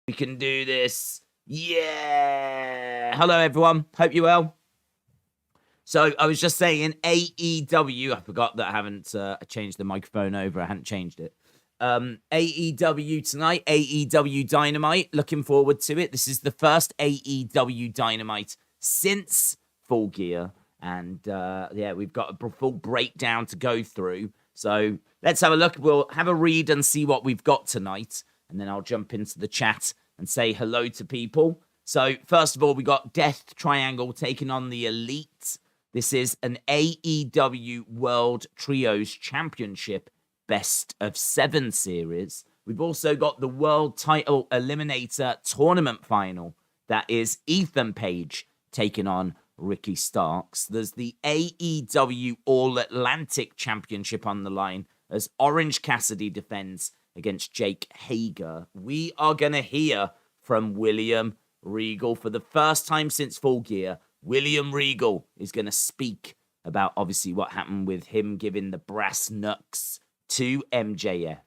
We can do this. Yeah. Hello, everyone. Hope you're well. So I was just saying AEW. I forgot that I haven't changed the microphone over. I hadn't changed it. AEW tonight, AEW Dynamite. Looking forward to it. This is the first AEW Dynamite since Full Gear. And we've got a full breakdown to go through. So let's have a look. We'll have a read and see what we've got tonight. And then I'll jump into the chat and say hello to people. So first of all, we got Death Triangle taking on the Elite. This is an AEW World Trios Championship Best of 7 series. We've also got the World Title Eliminator Tournament Final. That is Ethan Page taking on Ricky Starks. There's the AEW All Atlantic Championship on the line as Orange Cassidy defends against Jake Hager. We are going to hear from William Regal for the first time since Full Gear. William Regal is going to speak about obviously what happened with him giving the brass knucks to MJF.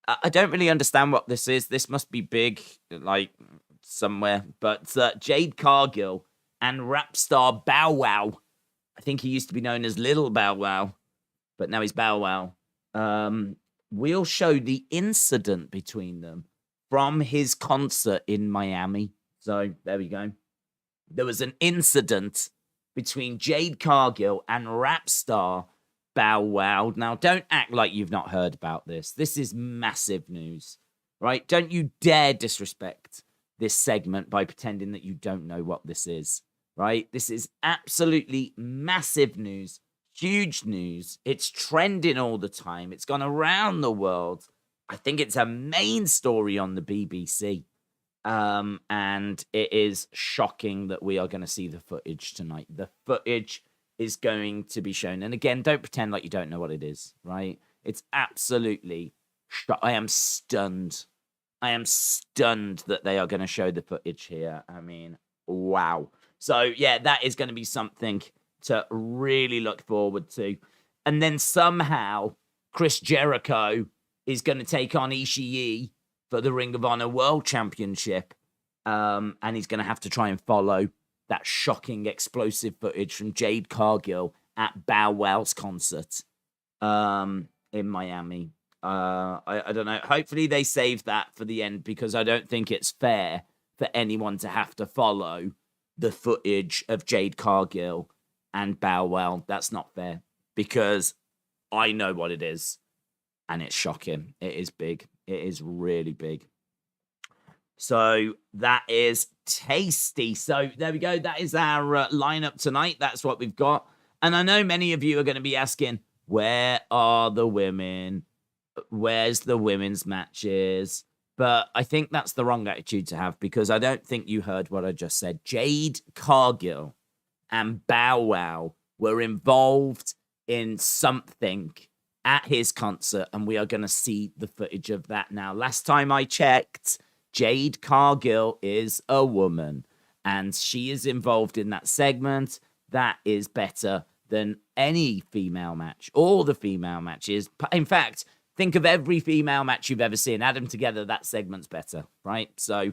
I don't really understand what this is. This must be big, like somewhere. But Jade Cargill and rap star Bow Wow. I think he used to be known as Little Bow Wow, but now he's Bow Wow. We'll show the incident between them from his concert in Miami. So there we go. There was an incident between Jade Cargill and rap star Bow Wow. Now, don't act like you've not heard about this. This is massive news, right? Don't you dare disrespect this segment by pretending that you don't know what this is, right? This is absolutely massive news. Huge news. It's trending all the time. It's gone around the world. I think it's a main story on the BBC. And it is shocking that we are going to see the footage tonight. The footage is going to be shown. And again, don't pretend like you don't know what it is, right? It's absolutely... I am stunned. I am stunned that they are going to show the footage here. I mean, wow. So, yeah, that is going to be something to really look forward to. And then somehow Chris Jericho is going to take on Ishii for the Ring of Honor World Championship. And he's going to have to try and follow that shocking explosive footage from Jade Cargill at Bow Wow's concert in Miami. I don't know. Hopefully they save that for the end because I don't think it's fair for anyone to have to follow the footage of Jade Cargill and Bow Wow. That's not fair because I know what it is and it's shocking. It is big. It is really big. So that is tasty. So there we go. That is our lineup tonight. That's what we've got. And I know many of you are going to be asking, where are the women? Where's the women's matches? But I think that's the wrong attitude to have because I don't think you heard what I just said. Jade Cargill and Bow Wow were involved in something at his concert, and we are going to see the footage of that now. Last time I checked, Jade Cargill is a woman, and she is involved in that segment. That is better than any female match. All the female matches. In fact, think of every female match you've ever seen. Add them together, that segment's better, right? So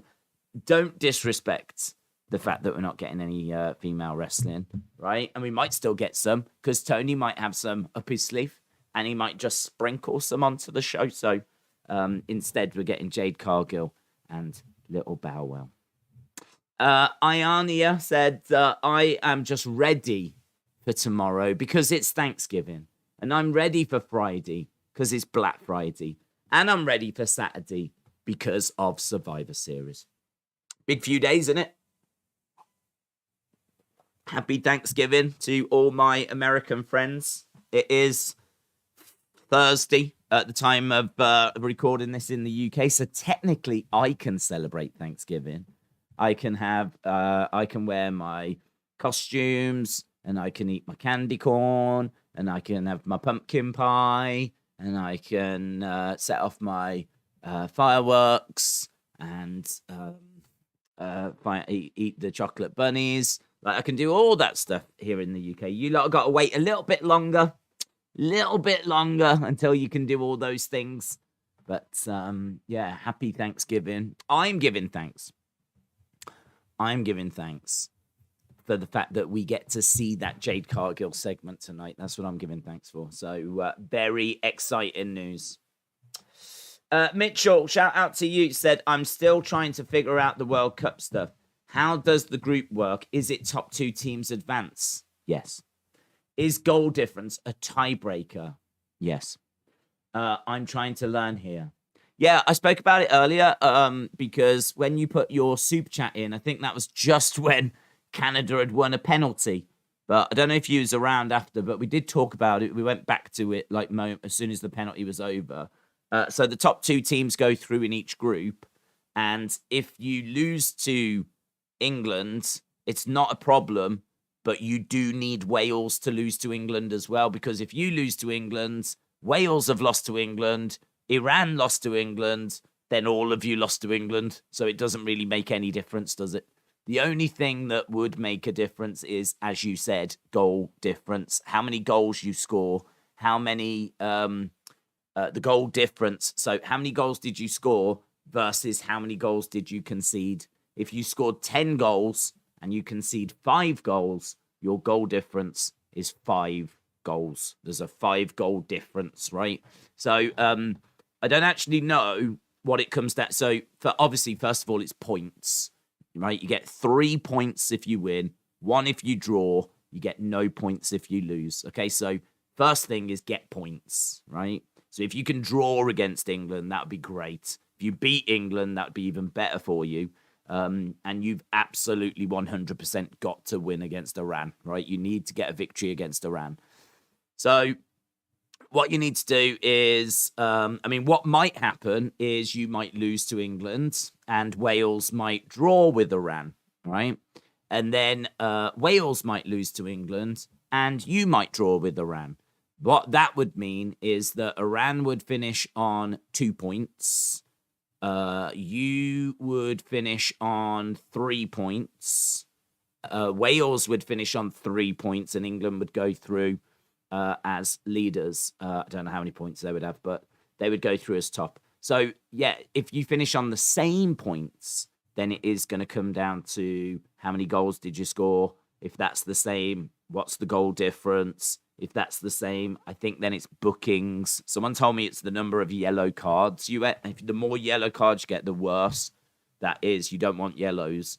don't disrespect the fact that we're not getting any female wrestling, right? And we might still get some, because Tony might have some up his sleeve, and he might just sprinkle some onto the show. So instead, we're getting Jade Cargill and Little Bow Wow. Iania said, I am just ready for tomorrow because it's Thanksgiving. And I'm ready for Friday because it's Black Friday. And I'm ready for Saturday because of Survivor Series. Big few days, isn't it? Happy Thanksgiving to all my American friends. It is Thursday at the time of recording this in the UK. So technically, I can celebrate Thanksgiving. I can wear my costumes, and I can eat my candy corn, and I can have my pumpkin pie, and I can set off my fireworks, and eat the chocolate bunnies. Like, I can do all that stuff here in the UK. You lot have got to wait a little bit longer until you can do all those things. But yeah, happy Thanksgiving. I'm giving thanks for the fact that we get to see that Jade Cargill segment tonight. That's what I'm giving thanks for. So very exciting news. Mitchell, shout out to you. Said, I'm still trying to figure out the World Cup stuff. How does the group work? Is it top 2 teams advance? Yes. Is goal difference a tiebreaker? Yes. I'm trying to learn here. Yeah, I spoke about it earlier because when you put your super chat in, I think that was just when Canada had won a penalty. But I don't know if you was around after, but we did talk about it. We went back to it like as soon as the penalty was over. So the top 2 teams go through in each group. And if you lose to England, it's not a problem, but you do need Wales to lose to England as well, because if you lose to England, Wales have lost to England, Iran lost to England, then all of you lost to England. So it doesn't really make any difference, does it? The only thing that would make a difference is, as you said, goal difference. How many goals you score, how many, the goal difference. So how many goals did you score versus how many goals did you concede? If you scored 10 goals and you concede 5 goals, your goal difference is 5 goals. There's a 5 goal difference, right? So I don't actually know what it comes down. So obviously, first of all, it's points, right? You get 3 points if you win, 1 if you draw. You get no points if you lose. Okay, so first thing is get points, right? So if you can draw against England, that would be great. If you beat England, that would be even better for you. And you've absolutely 100% got to win against Iran, right? You need to get a victory against Iran. So what you need to do is, what might happen is you might lose to England and Wales might draw with Iran, right? And then Wales might lose to England and you might draw with Iran. What that would mean is that Iran would finish on 2 points. You would finish on 3 points. Wales would finish on 3 points and England would go through as leaders. I don't know how many points they would have, but they would go through as top. So, yeah, if you finish on the same points, then it is going to come down to how many goals did you score. If that's the same, what's the goal difference? If that's the same, I think then it's bookings. Someone told me it's the number of yellow cards you get. The more yellow cards you get, the worse that is. You don't want yellows,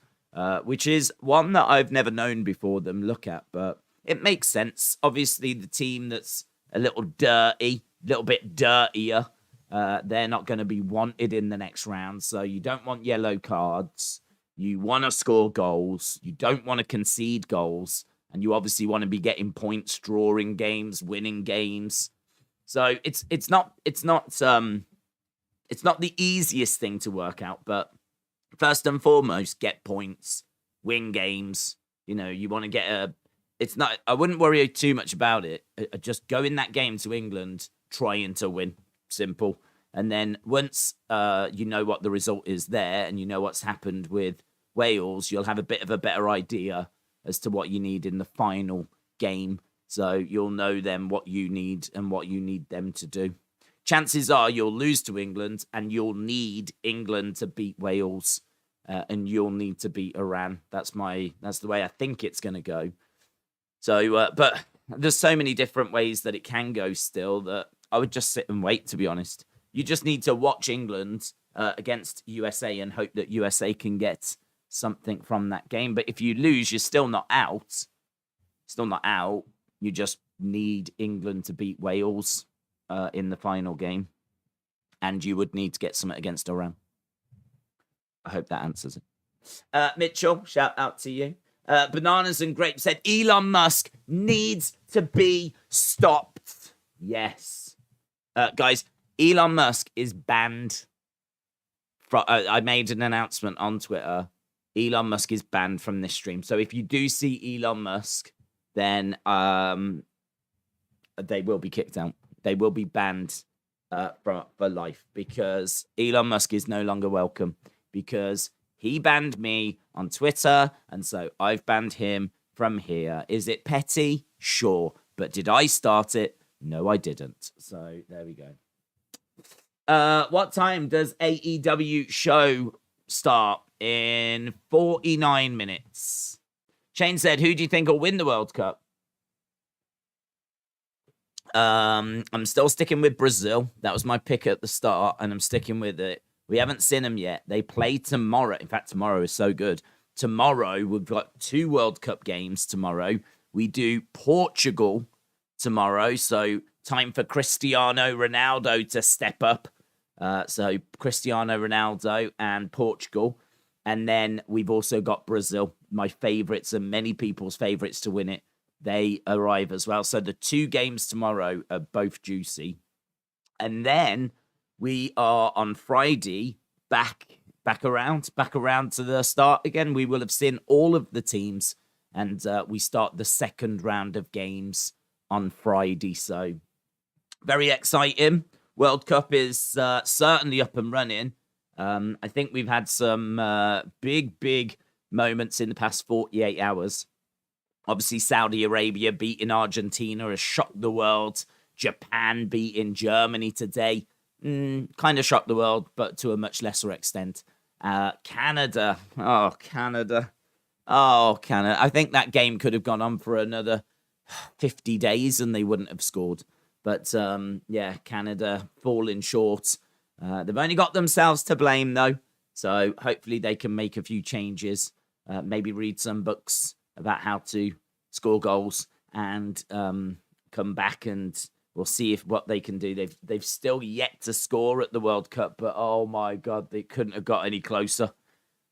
which is one that I've never known before them look at, but it makes sense. Obviously, the team that's a little bit dirtier, they're not going to be wanted in the next round. So you don't want yellow cards. You want to score goals. You don't want to concede goals. And you obviously want to be getting points, drawing games, winning games. So it's not the easiest thing to work out, but first and foremost, get points, win games. You want to get I wouldn't worry too much about it. Just go in that game to England trying to win. Simple. And then once you know what the result is there and you know what's happened with Wales, you'll have a bit of a better idea as to what you need in the final game. So you'll know then what you need and what you need them to do. Chances are you'll lose to England and you'll need England to beat Wales and you'll need to beat Iran. That's the way I think it's going to go. So, but there's so many different ways that it can go still that I would just sit and wait, to be honest. You just need to watch England against USA and hope that USA can get something from that game. But if you lose, you're still not out. You just need England to beat Wales in the final game. And you would need to get something against Iran. I hope that answers it. Mitchell, shout out to you. Bananas and Grapes said, Elon Musk needs to be stopped. Yes. Guys, Elon Musk is banned. I made an announcement on Twitter. Elon Musk is banned from this stream. So if you do see Elon Musk, then they will be kicked out. They will be banned for life because Elon Musk is no longer welcome because he banned me on Twitter, and so I've banned him from here. Is it petty? Sure. But did I start it? No, I didn't. So there we go. What time does AEW show start? In 49 minutes. Shane said, who do you think will win the World Cup? I'm still sticking with Brazil. That was my pick at the start, and I'm sticking with it. We haven't seen them yet. They play tomorrow. In fact, tomorrow is so good. Tomorrow, we've got 2 World Cup games tomorrow. We do Portugal tomorrow, so time for Cristiano Ronaldo to step up. So Cristiano Ronaldo and Portugal. And then we've also got Brazil, my favourites and many people's favourites to win it. They arrive as well. So the 2 games tomorrow are both juicy. And then we are on Friday back around to the start again. We will have seen all of the teams, and we start the second round of games on Friday. So very exciting. World Cup is certainly up and running. I think we've had some big moments in the past 48 hours. Obviously, Saudi Arabia beating Argentina has shocked the world. Japan beating Germany today. Kind of shocked the world, but to a much lesser extent. Canada. Oh, Canada. I think that game could have gone on for another 50 days and they wouldn't have scored. But, Canada falling short. They've only got themselves to blame, though. So hopefully they can make a few changes. Maybe read some books about how to score goals and come back, and we'll see what they can do. They've still yet to score at the World Cup, but oh my God, they couldn't have got any closer.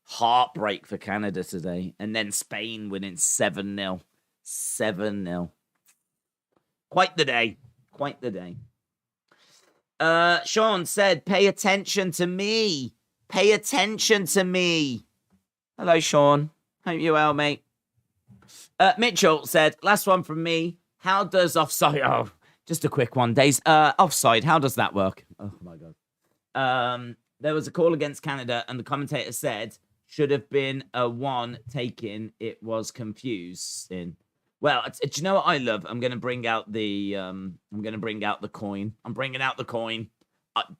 Heartbreak for Canada today. And then Spain winning 7-0. 7-0. Quite the day. Sean said, pay attention to me. Pay attention to me. Hello, Sean. Hope you're well, mate. Mitchell said, last one from me. How does offside... Oh, just a quick one, Days. Offside, how does that work? Oh, my God. There was a call against Canada, and the commentator said, should have been a 1 taken. It was confusing. Well, do you know what I love? I'm going to bring out the coin. I'm bringing out the coin.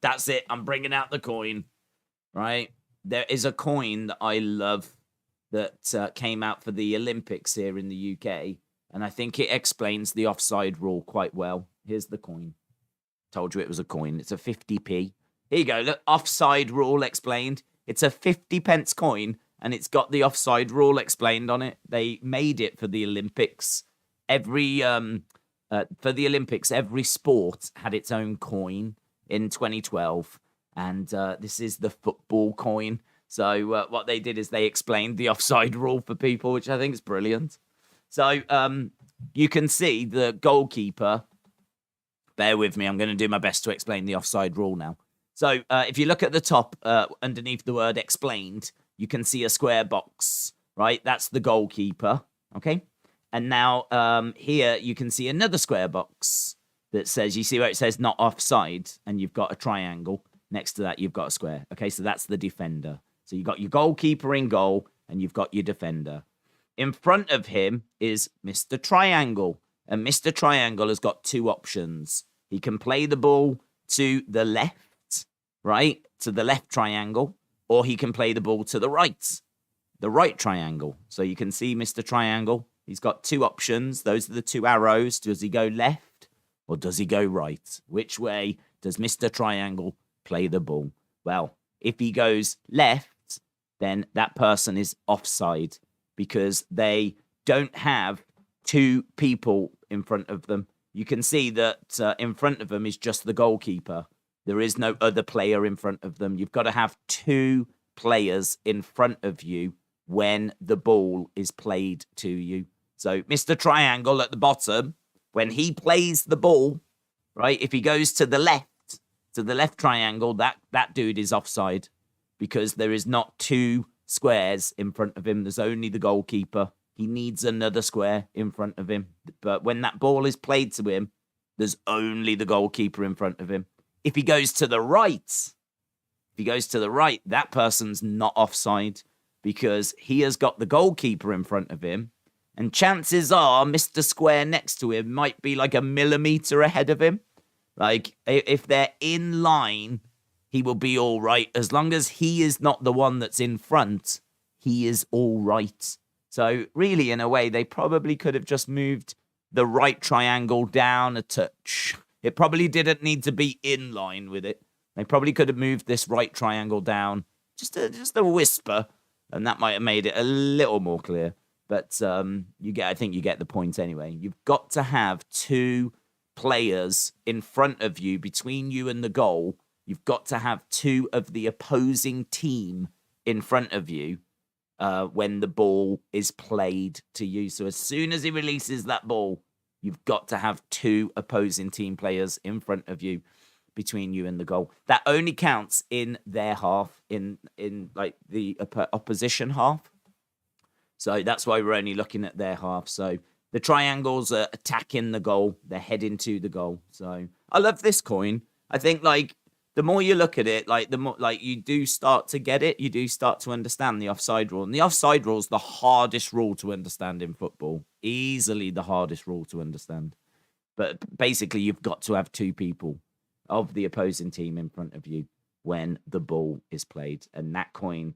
That's it. I'm bringing out the coin. Right? There is a coin that I love that came out for the Olympics here in the UK, and I think it explains the offside rule quite well. Here's the coin. Told you it was a coin. It's a 50p. Here you go. Look, offside rule explained. It's a 50 pence coin, and it's got the offside rule explained on it. They made it for the Olympics. Every sport had its own coin in 2012, and this is the football coin. So what they did is they explained the offside rule for people, which I think is brilliant. So you can see the goalkeeper. Bear with me. I'm going to do my best to explain the offside rule now. So if you look at the top, underneath the word explained, you can see a square box, right? That's the goalkeeper, okay? And now here you can see another square box that says, you see where it says not offside, and you've got a triangle. Next to that, you've got a square. Okay, so that's the defender. So you've got your goalkeeper in goal, and you've got your defender. In front of him is Mr. Triangle. And Mr. Triangle has got 2 options. He can play the ball to the left, right? To the left triangle. Or he can play the ball to the right triangle. So you can see Mr. Triangle. He's got 2 options. Those are the 2 arrows. Does he go left or does he go right? Which way does Mr. Triangle play the ball? Well, if he goes left, then that person is offside because they don't have 2 people in front of them. You can see that in front of them is just the goalkeeper. There is no other player in front of them. You've got to have 2 players in front of you when the ball is played to you. So Mr. Triangle at the bottom, when he plays the ball, right, if he goes to the left triangle, that dude is offside because there is not 2 squares in front of him. There's only the goalkeeper. He needs another square in front of him. But when that ball is played to him, there's only the goalkeeper in front of him. If he goes to the right, that person's not offside because he has got the goalkeeper in front of him. And chances are Mr. Square next to him might be like a millimeter ahead of him. Like if they're in line he will be all right. As long as he is not the one that's in front, he is all right. So really, in a way, they probably could have just moved the right triangle down a touch. It probably didn't need to be in line with it. They probably could have moved this right triangle down just a whisper, and that might have made it a little more clear. But I think you get the point anyway. You've got to have two players in front of you, between you and the goal. You've got to have two of the opposing team in front of you when the ball is played to you. So as soon as he releases that ball, you've got to have two opposing team players in front of you, between you and the goal. That only counts in their half, in like the opposition half. So that's why we're only looking at their half. So the triangles are attacking the goal. They're heading to the goal. So I love this coin. I think like the more you look at it, like the more like you do start to get it. You do start to understand the offside rule. And the offside rule is the hardest rule to understand in football. Easily the hardest rule to understand. But basically, you've got to have two people of the opposing team in front of you when the ball is played. And that coin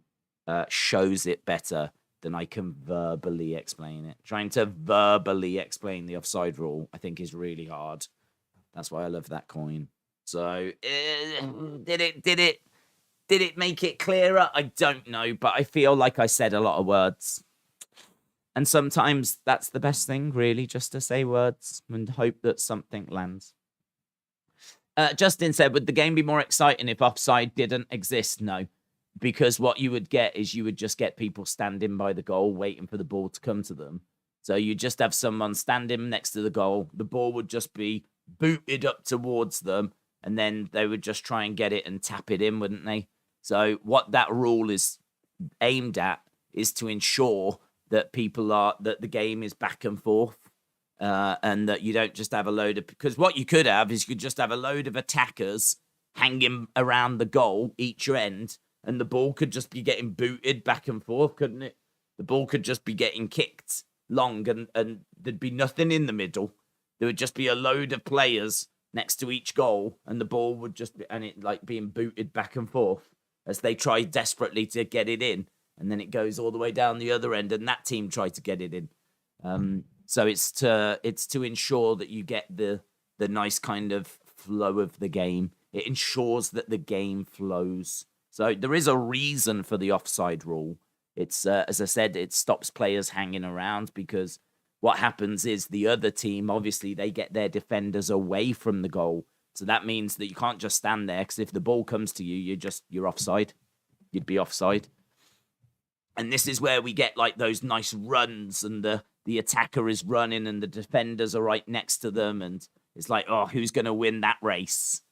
shows it better than I can verbally explain it. Trying to verbally explain the offside rule, I think, is really hard. That's why I love that coin. So, did it make it clearer? I don't know, but I feel like I said a lot of words. And sometimes that's the best thing, really, just to say words and hope that something lands. Justin said, would the game be more exciting if offside didn't exist? No, because what you would get is you would just get people standing by the goal waiting for the ball to come to them. So you just have someone standing next to the goal. The ball would just be booted up towards them, and then they would just try and get it and tap it in, wouldn't they? So what that rule is aimed at is to ensure that that the game is back and forth. And that you don't just have a load of... Because what you could have is you could just have a load of attackers hanging around the goal, each end, and the ball could just be getting booted back and forth, couldn't it? The ball could just be getting kicked long, and there'd be nothing in the middle. There would just be a load of players next to each goal, and the ball would just be... And it like being booted back and forth as they try desperately to get it in. And then it goes all the way down the other end, and that team tried to get it in. So it's to ensure that you get the nice kind of flow of the game. It ensures that the game flows. So there is a reason for the offside rule. It's as I said, it stops players hanging around, because what happens is the other team, obviously, they get their defenders away from the goal. So that means that you can't just stand there, because if the ball comes to you, you're offside. You'd be offside. And this is where we get like those nice runs, and the attacker is running and the defenders are right next to them, and it's like, oh, who's going to win that race?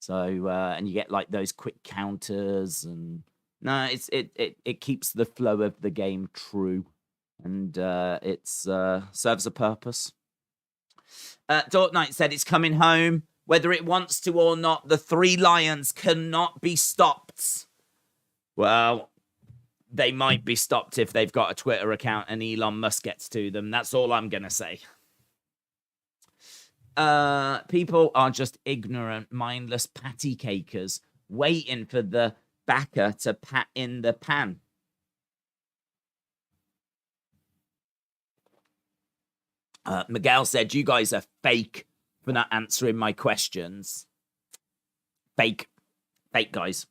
So and you get like those quick counters, and no, it keeps the flow of the game true, and it serves a purpose. Dork Knight said it's coming home, whether it wants to or not. The Three Lions cannot be stopped. Well, they might be stopped if they've got a Twitter account and Elon Musk gets to them. That's all I'm going to say. People are just ignorant, mindless patty cakers waiting for the backer to pat in the pan. Miguel said, you guys are fake for not answering my questions. Fake. Fake, guys.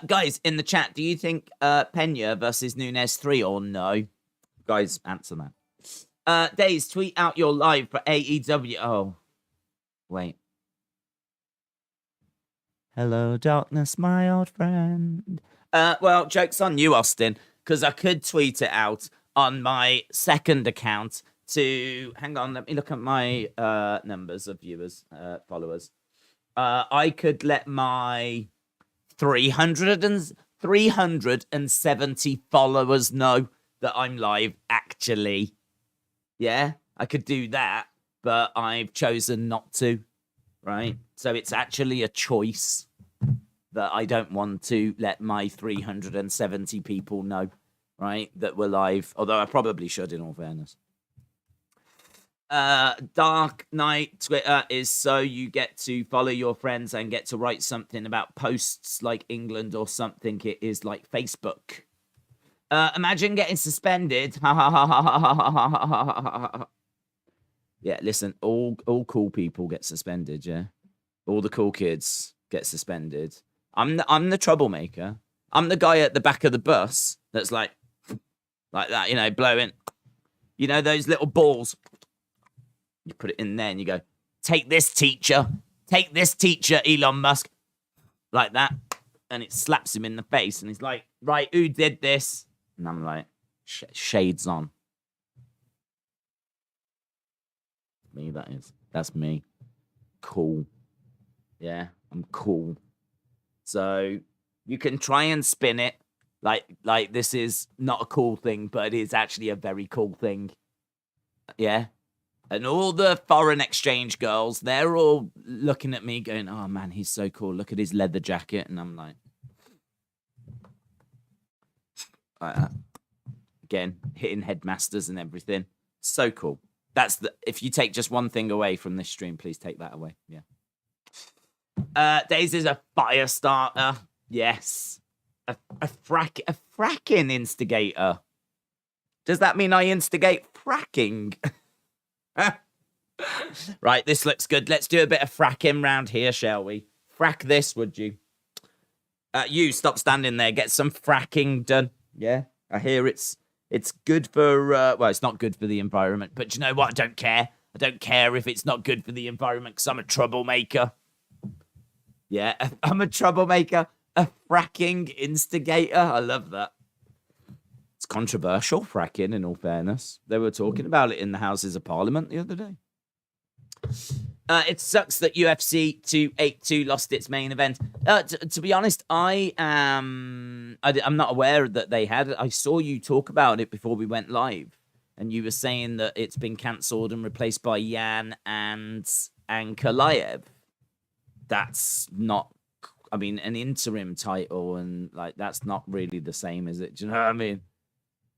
Guys, in the chat, do you think Pena versus Nunes 3 or no? Guys, answer that. Days, tweet out your live for AEW. Oh, wait. Hello, darkness, my old friend. Well, joke's on you, Austin, because I could tweet it out on my second account to... Hang on, let me look at my numbers of viewers, followers. I could let my 370 followers know that I'm live, actually. Yeah, I could do that, but I've chosen not to, right? So it's actually a choice that I don't want to let my 370 people know, right, that we're live, although I probably should, in all fairness. Dark Knight Twitter is so you get to follow your friends and get to write something about posts like England or something. It is like Facebook. Imagine getting suspended. Yeah, listen, all cool people get suspended, yeah. All the cool kids get suspended. I'm the troublemaker. I'm the guy at the back of the bus that's like that, you know, blowing. You know those little balls. You put it in there and you go, take this, teacher. Take this, teacher, Elon Musk. Like that. And it slaps him in the face. And he's like, right, who did this? And I'm like, shades on. Me, that is. That's me. Cool. Yeah, I'm cool. So you can try and spin it like this is not a cool thing, but it is actually a very cool thing. Yeah. And all the foreign exchange girls, they're all looking at me going, oh, man, he's so cool. Look at his leather jacket. And I'm like again, hitting headmasters and everything. So cool. If you take just one thing away from this stream, please take that away. Yeah. Daisy's a fire starter. Yes. A fracking instigator. Does that mean I instigate fracking? Right, this looks good. Let's do a bit of fracking round here, shall we? Frack this, would you? You, stop standing there. Get some fracking done. Yeah, I hear it's good for, well, it's not good for the environment. But you know what? I don't care. I don't care if it's not good for the environment because I'm a troublemaker. Yeah, I'm a troublemaker. A fracking instigator. I love that. It's controversial, fracking, in all fairness. They were talking about it in the Houses of Parliament the other day. It sucks that UFC 282 lost its main event. To be honest, I'm not aware that they had it. I saw you talk about it before we went live, and you were saying that it's been cancelled and replaced by Yan and Ankalaev. That's not, I mean, an interim title, and like that's not really the same, is it? Do you know what I mean?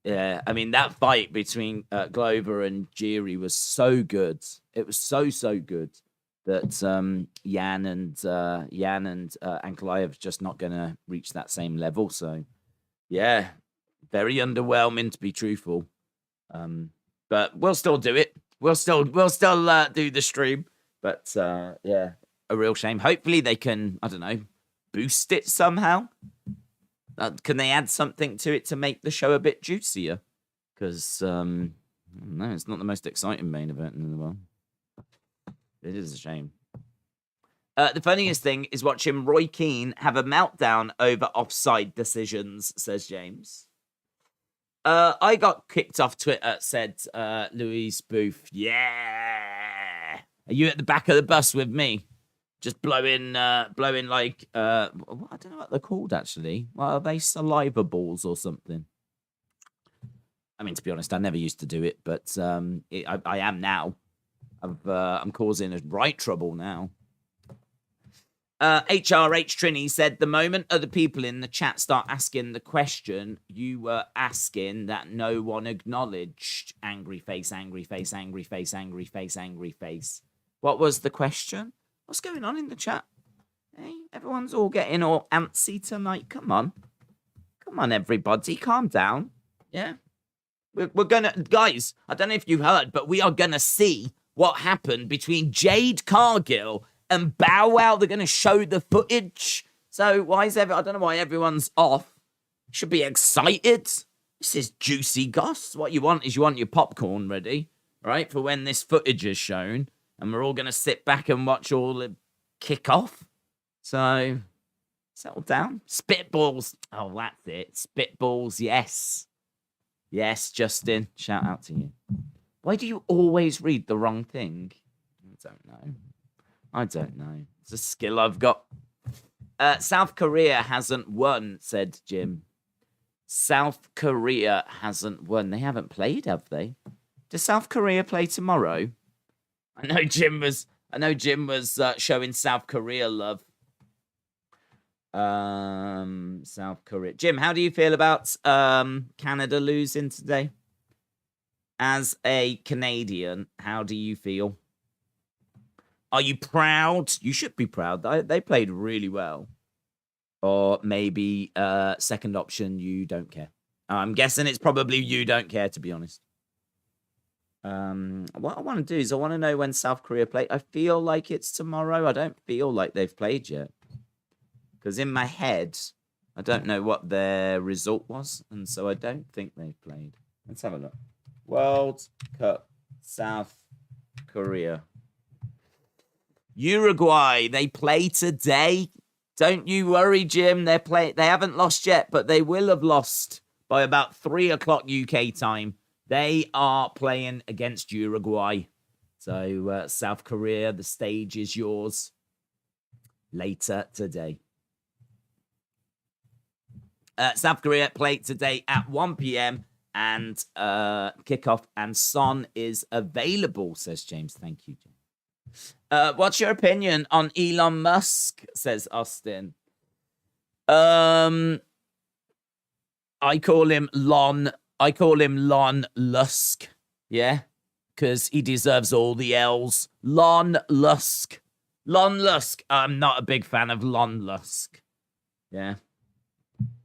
Yeah, I mean that fight between Glover and Jiri was so good. It was so good that Yan and Ankalaev just not gonna reach that same level. So yeah, very underwhelming to be truthful. But we'll still do it. We'll still do the stream. But yeah, a real shame. Hopefully they can, I don't know, boost it somehow. Can they add something to it to make the show a bit juicier? Because, no, it's not the most exciting main event in the world. It is a shame. The funniest thing is watching Roy Keane have a meltdown over offside decisions, says James. I got kicked off Twitter, said Louise Booth. Yeah. Are you at the back of the bus with me? Just blowing like, I don't know what they're called, actually. Well, are they saliva balls or something? I mean, to be honest, I never used to do it, but I am now. I'm causing a right trouble now. HRH Trini said, the moment other people in the chat start asking the question you were asking that no one acknowledged. Angry face, angry face, angry face, angry face, angry face. What was the question? What's going on in the chat? Hey, everyone's all getting all antsy tonight. Come on, everybody, calm down. Yeah, we're gonna, guys. I don't know if you heard, but we are gonna see what happened between Jade Cargill and Bow Wow. They're gonna show the footage. So I don't know why everyone's off. Should be excited. This is juicy goss. What you want is you want your popcorn ready, right, for when this footage is shown. And we're all going to sit back and watch all the kick off. So, settle down. Spitballs. Oh, that's it. Spitballs, yes. Yes, Justin. Shout out to you. Why do you always read the wrong thing? I don't know. It's a skill I've got. South Korea hasn't won, said Jim. South Korea hasn't won. They haven't played, have they? Does South Korea play tomorrow? I know Jim was showing South Korea love. South Korea. Jim, how do you feel about Canada losing today? as a Canadian, how do you feel? Are you proud? You should be proud. They played really well. Or maybe second option, you don't care. I'm guessing it's probably you don't care, to be honest. What I want to do is I want to know when South Korea play. I feel like it's tomorrow. I don't feel like they've played yet. Because in my head, I don't know what their result was. And so I don't think they've played. Let's have a look. World Cup, South Korea. Uruguay, they play today. Don't you worry, Jim. They haven't lost yet, but they will have lost by about 3 o'clock UK time. They are playing against Uruguay. So, South Korea, the stage is yours later today. South Korea play today at 1 p.m. and kickoff. And Son is available, says James. Thank you, James. What's your opinion on Elon Musk, says Austin? I call him Lon Lusk. Yeah, because he deserves all the L's. Lon Lusk. I'm not a big fan of Lon Lusk. Yeah.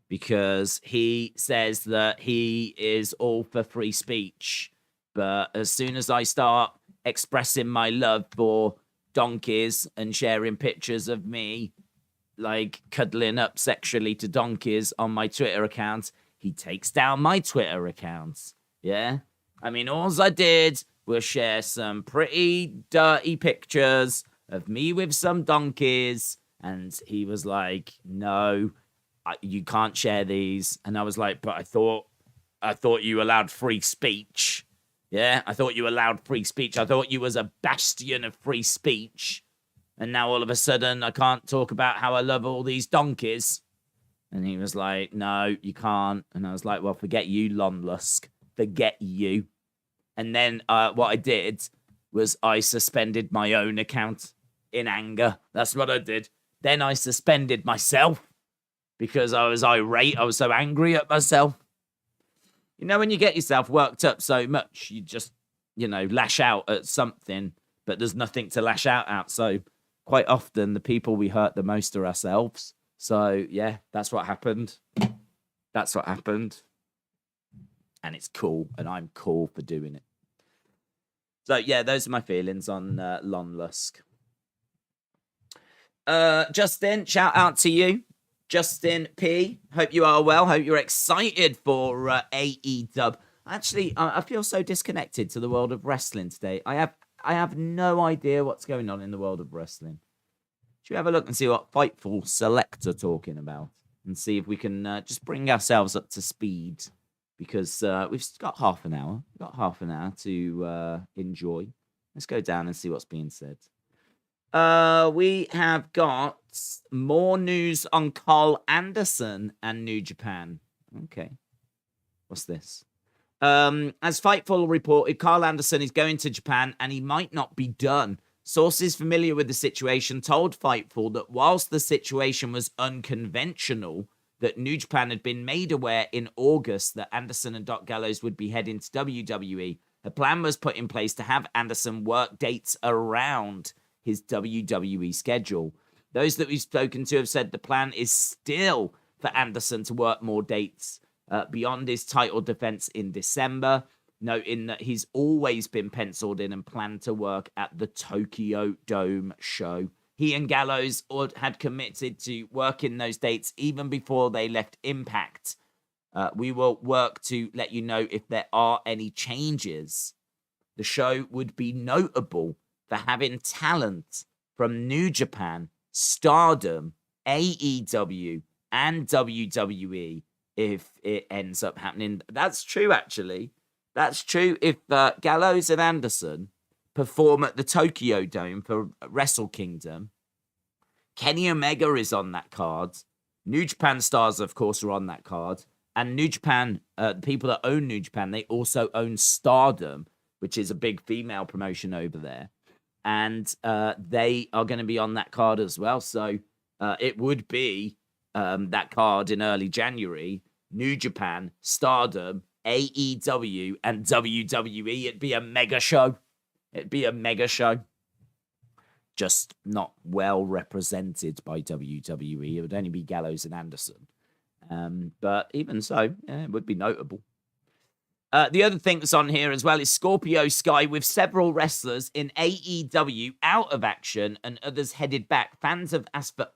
Because he says that he is all for free speech. But as soon as I start expressing my love for donkeys and sharing pictures of me, like cuddling up sexually to donkeys on my Twitter account, he takes down my Twitter account. Yeah? I mean, all I did was share some pretty dirty pictures of me with some donkeys. And he was like, no, you can't share these. And I was like, but I thought you allowed free speech. Yeah, I thought you allowed free speech. I thought you was a bastion of free speech. And now all of a sudden I can't talk about how I love all these donkeys. And he was like, no, you can't. And I was like, well, forget you, Lon Lusk. Forget you. And then what I did was I suspended my own account in anger. That's what I did. Then I suspended myself. Because I was irate. I was so angry at myself. You know, when you get yourself worked up so much, you just, lash out at something, but there's nothing to lash out at. So quite often the people we hurt the most are ourselves. So, yeah, that's what happened. That's what happened. And it's cool. And I'm cool for doing it. So, yeah, those are my feelings on Lon Lusk. Justin, shout out to you. Justin P, hope you are well. Hope you're excited for AEW. Actually, I feel so disconnected to the world of wrestling today. I have no idea what's going on in the world of wrestling. Should we have a look and see what Fightful Select are talking about? And see if we can just bring ourselves up to speed. Because we've got half an hour. We've got half an hour to enjoy. Let's go down and see what's being said. We have got more news on Carl Anderson and New Japan. Okay. What's this? As Fightful reported, Carl Anderson is going to Japan and he might not be done. Sources familiar with the situation told Fightful that whilst the situation was unconventional, that New Japan had been made aware in August that Anderson and Doc Gallows would be heading to WWE. A plan was put in place to have Anderson work dates around his WWE schedule. Those that we've spoken to have said the plan is still for Anderson to work more dates beyond his title defense in December, noting that he's always been penciled in and planned to work at the Tokyo Dome show. He and Gallows had committed to working those dates even before they left Impact. We will work to let you know if there are any changes. The show would be notable for having talent from New Japan, Stardom, AEW, and WWE if it ends up happening. That's true, actually. That's true. If Gallows and Anderson perform at the Tokyo Dome for Wrestle Kingdom, Kenny Omega is on that card. New Japan stars, of course, are on that card. And New Japan, the people that own New Japan, they also own Stardom, which is a big female promotion over there. And they are going to be on that card as well. So it would be that card in early January, New Japan, Stardom, AEW and WWE. It'd be a mega show. Just not well represented by WWE. It would only be Gallows and Anderson. But even so, it would be notable. The other thing that's on here as well is Scorpio Sky, with several wrestlers in AEW out of action and others headed back. Fans have asked for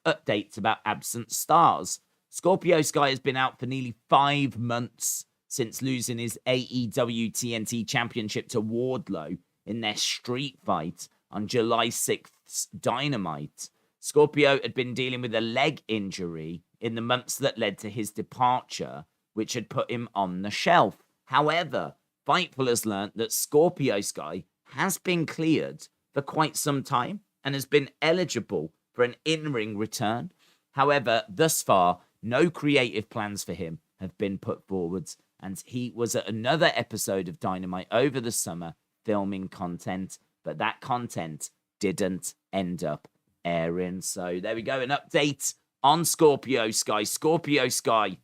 updates about absent stars. Scorpio Sky has been out for nearly 5 months since losing his AEW TNT Championship to Wardlow in their street fight on July 6th's Dynamite. Scorpio had been dealing with a leg injury in the months that led to his departure, which had put him on the shelf. However, Fightful has learned that Scorpio Sky has been cleared for quite some time and has been eligible for an in-ring return. However, thus far, no creative plans for him have been put forwards, and he was at another episode of Dynamite over the summer filming content, but that content didn't end up airing. So there we go, an update on Scorpio Sky. Scorpio Sky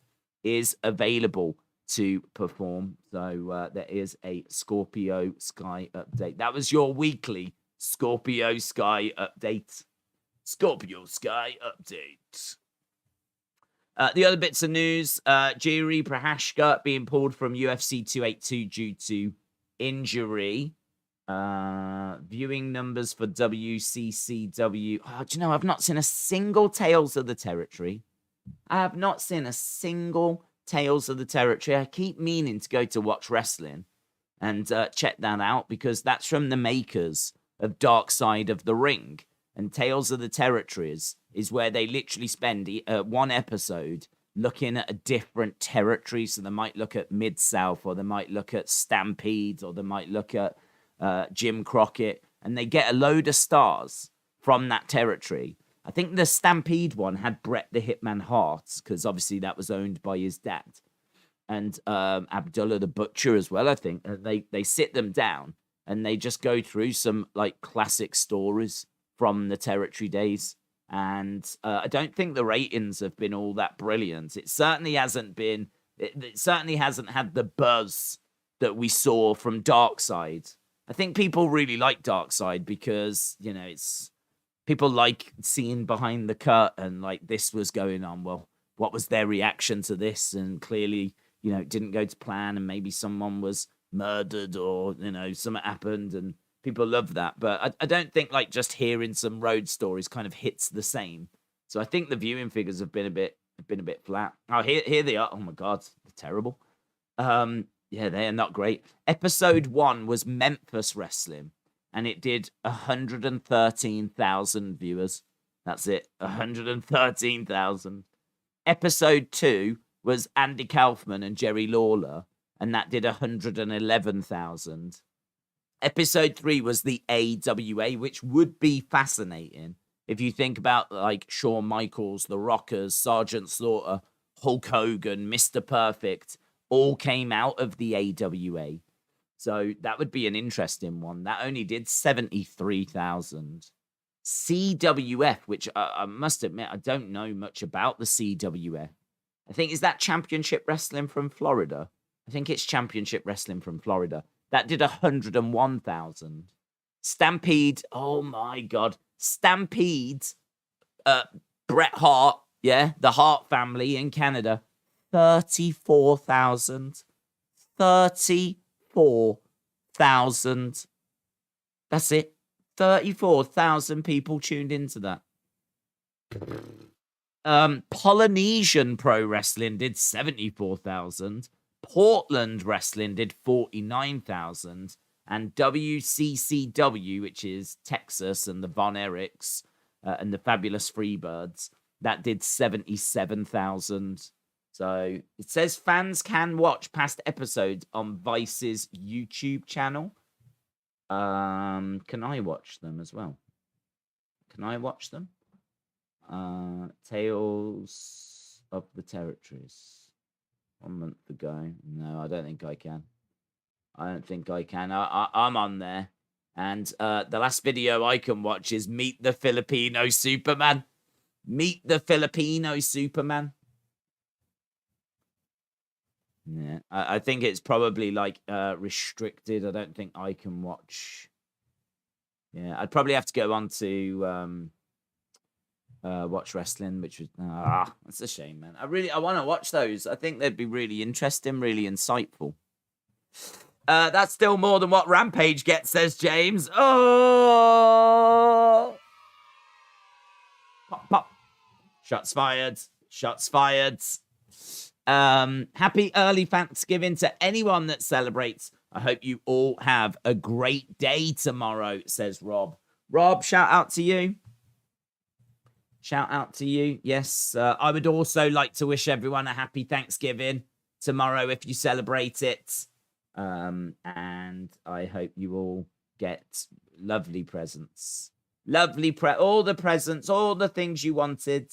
is available to perform. So there is a Scorpio Sky update. That was your weekly Scorpio Sky update. Scorpio Sky update. The other bits of news, Jiri Prochazka being pulled from UFC 282 due to injury. Viewing numbers for WCCW. Oh, do you know, I've not seen a single Tales of the Territory. I have not seen a single Tales of the Territory. I keep meaning to go to watch wrestling and check that out, because that's from the makers of Dark Side of the Ring. And Tales of the Territories is where they literally spend one episode looking at a different territory. So they might look at Mid-South, or they might look at Stampede, or they might look at Jim Crockett, and they get a load of stars from that territory. I think the Stampede one had Bret the Hitman Hart, because obviously that was owned by his dad. And Abdullah the Butcher as well, I think. They sit them down and they just go through some like classic stories from the territory days. And I don't think the ratings have been all that brilliant. It certainly hasn't been, it certainly hasn't had the buzz that we saw from Dark Side. I think people really like Dark Side because, you know, it's, people like seeing behind the curtain, like this was going on. Well, what was their reaction to this? And clearly, you know, it didn't go to plan, and maybe someone was murdered, or, you know, something happened, and people love that. But I don't think like just hearing some road stories kind of hits the same. So I think the viewing figures have been a bit flat. Oh, here they are. Oh my God, they're terrible. Yeah, they are not great. Episode 1 was Memphis Wrestling, and it did 113,000 viewers. That's it, 113,000. Episode 2 was Andy Kaufman and Jerry Lawler, and that did 111,000. Episode 3 was the AWA, which would be fascinating if you think about like Shawn Michaels, The Rockers, Sergeant Slaughter, Hulk Hogan, Mr. Perfect, all came out of the AWA. So that would be an interesting one. That only did 73,000. CWF, which I must admit, I don't know much about the CWF. I think, is that Championship Wrestling from Florida? I think it's Championship Wrestling from Florida. That did 101,000. Stampede, oh my God. Stampede, Bret Hart, yeah, the Hart family in Canada, 34,000. 34,000. That's it. 34,000 people tuned into that. Polynesian Pro Wrestling did 74,000. Portland Wrestling did 49,000. And WCCW, which is Texas and the Von Erichs and the Fabulous Freebirds, that did 77,000. So it says fans can watch past episodes on Vice's YouTube channel. Can I watch them as well? Can I watch them? Tales of the Territories. 1 month ago. No, I don't think I can. I'm on there. And the last video I can watch is Meet the Filipino Superman. Meet the Filipino Superman. Yeah, I think it's probably like restricted. I don't think I can watch. Yeah, I'd probably have to go on to watch wrestling, which was that's a shame, man. I want to watch those. I think they'd be really interesting, really insightful. That's still more than what Rampage gets, says James. Oh, pop, pop. Shots fired. Shots fired. Happy early Thanksgiving to anyone that celebrates. I hope you all have a great day tomorrow, says Rob. Rob, shout out to you. Shout out to you. Yes, I would also like to wish everyone a happy Thanksgiving tomorrow if you celebrate it. And I hope you all get lovely presents. All the presents, all the things you wanted.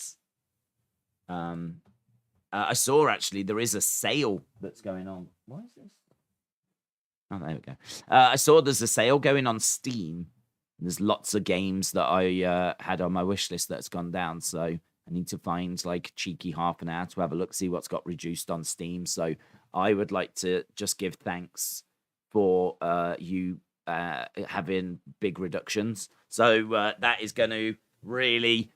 I saw actually there is a sale that's going on. What is this? Oh, there we go. I saw there's a sale going on Steam. There's lots of games that I had on my wish list that's gone down. So I need to find like cheeky half an hour to have a look, see what's got reduced on Steam. So I would like to just give thanks for you having big reductions. So that is going to really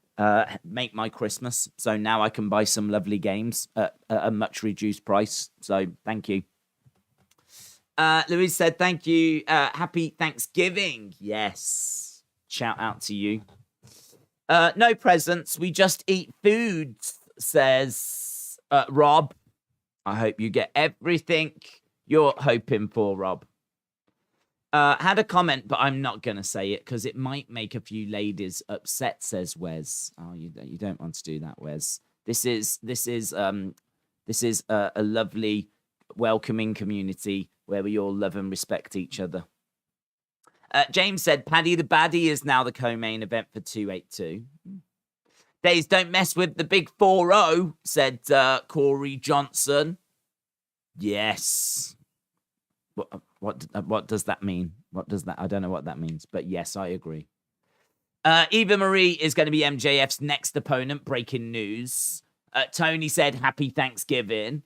make my Christmas. So now I can buy some lovely games at a much reduced price. So thank you. Louise said, thank you. Happy Thanksgiving. Yes. Shout out to you. No presents. We just eat food, says Rob. I hope you get everything you're hoping for, Rob. Had a comment, but I'm not going to say it because it might make a few ladies upset, says Wes. Oh, you don't want to do that, Wes. This is a lovely, welcoming community where we all love and respect each other. James said, Paddy the Baddie is now the co-main event for 282. Days don't mess with the big 4-0, said Corey Johnson. Yes. What does that mean? What does that? I don't know what that means, but yes, I agree. Eva Marie is going to be MJF's next opponent. Breaking news. Tony said, happy Thanksgiving.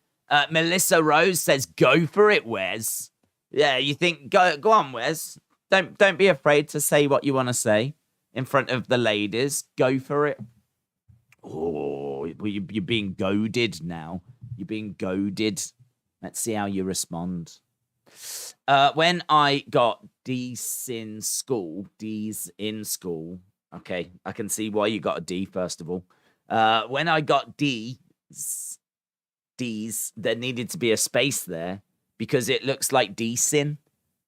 Melissa Rose says, go for it, Wes. Yeah, you think, go on, Wes. Don't be afraid to say what you want to say in front of the ladies. Go for it. Oh, you're being goaded now. You're being goaded. Let's see how you respond. When I got D's in school, okay, I can see why you got a D, first of all. When I got D's, there needed to be a space there because it looks like D-sin.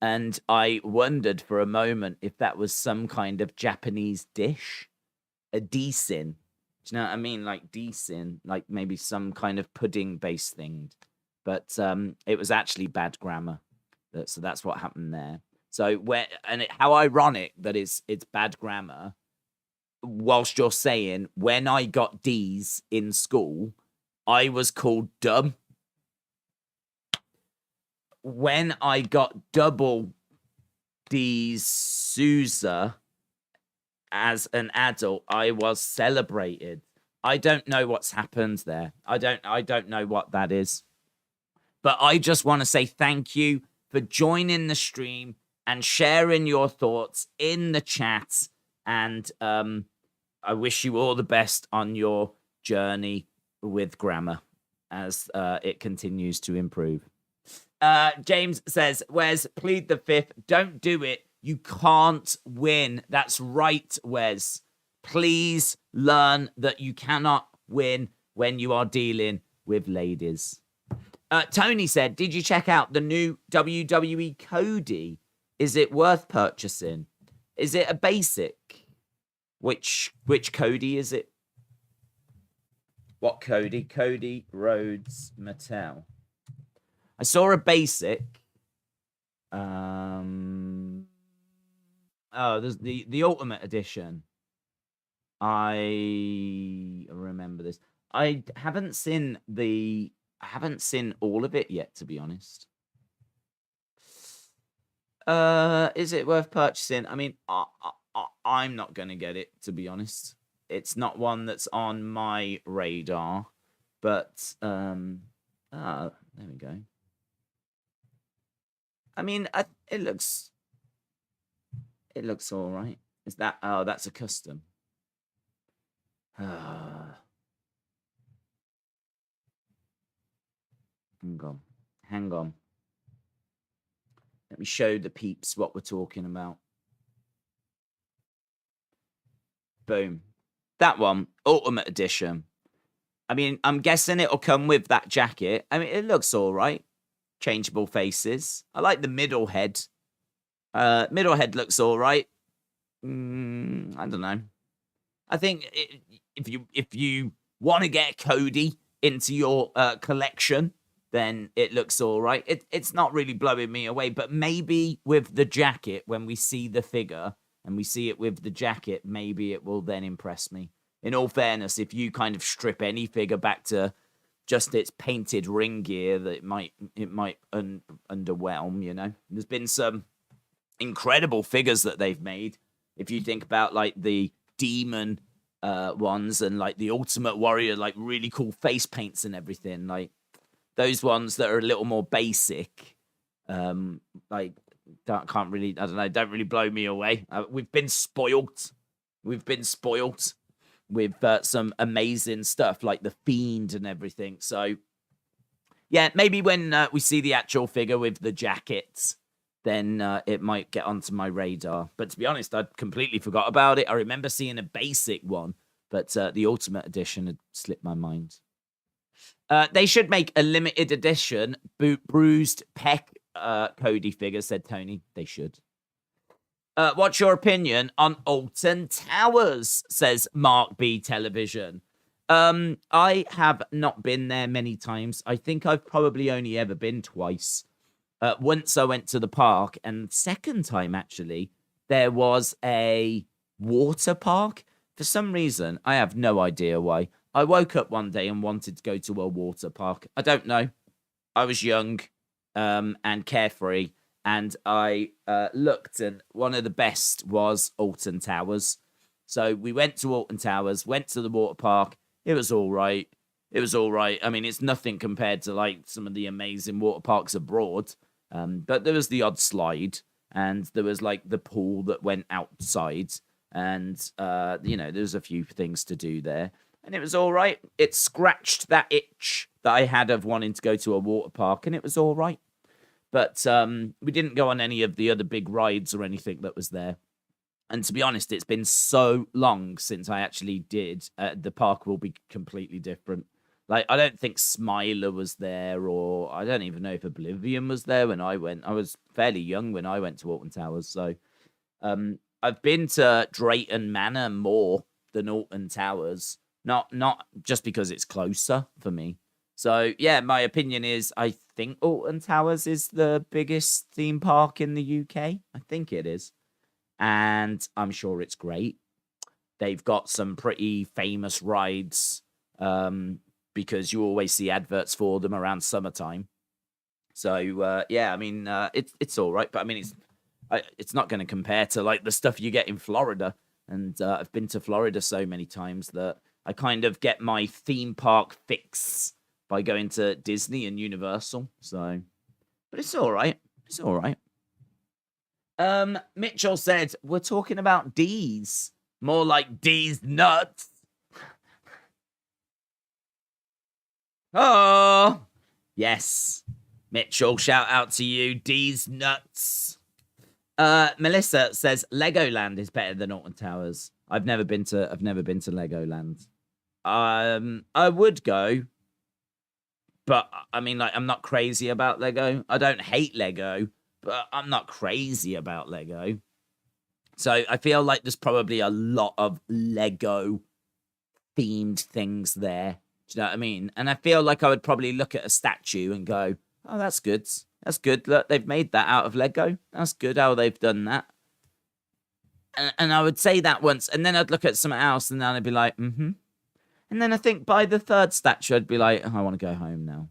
And I wondered for a moment if that was some kind of Japanese dish, a D-sin. Do you know what I mean? Like D-sin, like maybe some kind of pudding-based thing. But it was actually bad grammar. So that's what happened there. So how ironic that it's bad grammar. Whilst you're saying when I got D's in school, I was called dumb. When I got double D's Sousa as an adult, I was celebrated. I don't know what's happened there. I don't know what that is. But I just want to say thank you for joining the stream and sharing your thoughts in the chat. And I wish you all the best on your journey with grammar as it continues to improve. James says, Wes, plead the fifth. Don't do it. You can't win. That's right, Wes. Please learn that you cannot win when you are dealing with ladies. Tony said, did you check out the new WWE Cody? Is it worth purchasing? Is it a basic? Which Cody is it? What Cody? Cody Rhodes Mattel. I saw a basic. There's the Ultimate Edition. I remember this. I haven't seen all of it yet, to be honest. Is it worth purchasing? I mean, I'm not going to get it, to be honest. It's not one that's on my radar. But, There we go. I mean, it looks all right. Is that? Oh, that's a custom. Hang on. Let me show the peeps what we're talking about. Boom. That one, Ultimate Edition. I mean, I'm guessing it'll come with that jacket. I mean, it looks all right. Changeable faces. I like the middle head. Middle head looks all right. I don't know. I think if you want to get Cody into your collection, then it looks all right. It's not really blowing me away, but maybe with the jacket, when we see the figure and we see it with the jacket, maybe it will then impress me. In all fairness, if you kind of strip any figure back to just its painted ring gear, that it might underwhelm, you know. There's been some incredible figures that they've made. If you think about like the demon ones and like the Ultimate Warrior, like really cool face paints and everything, like those ones that are a little more basic, like don't really blow me away. We've been spoilt with some amazing stuff like the Fiend and everything. So yeah, maybe when we see the actual figure with the jackets, then it might get onto my radar. But to be honest, I'd completely forgot about it. I remember seeing a basic one, but the Ultimate Edition had slipped my mind. They should make a limited edition bruised pec Cody figure, said Tony. They should. What's your opinion on Alton Towers, says Mark B Television. I have not been there many times. I think I've probably only ever been twice. Once I went to the park, and second time, actually, there was a water park. For some reason, I have no idea why. I woke up one day and wanted to go to a water park. I don't know. I was young and carefree, and I looked, and one of the best was Alton Towers. So we went to Alton Towers, went to the water park. It was all right. I mean, it's nothing compared to like some of the amazing water parks abroad. But there was the odd slide, and there was like the pool that went outside, and there's a few things to do there, and it was all right. It scratched that itch that I had of wanting to go to a water park, and it was all right. But we didn't go on any of the other big rides or anything that was there. And to be honest, it's been so long since I actually did. The park will be completely different. Like, I don't think Smiler was there, or I don't even know if Oblivion was there when I went. I was fairly young when I went to Alton Towers. So I've been to Drayton Manor more than Alton Towers. Not just because it's closer for me. So, yeah, my opinion is I think Alton Towers is the biggest theme park in the UK. I think it is. And I'm sure it's great. They've got some pretty famous rides because you always see adverts for them around summertime. So, yeah, I mean, it's all right. But, I mean, it's not going to compare to, like, the stuff you get in Florida. And I've been to Florida so many times that I kind of get my theme park fix by going to Disney and Universal. So, but it's all right. It's all right. Mitchell said, we're talking about D's. More like D's nuts. Oh, yes. Mitchell, shout out to you. D's nuts. Melissa says Legoland is better than Alton Towers. I've never been to Legoland. I would go, but I mean, like, I'm not crazy about Lego. I don't hate Lego, but I'm not crazy about Lego. So I feel like there's probably a lot of Lego themed things there. Do you know what I mean? And I feel like I would probably look at a statue and go, oh, that's good. That's good. Look, they've made that out of Lego. That's good how they've done that. And I would say that once, and then I'd look at something else, and then I'd be like, mm-hmm. And then I think by the third statue, I'd be like, oh, I want to go home now.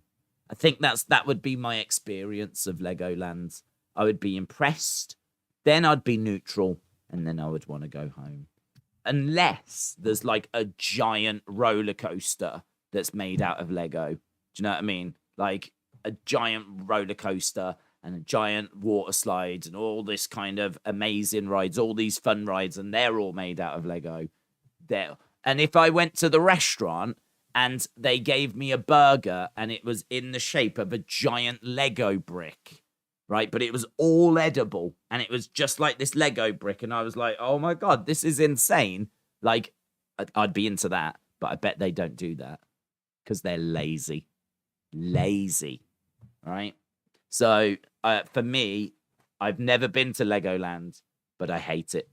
I think that would be my experience of Legoland. I would be impressed, then I'd be neutral, and then I would want to go home. Unless there's like a giant roller coaster that's made out of Lego. Do you know what I mean? Like a giant roller coaster and a giant water slide and all this kind of amazing rides, all these fun rides, and they're all made out of Lego. And if I went to the restaurant and they gave me a burger and it was in the shape of a giant Lego brick, right? But it was all edible and it was just like this Lego brick. And I was like, oh my God, this is insane. Like, I'd be into that, but I bet they don't do that because they're lazy. Lazy, right? So for me, I've never been to Legoland, but I hate it.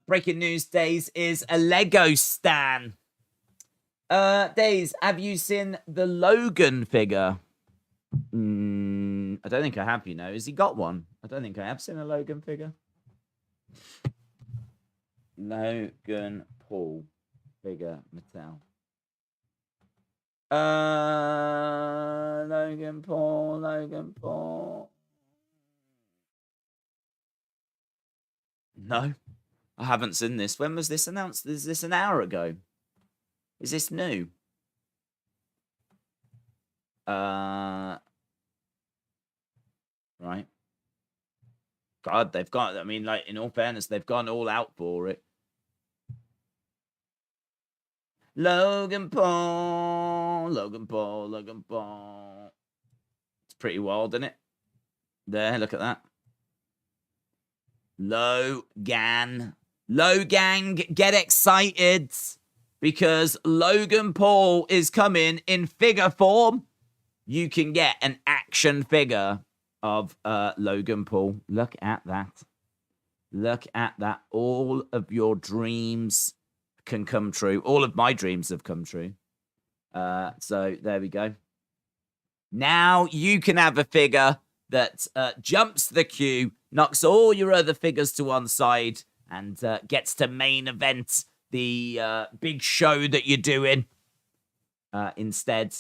Breaking news, Days is a Lego stan. Days, have you seen the Logan figure? I don't think I have, Has he got one? I don't think I have seen a Logan figure. Logan Paul figure, Mattel. Logan Paul. No, I haven't seen this. When was this announced? Is this an hour ago? Is this new? Right. God, they've got, I mean, like, in all fairness, they've gone all out for it. Logan Paul. It's pretty wild, isn't it? There, look at that. Logan, get excited because Logan Paul is coming in figure form. You can get an action figure of Logan Paul. Look at that. All of your dreams can come true. All of my dreams have come true. So there we go. Now you can have a figure that jumps the queue, knocks all your other figures to one side, and gets to main event the big show that you're doing. Instead,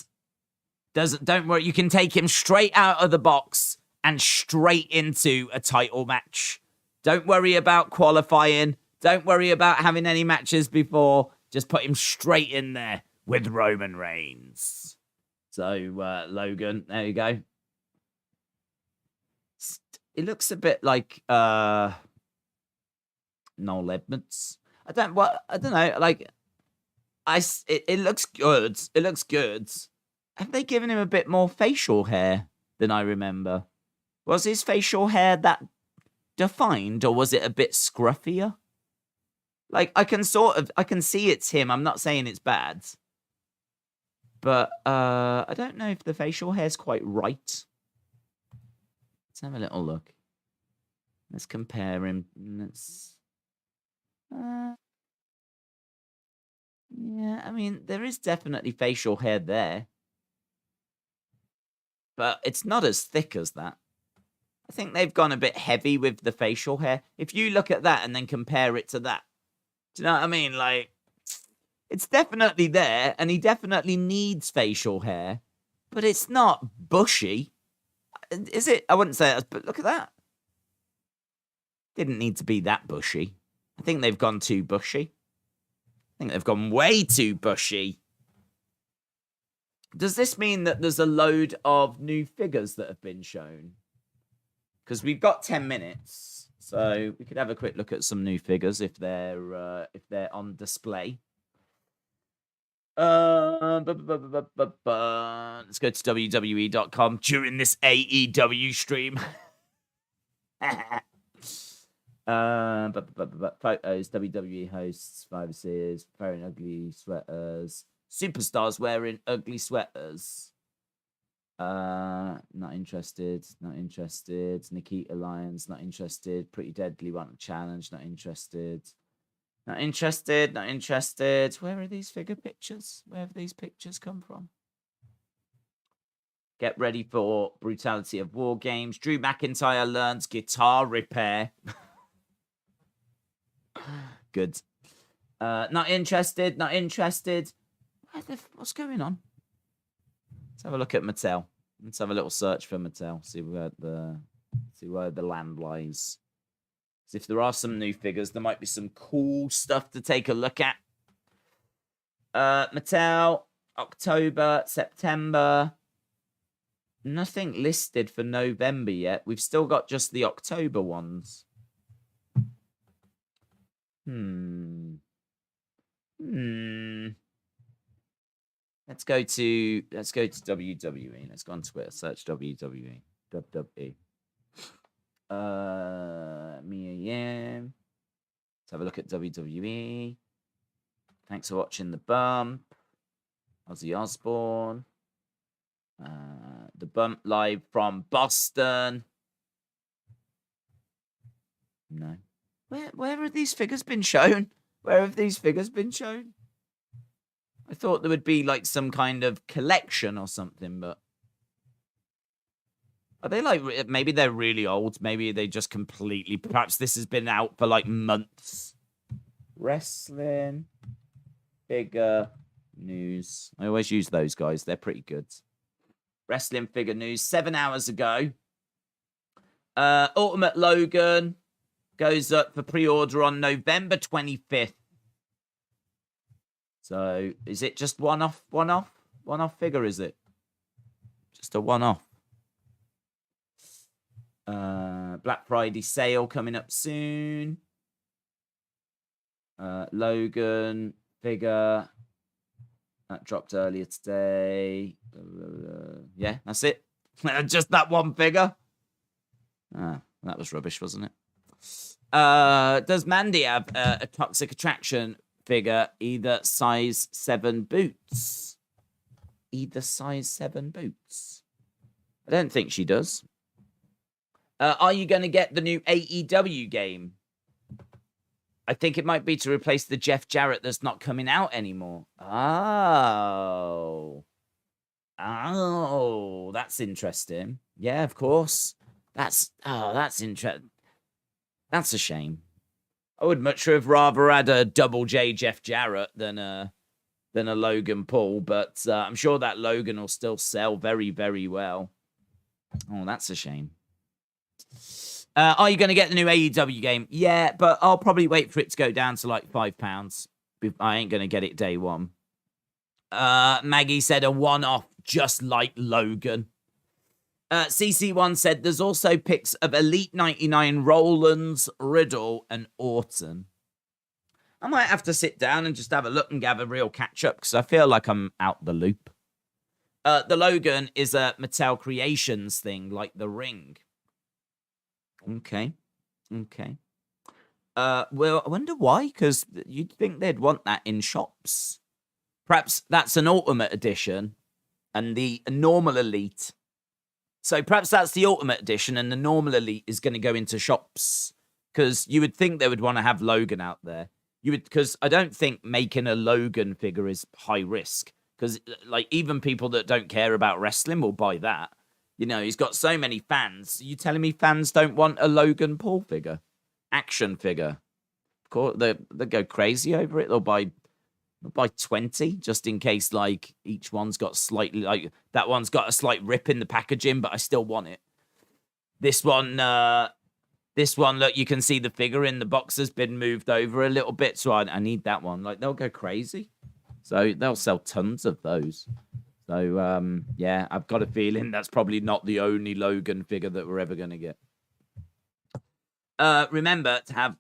don't worry, you can take him straight out of the box and straight into a title match. Don't worry about qualifying. Don't worry about having any matches before. Just put him straight in there with Roman Reigns. So, Logan, there you go. It looks a bit like Noel Edmonds. I don't know. Like, it looks good. It looks good. Have they given him a bit more facial hair than I remember? Was his facial hair that defined, or was it a bit scruffier? Like, I can see it's him. I'm not saying it's bad. But I don't know if the facial hair's quite right. Let's have a little look. Let's compare him. Yeah, I mean, there is definitely facial hair there. But it's not as thick as that. I think they've gone a bit heavy with the facial hair. If you look at that and then compare it to that, do you know what I mean? Like, it's definitely there, and he definitely needs facial hair, but it's not bushy. Is it? I wouldn't say that, but look at that. Didn't need to be that bushy. I think they've gone too bushy. I think they've gone way too bushy. Does this mean that there's a load of new figures that have been shown? Because we've got 10 minutes, so we could have a quick look at some new figures if they're on display. Let's go to WWE.com during this AEW stream. Photos, WWE hosts, Survivor Series, wearing ugly sweaters, superstars wearing ugly sweaters. Not interested. Nikita Lyons, not interested. Pretty Deadly want a challenge, not interested. Not interested. Where are these figure pictures? Where have these pictures come from? Get ready for Brutality of War Games. Drew McIntyre learns guitar repair. Good. Not interested. What's going on? Let's have a look at Mattel. Let's have a little search for Mattel. See where the land lies. If there are some new figures, there might be some cool stuff to take a look at. Mattel. October, September. Nothing listed for November yet. We've still got just the October ones. Let's go to WWE. Let's go on Twitter. Search WWE. WWE. Mia Yim. Let's have a look at WWE. Thanks for watching the bump. Ozzy Osbourne. The bump live from Boston. No. Where have these figures been shown? Where have these figures been shown? I thought there would be like some kind of collection or something, but are they like, maybe they're really old. Maybe they just completely, perhaps this has been out for like months. Wrestling figure news. I always use those guys. They're pretty good. Wrestling figure news 7 hours ago. Ultimate Logan goes up for pre-order on November 25th. So, is it just one-off figure, is it? Just a one-off. Black Friday sale coming up soon. Logan figure. That dropped earlier today. Yeah, that's it. Just that one figure. That was rubbish, wasn't it? Does Mandy have a Toxic Attraction figure, either size 7 boots? Either size 7 boots? I don't think she does. Are you going to get the new AEW game? I think it might be to replace the Jeff Jarrett that's not coming out anymore. Oh, that's interesting. Yeah, of course. That's interesting. That's a shame. I would much have rather had a double J Jeff Jarrett than a Logan Paul, but I'm sure that Logan will still sell very, very well. Oh, that's a shame. Are you going to get the new AEW game? Yeah, but I'll probably wait for it to go down to like £5. I ain't going to get it day one. Maggie said a one-off just like Logan. CC1 said there's also pics of Elite 99 Rollins, Riddle, and Orton. I might have to sit down and just have a look and have a real catch-up because I feel like I'm out the loop. The Logan is a Mattel Creations thing, like the ring. Okay. Well, I wonder why, because you'd think they'd want that in shops. Perhaps that's an Ultimate Edition and the normal Elite. So perhaps that's the Ultimate Edition and the normal Elite is going to go into shops. Because you would think they would want to have Logan out there. Because I don't think making a Logan figure is high risk. Because like even people that don't care about wrestling will buy that. You know, he's got so many fans. Are you telling me fans don't want a Logan Paul figure? Action figure. Of course, they'll go crazy over it. They'll buy 20 just in case, like, each one's got slightly, like, that one's got a slight rip in the packaging, but I still want it. This one, look, you can see the figure in the box has been moved over a little bit, so I need that one. Like, they'll go crazy. So they'll sell tons of those. So, yeah, I've got a feeling that's probably not the only Logan figure that we're ever going to get. Remember to have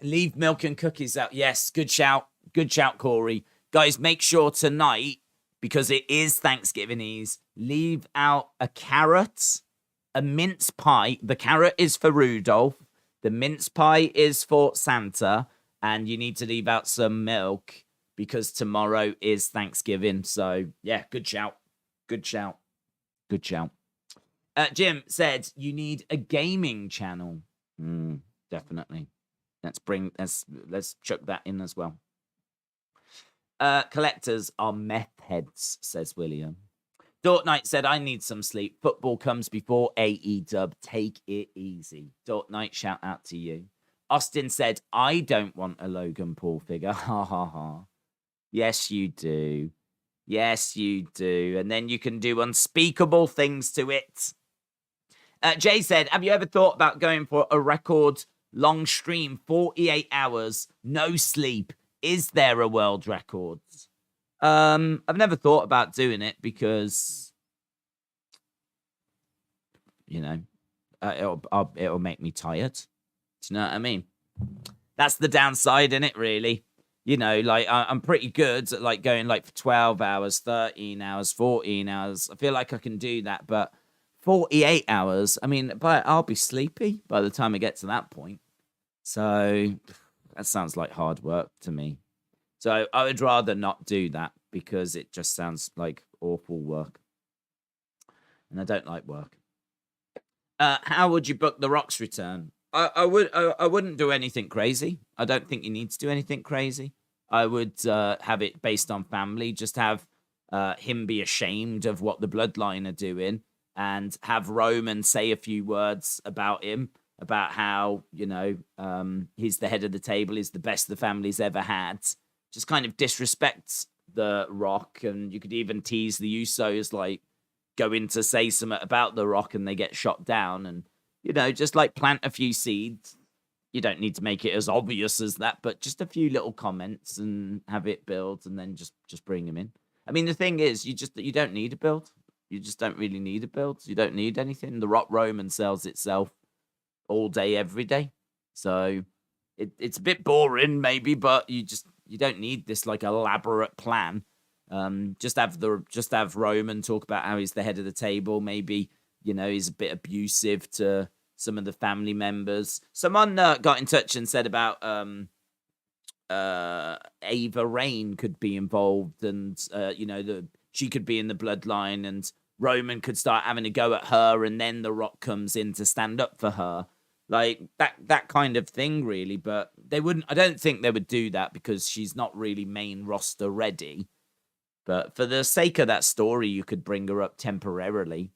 leave milk and cookies out. Yes, good shout. Good shout, Corey. Guys, make sure tonight, because it is Thanksgiving Eve, leave out a carrot, a mince pie. The carrot is for Rudolph. The mince pie is for Santa. And you need to leave out some milk, because tomorrow is Thanksgiving. So, yeah, good shout. Good shout. Good shout. Jim said you need a gaming channel. Definitely. Let's chuck that in as well. Collectors are meth heads, says William. Dort Knight said, I need some sleep. Football comes before AEW. Take it easy. Dort Knight, shout out to you. Austin said, I don't want a Logan Paul figure. Ha ha ha. Yes, you do. Yes, you do. And then you can do unspeakable things to it. Jay said, have you ever thought about going for a record long stream, 48 hours, no sleep? Is there a world record? I've never thought about doing it because, you know, it'll make me tired. Do you know what I mean? That's the downside in it, really. You know, like I'm pretty good at like going like for 12 hours, 13 hours, 14 hours. I feel like I can do that, but 48 hours, I mean, but I'll be sleepy by the time I get to that point. So that sounds like hard work to me. So I would rather not do that because it just sounds like awful work. And I don't like work. How would you book The Rock's return? I wouldn't do anything crazy. I don't think you need to do anything crazy. I would have it based on family. Just have him be ashamed of what the Bloodline are doing, and have Roman say a few words about him, about how, you know, he's the head of the table, he's the best the family's ever had. Just kind of disrespects The Rock, and you could even tease the Usos, like going to say something about The Rock and they get shot down, and, you know, just like plant a few seeds. You don't need to make it as obvious as that, but just a few little comments and have it build, and then just bring him in. I mean, the thing is, you don't need a build. You just don't really need a build. You don't need anything. The Rock Roman sells itself all day, every day. So it's a bit boring, maybe, but you don't need this like elaborate plan. Just have Roman talk about how he's the head of the table. Maybe, you know, he's a bit abusive to some of the family members. Someone got in touch and said about Ava Rain could be involved, and you know, she could be in the Bloodline, and Roman could start having a go at her, and then The Rock comes in to stand up for her, like that kind of thing, really. But they wouldn't. I don't think they would do that because she's not really main roster ready. But for the sake of that story, you could bring her up temporarily,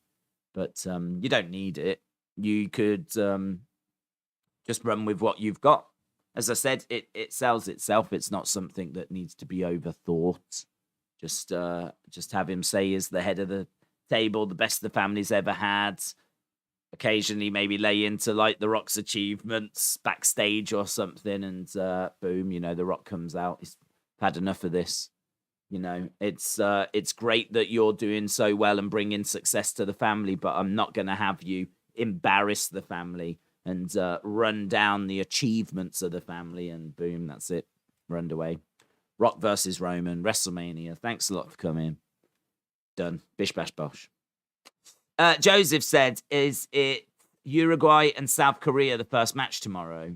but you don't need it. You could just run with what you've got. As I said, it sells itself. It's not something that needs to be overthought. Just have him say he's the head of the table, the best the family's ever had. Occasionally maybe lay into like The Rock's achievements backstage or something, and boom, you know, The Rock comes out. He's had enough of this. You know, it's great that you're doing so well and bringing success to the family, but I'm not going to have you embarrass the family and run down the achievements of the family, and boom, that's it. Run away. Rock versus Roman, WrestleMania. Thanks a lot for coming. Done. Bish bash bosh. Joseph said, is it Uruguay and South Korea the first match tomorrow?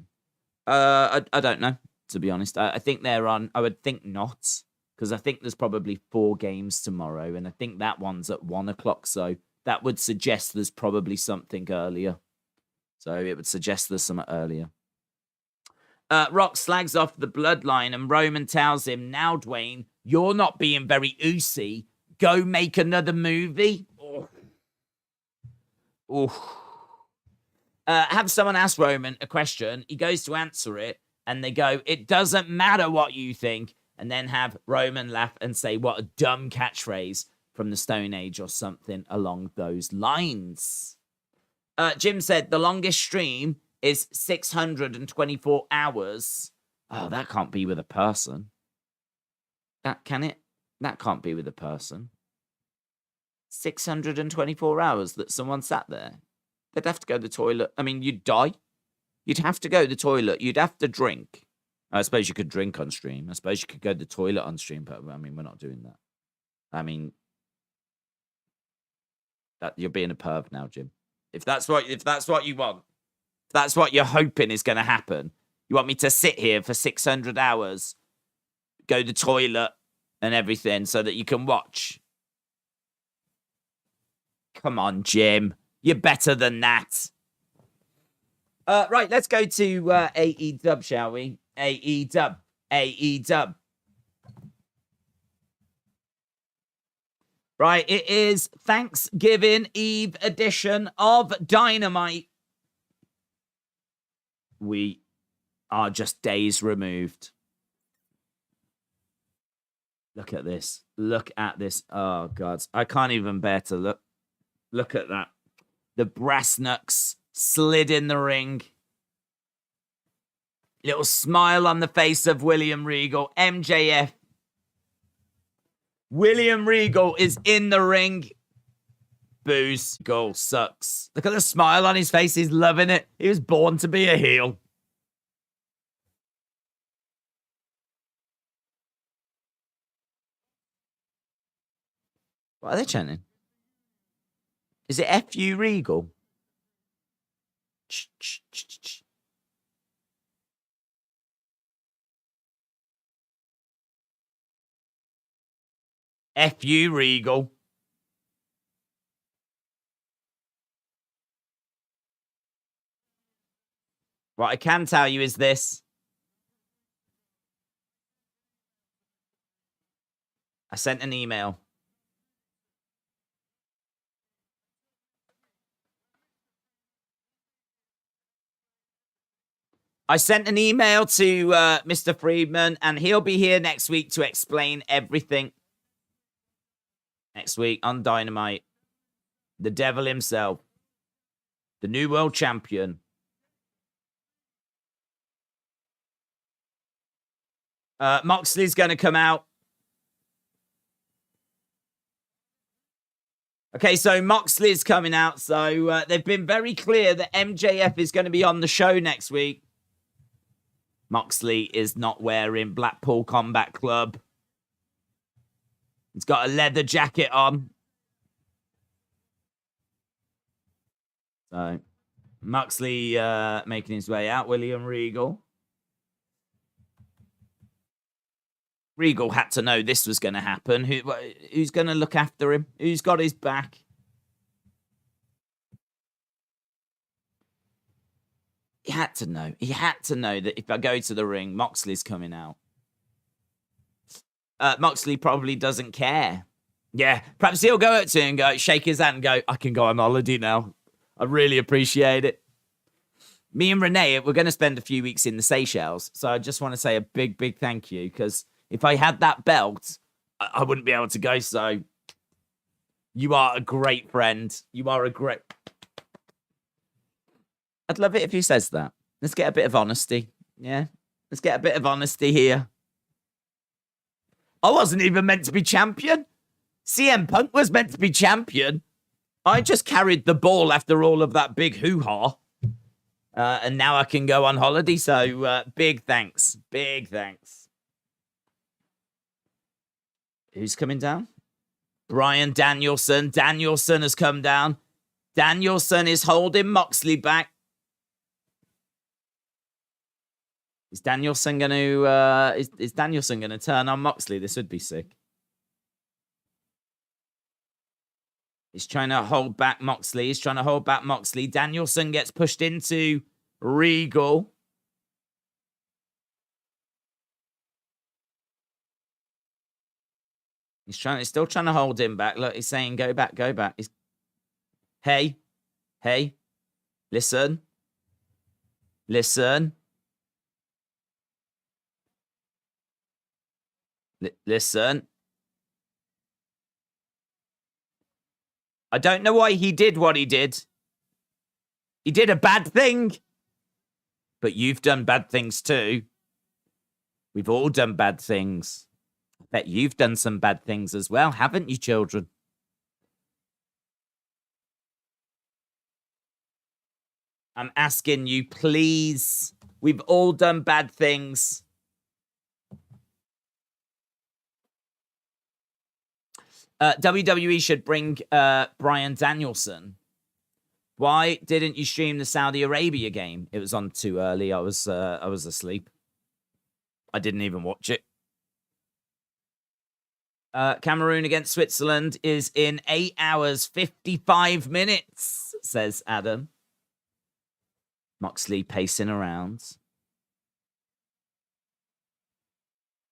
I don't know, to be honest. I think they're on. I would think not, because I think there's probably 4 games tomorrow, and I think that one's at 1:00. So that would suggest there's probably something earlier. So it would suggest there's something earlier. Rock slags off the Bloodline, and Roman tells him, now, Dwayne, you're not being very oozy. Go make another movie. Have someone ask Roman a question. He goes to answer it, and they go, it doesn't matter what you think. And then have Roman laugh and say, what a dumb catchphrase from the Stone Age or something along those lines. Jim said the longest stream is 624 hours. Oh, that can't be with a person. Can it? That can't be with a person. 624 hours that someone sat there. They'd have to go to the toilet. I mean, you'd die. You'd have to go to the toilet. You'd have to drink. I suppose you could drink on stream. I suppose you could go to the toilet on stream, but I mean, we're not doing that. I mean, that you're being a perv now, Jim. If that's what you want, if that's what you're hoping is going to happen, you want me to sit here for 600 hours, go to the toilet and everything so that you can watch? Come on, Jim. You're better than that. Right, let's go to AEW, shall we? AEW. Right, it is Thanksgiving Eve edition of Dynamite. We are just days removed. Look at this. Look at this. Oh, God. I can't even bear to look. Look at that. The brass knucks slid in the ring. Little smile on the face of William Regal. MJF William Regal is in the ring. Booze. Goal sucks. Look at the smile on his face. He's loving it. He was born to be a heel. What are they chanting? Is it F.U. Regal? F.U. Regal. What I can tell you is this. I sent an email. I sent an email to Mr. Friedman, and he'll be here next week to explain everything. Next week on Dynamite. The devil himself. The new world champion. Moxley's going to come out. Okay, so Moxley's coming out. So they've been very clear that MJF is going to be on the show next week. Moxley is not wearing Blackpool Combat Club. He's got a leather jacket on. So, Moxley making his way out. William Regal. Regal had to know this was going to happen. Who's going to look after him? Who's got his back? He had to know. He had to know that if I go to the ring, Moxley's coming out. Moxley probably doesn't care. Yeah, perhaps he'll go up to him and go, shake his hand and go, I can go on holiday now. I really appreciate it. Me and Renee, we're going to spend a few weeks in the Seychelles. So I just want to say a big, big thank you. Because if I had that belt, I wouldn't be able to go. So you are a great friend. You are a great... I'd love it if he says that. Let's get a bit of honesty. Yeah? Let's get a bit of honesty here. I wasn't even meant to be champion. CM Punk was meant to be champion. I just carried the ball after all of that big hoo-ha. And now I can go on holiday. So big thanks. Big thanks. Who's coming down? Bryan Danielson. Danielson has come down. Danielson is holding Moxley back. Is Danielson going to is Danielson going to turn on Moxley? This would be sick. He's trying to hold back Moxley. He's trying to hold back Moxley. Danielson gets pushed into Regal. He's still trying to hold him back. Look, he's saying, go back, go back. Hey, listen. Listen. Listen. I don't know why he did what he did. He did a bad thing. But you've done bad things too. We've all done bad things. I bet you've done some bad things as well, haven't you, children? I'm asking you, please. We've all done bad things. WWE should bring Bryan Danielson. Why didn't you stream the Saudi Arabia game? It was on too early. I was asleep. I didn't even watch it. Cameroon against Switzerland is in 8 hours, 55 minutes, says Adam. Moxley pacing around.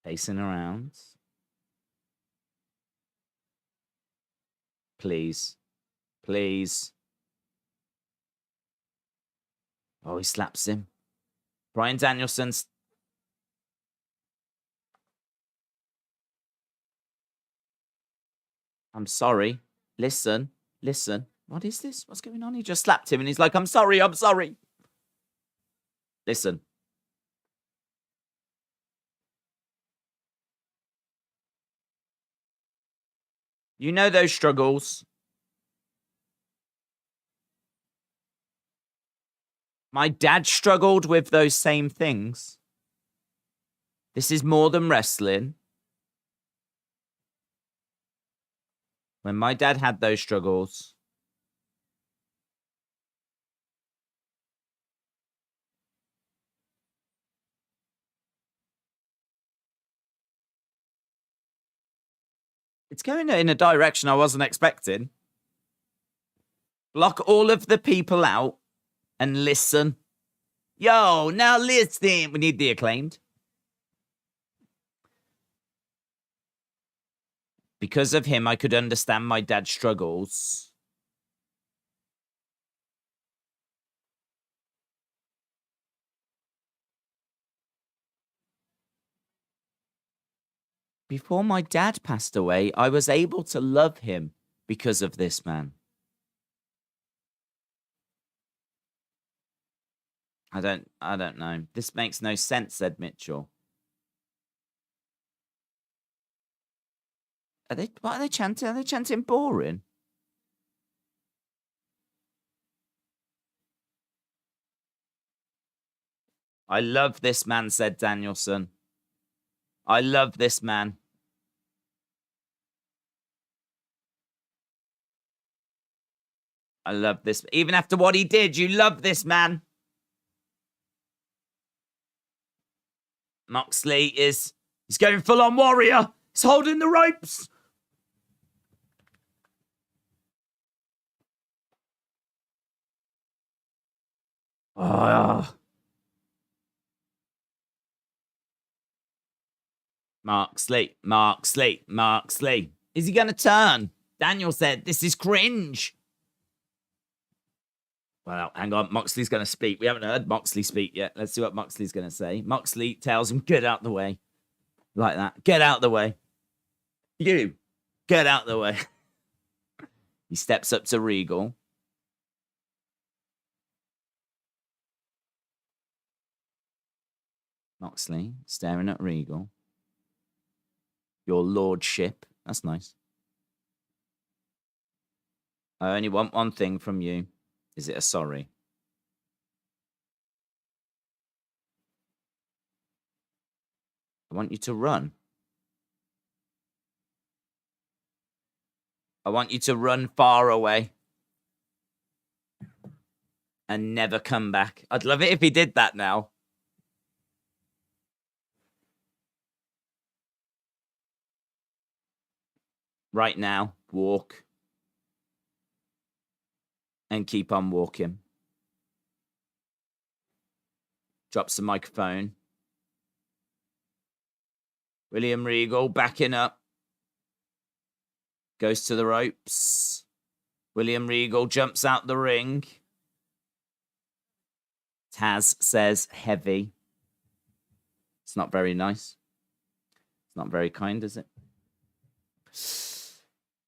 Pacing around. Please. Please. Oh, he slaps him. Bryan Danielson's... I'm sorry. Listen. Listen. What is this? What's going on? He just slapped him and he's like, I'm sorry. I'm sorry. Listen. You know those struggles. My dad struggled with those same things. This is more than wrestling. When my dad had those struggles, it's going in a direction I wasn't expecting. Block all of the people out and listen. Yo, now listen. We need the Acclaimed. Because of him, I could understand my dad's struggles. Before my dad passed away, I was able to love him because of this man. I don't know. This makes no sense, said Mitchell. What are they chanting? Are they chanting boring? I love this man, said Danielson. I love this man. I love this. Even after what he did, you love this man. Moxley he's going full on warrior. He's holding the ropes. Oh. Moxley. Is he going to turn? Daniel said, this is cringe. Well, hang on. Moxley's going to speak. We haven't heard Moxley speak yet. Let's see what Moxley's going to say. Moxley tells him, get out the way. Like that. Get out the way. You. Get out the way. He steps up to Regal. Moxley staring at Regal. Your lordship. That's nice. I only want one thing from you. Is it a sorry? I want you to run. I want you to run far away and never come back. I'd love it if he did that now. Right now, walk. And keep on walking. Drops the microphone. William Regal backing up. Goes to the ropes. William Regal jumps out the ring. Taz says heavy. It's not very nice. It's not very kind, is it?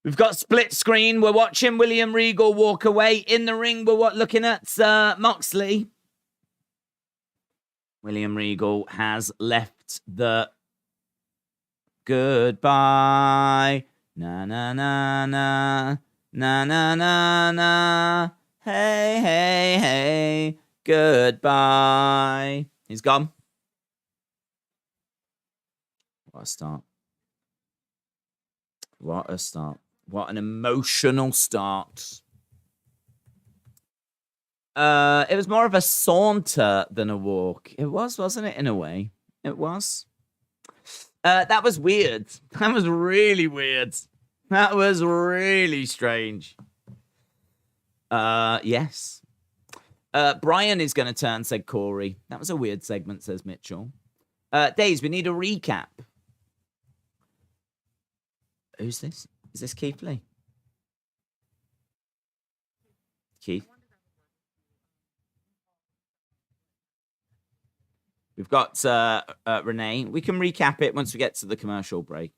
We've got split screen. We're watching William Regal walk away. In the ring, we're looking at Moxley. William Regal has left the goodbye. Na na na na. Na na na na. Hey, hey, hey. Goodbye. He's gone. What a start. What a start. What an emotional start. It was more of a saunter than a walk. It was, wasn't it, in a way? It was. That was weird. That was really weird. That was really strange. Yes. Brian is going to turn, said Corey. That was a weird segment, says Mitchell. Days, we need a recap. Who's this? Is this Keith Lee? Keith? We've got Renee. We can recap it once we get to the commercial break.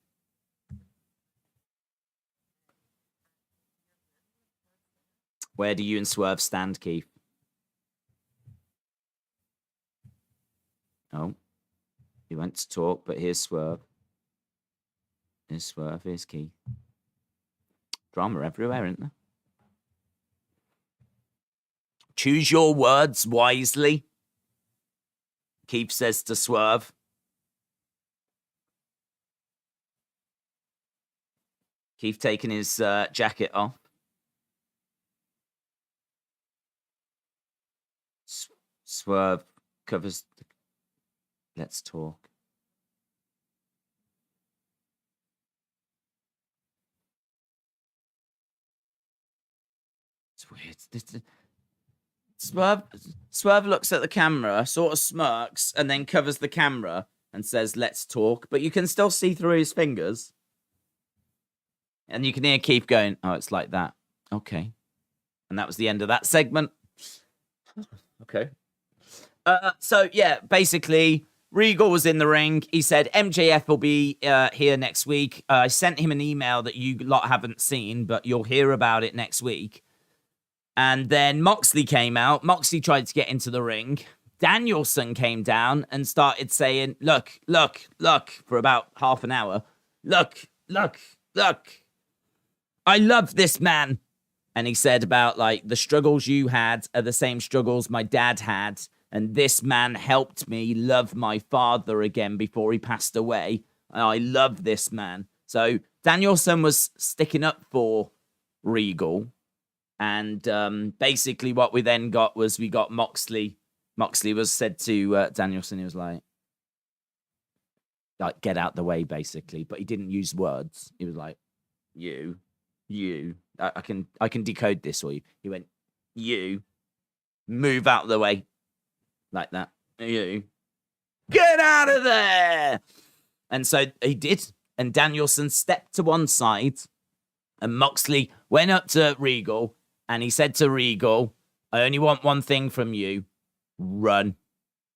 Where do you and Swerve stand, Keith? Oh. He went to talk, but here's Swerve. Here's Swerve. Here's Keith. Drama everywhere, isn't there? Choose your words wisely, Keith says to Swerve. Keith taking his jacket off. Swerve covers. Let's talk. It's weird. Swerve looks at the camera, sort of smirks, and then covers the camera and says, "Let's talk." But you can still see through his fingers. And you can hear Keith going, "Oh, it's like that." Okay. And that was the end of that segment. Okay. So, yeah, basically, Regal was in the ring. He said MJF will be here next week. I sent him an email that you lot haven't seen, but you'll hear about it next week. And then Moxley came out. Moxley tried to get into the ring. Danielson came down and started saying, look, for about half an hour. Look. I love this man. And he said about, like, the struggles you had are the same struggles my dad had. And this man helped me love my father again before he passed away. I love this man. So Danielson was sticking up for Regal. And basically what we then got was we got Moxley. Moxley was said to Danielson, he was like, get out the way, basically. But he didn't use words. He was like, you. I can decode this for you. He went, you. Move out of the way. Like that. You. Get out of there! And so he did. And Danielson stepped to one side. And Moxley went up to Regal. And he said to Regal, I only want one thing from you. Run.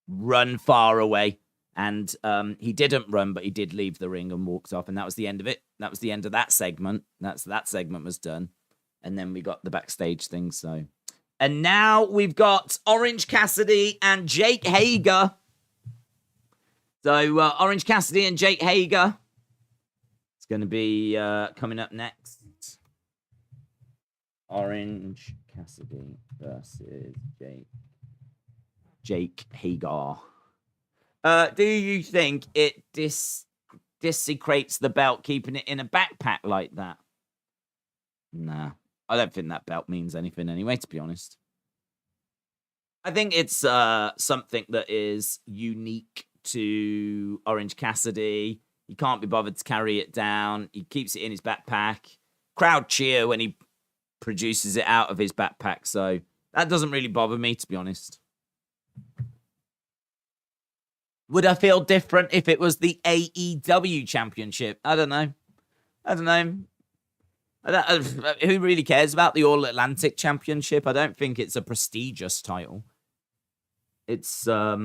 Run far away. And he didn't run, but he did leave the ring and walked off. And that was the end of it. That was the end of that segment. That segment was done. And then we got the backstage thing, so. And now we've got Orange Cassidy and Jake Hager. So Orange Cassidy and Jake Hager. It's going to be coming up next. Orange Cassidy versus Jake Hager. Do you think it desecrates the belt keeping it in a backpack like that? Nah. I don't think that belt means anything anyway, to be honest. I think it's something that is unique to Orange Cassidy. He can't be bothered to carry it down. He keeps it in his backpack. Crowd cheer when he produces it out of his backpack. So that doesn't really bother me, to be honest. Would I feel different if it was the AEW Championship? I don't know. Who really cares about the All Atlantic Championship? I don't think it's a prestigious title. It's not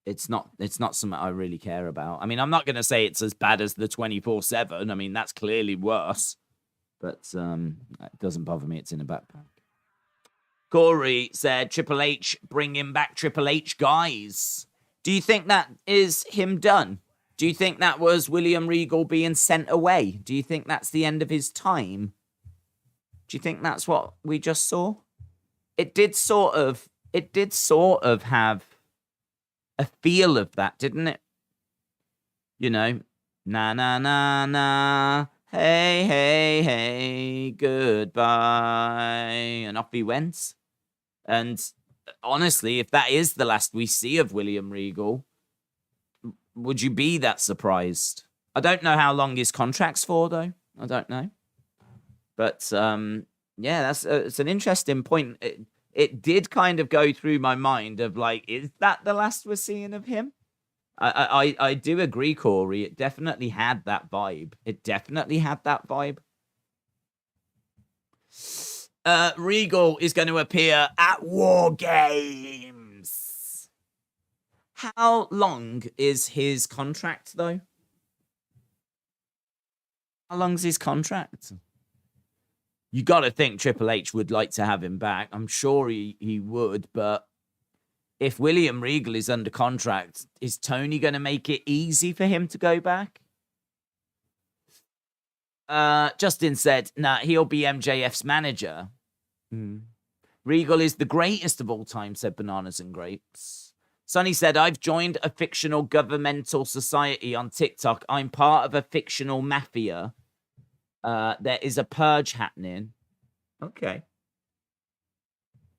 something I really care about. I mean, I'm not going to say it's as bad as the 24/7. I mean, that's clearly worse. But it doesn't bother me. It's in a backpack. Corey said, Triple H, bring him back, Triple H, guys. Do you think that is him done? Do you think that was William Regal being sent away? Do you think that's the end of his time? Do you think that's what we just saw? It did sort of have a feel of that, didn't it? You know, na na na na, hey, goodbye, and off he went. And honestly, if that is the last we see of William Regal, would you be that surprised? I don't know how long his contract's for, though. I don't know. But, yeah, it's an interesting point. It did kind of go through my mind of, like, is that the last we're seeing of him? I do agree, Corey. It definitely had that vibe. Regal is going to appear at War Games. How long is his contract, though? How long's his contract? You got to think Triple H would like to have him back. I'm sure he would, but if William Regal is under contract, is Tony going to make it easy for him to go back? Justin said, nah, he'll be MJF's manager. Regal is the greatest of all time, said Bananas and Grapes. Sonny said, I've joined a fictional governmental society on TikTok. I'm part of a fictional mafia. There is a purge happening. Okay.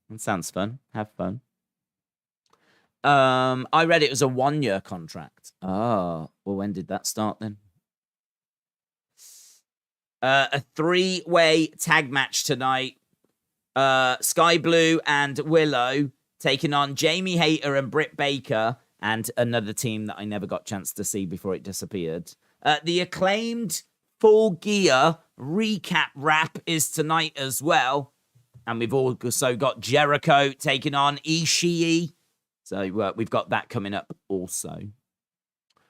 That sounds fun. Have fun. I read it was a 1-year contract. Oh, well, when did that start then? A 3-way tag match tonight. Sky Blue and Willow taking on Jamie Hayter and Britt Baker and another team that I never got a chance to see before it disappeared. The Acclaimed Full Gear recap wrap is tonight as well. And we've also got Jericho taking on Ishii. So we've got that coming up also.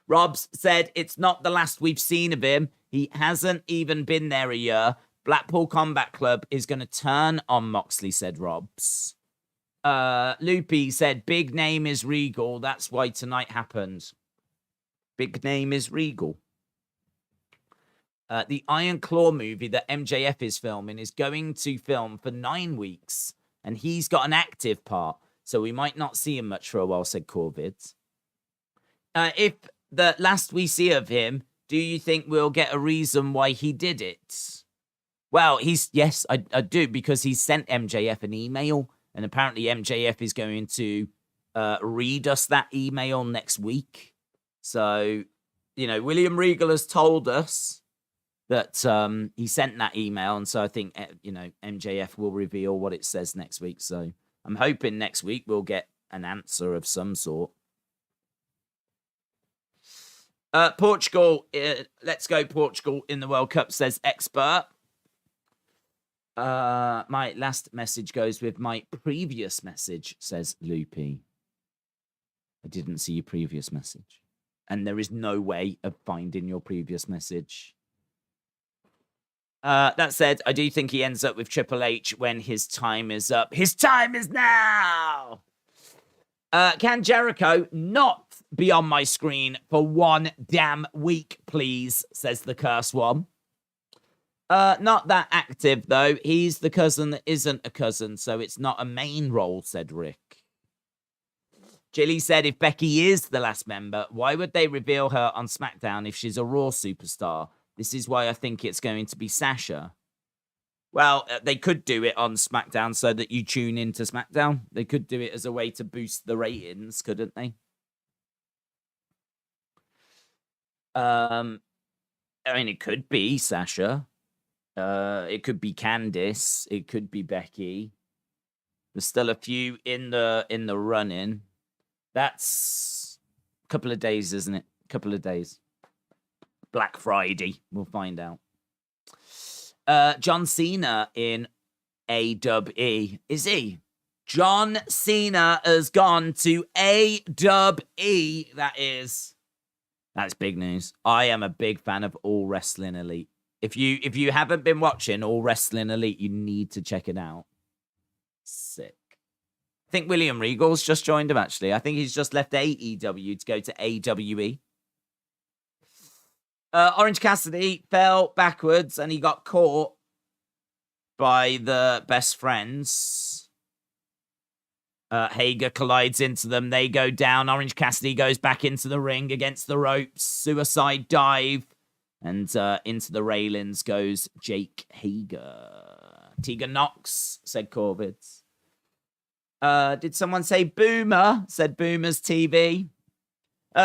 Robs said it's not the last we've seen of him. He hasn't even been there a year. Blackpool Combat Club is going to turn on Moxley, said Robs. Loopy said, big name is Regal. That's why tonight happened. Big name is Regal. The Iron Claw movie that MJF is filming is going to film for 9 weeks. And he's got an active part. So we might not see him much for a while, said Corvid. If the last we see of him, do you think we'll get a reason why he did it? Well, yes, I do, because he sent MJF an email, and apparently MJF is going to read us that email next week. So, William Regal has told us that he sent that email, and so I think, MJF will reveal what it says next week. So I'm hoping next week we'll get an answer of some sort. Portugal, let's go Portugal in the World Cup, says Expert. My last message goes with my previous message, says Loopy. I didn't see your previous message. And there is no way of finding your previous message. That said, I do think he ends up with Triple H when his time is up. His time is now! Can Jericho not be on my screen for 1 damn week, please, says the Curse One. Not that active, though. He's the cousin that isn't a cousin, so it's not a main role, said Rick. Jilly said if Becky is the last member, why would they reveal her on SmackDown if she's a Raw superstar? This is why I think it's going to be Sasha. Well, they could do it on SmackDown so that you tune into SmackDown. They could do it as a way to boost the ratings, couldn't they? It could be Sasha. It could be Candice. It could be Becky. There's still a few in the running. That's a couple of days, isn't it? A couple of days. Black Friday. We'll find out. John Cena in AEW. Is he? John Cena has gone to AEW. That's big news. I am a big fan of All Wrestling Elite. If you haven't been watching All Wrestling Elite, you need to check it out. Sick. I think William Regal's just joined him, actually. I think he's just left AEW to go to AWE. Orange Cassidy fell backwards and he got caught by the best friends. Hager collides into them. They go down. Orange Cassidy goes back into the ring against the ropes. Suicide dive. And into the railings goes Jake Hager. Tegan Knox, said Corbett. Did someone say Boomer? Said Boomer's TV.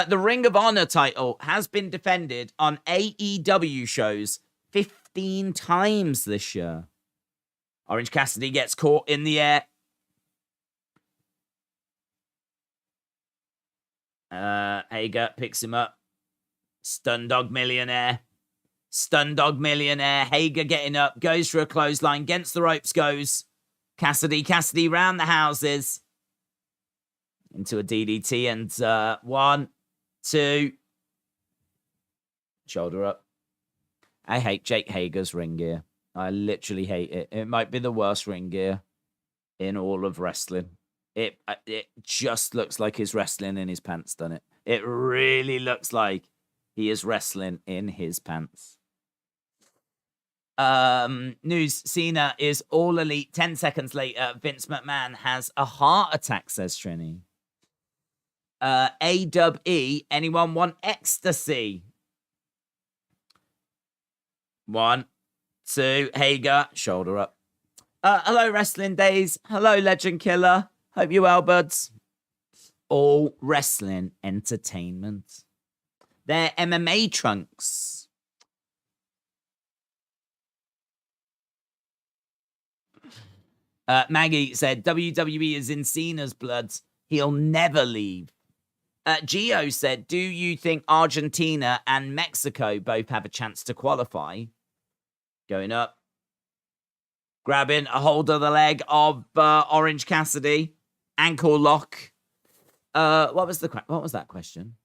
The Ring of Honor title has been defended on AEW shows 15 times this year. Orange Cassidy gets caught in the air. Hager picks him up. Stun Dog Millionaire. Hager getting up. Goes for a clothesline. Against the ropes goes. Cassidy round the houses. Into a DDT. And 1, 2. Shoulder up. I hate Jake Hager's ring gear. I literally hate it. It might be the worst ring gear in all of wrestling. It just looks like he's wrestling in his pants, doesn't it? It really looks like he is wrestling in his pants. News, Cena is all elite. 10 seconds later, Vince McMahon has a heart attack, says Trini. AWE, anyone want ecstasy? 1, 2, Hager, shoulder up. Hello, Wrestling Days. Hello, Legend Killer. Hope you well, buds. All wrestling entertainment. They're MMA trunks. Maggie said, WWE is in Cena's blood. He'll never leave. Gio said, do you think Argentina and Mexico both have a chance to qualify? Going up. Grabbing a hold of the leg of Orange Cassidy. Ankle lock. What was that question?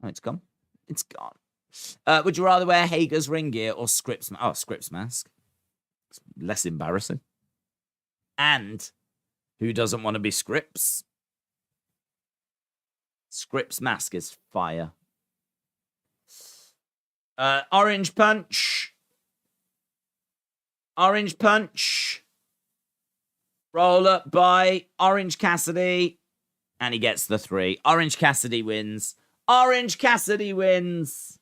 Oh, it's gone. It's gone. Would you rather wear Hager's ring gear or Scripps? Scripps mask. It's less embarrassing. And who doesn't want to be Scripps? Scripps mask is fire. Orange punch. Orange punch. Roll up by Orange Cassidy. And he gets the 3. Orange Cassidy wins. Orange Cassidy wins.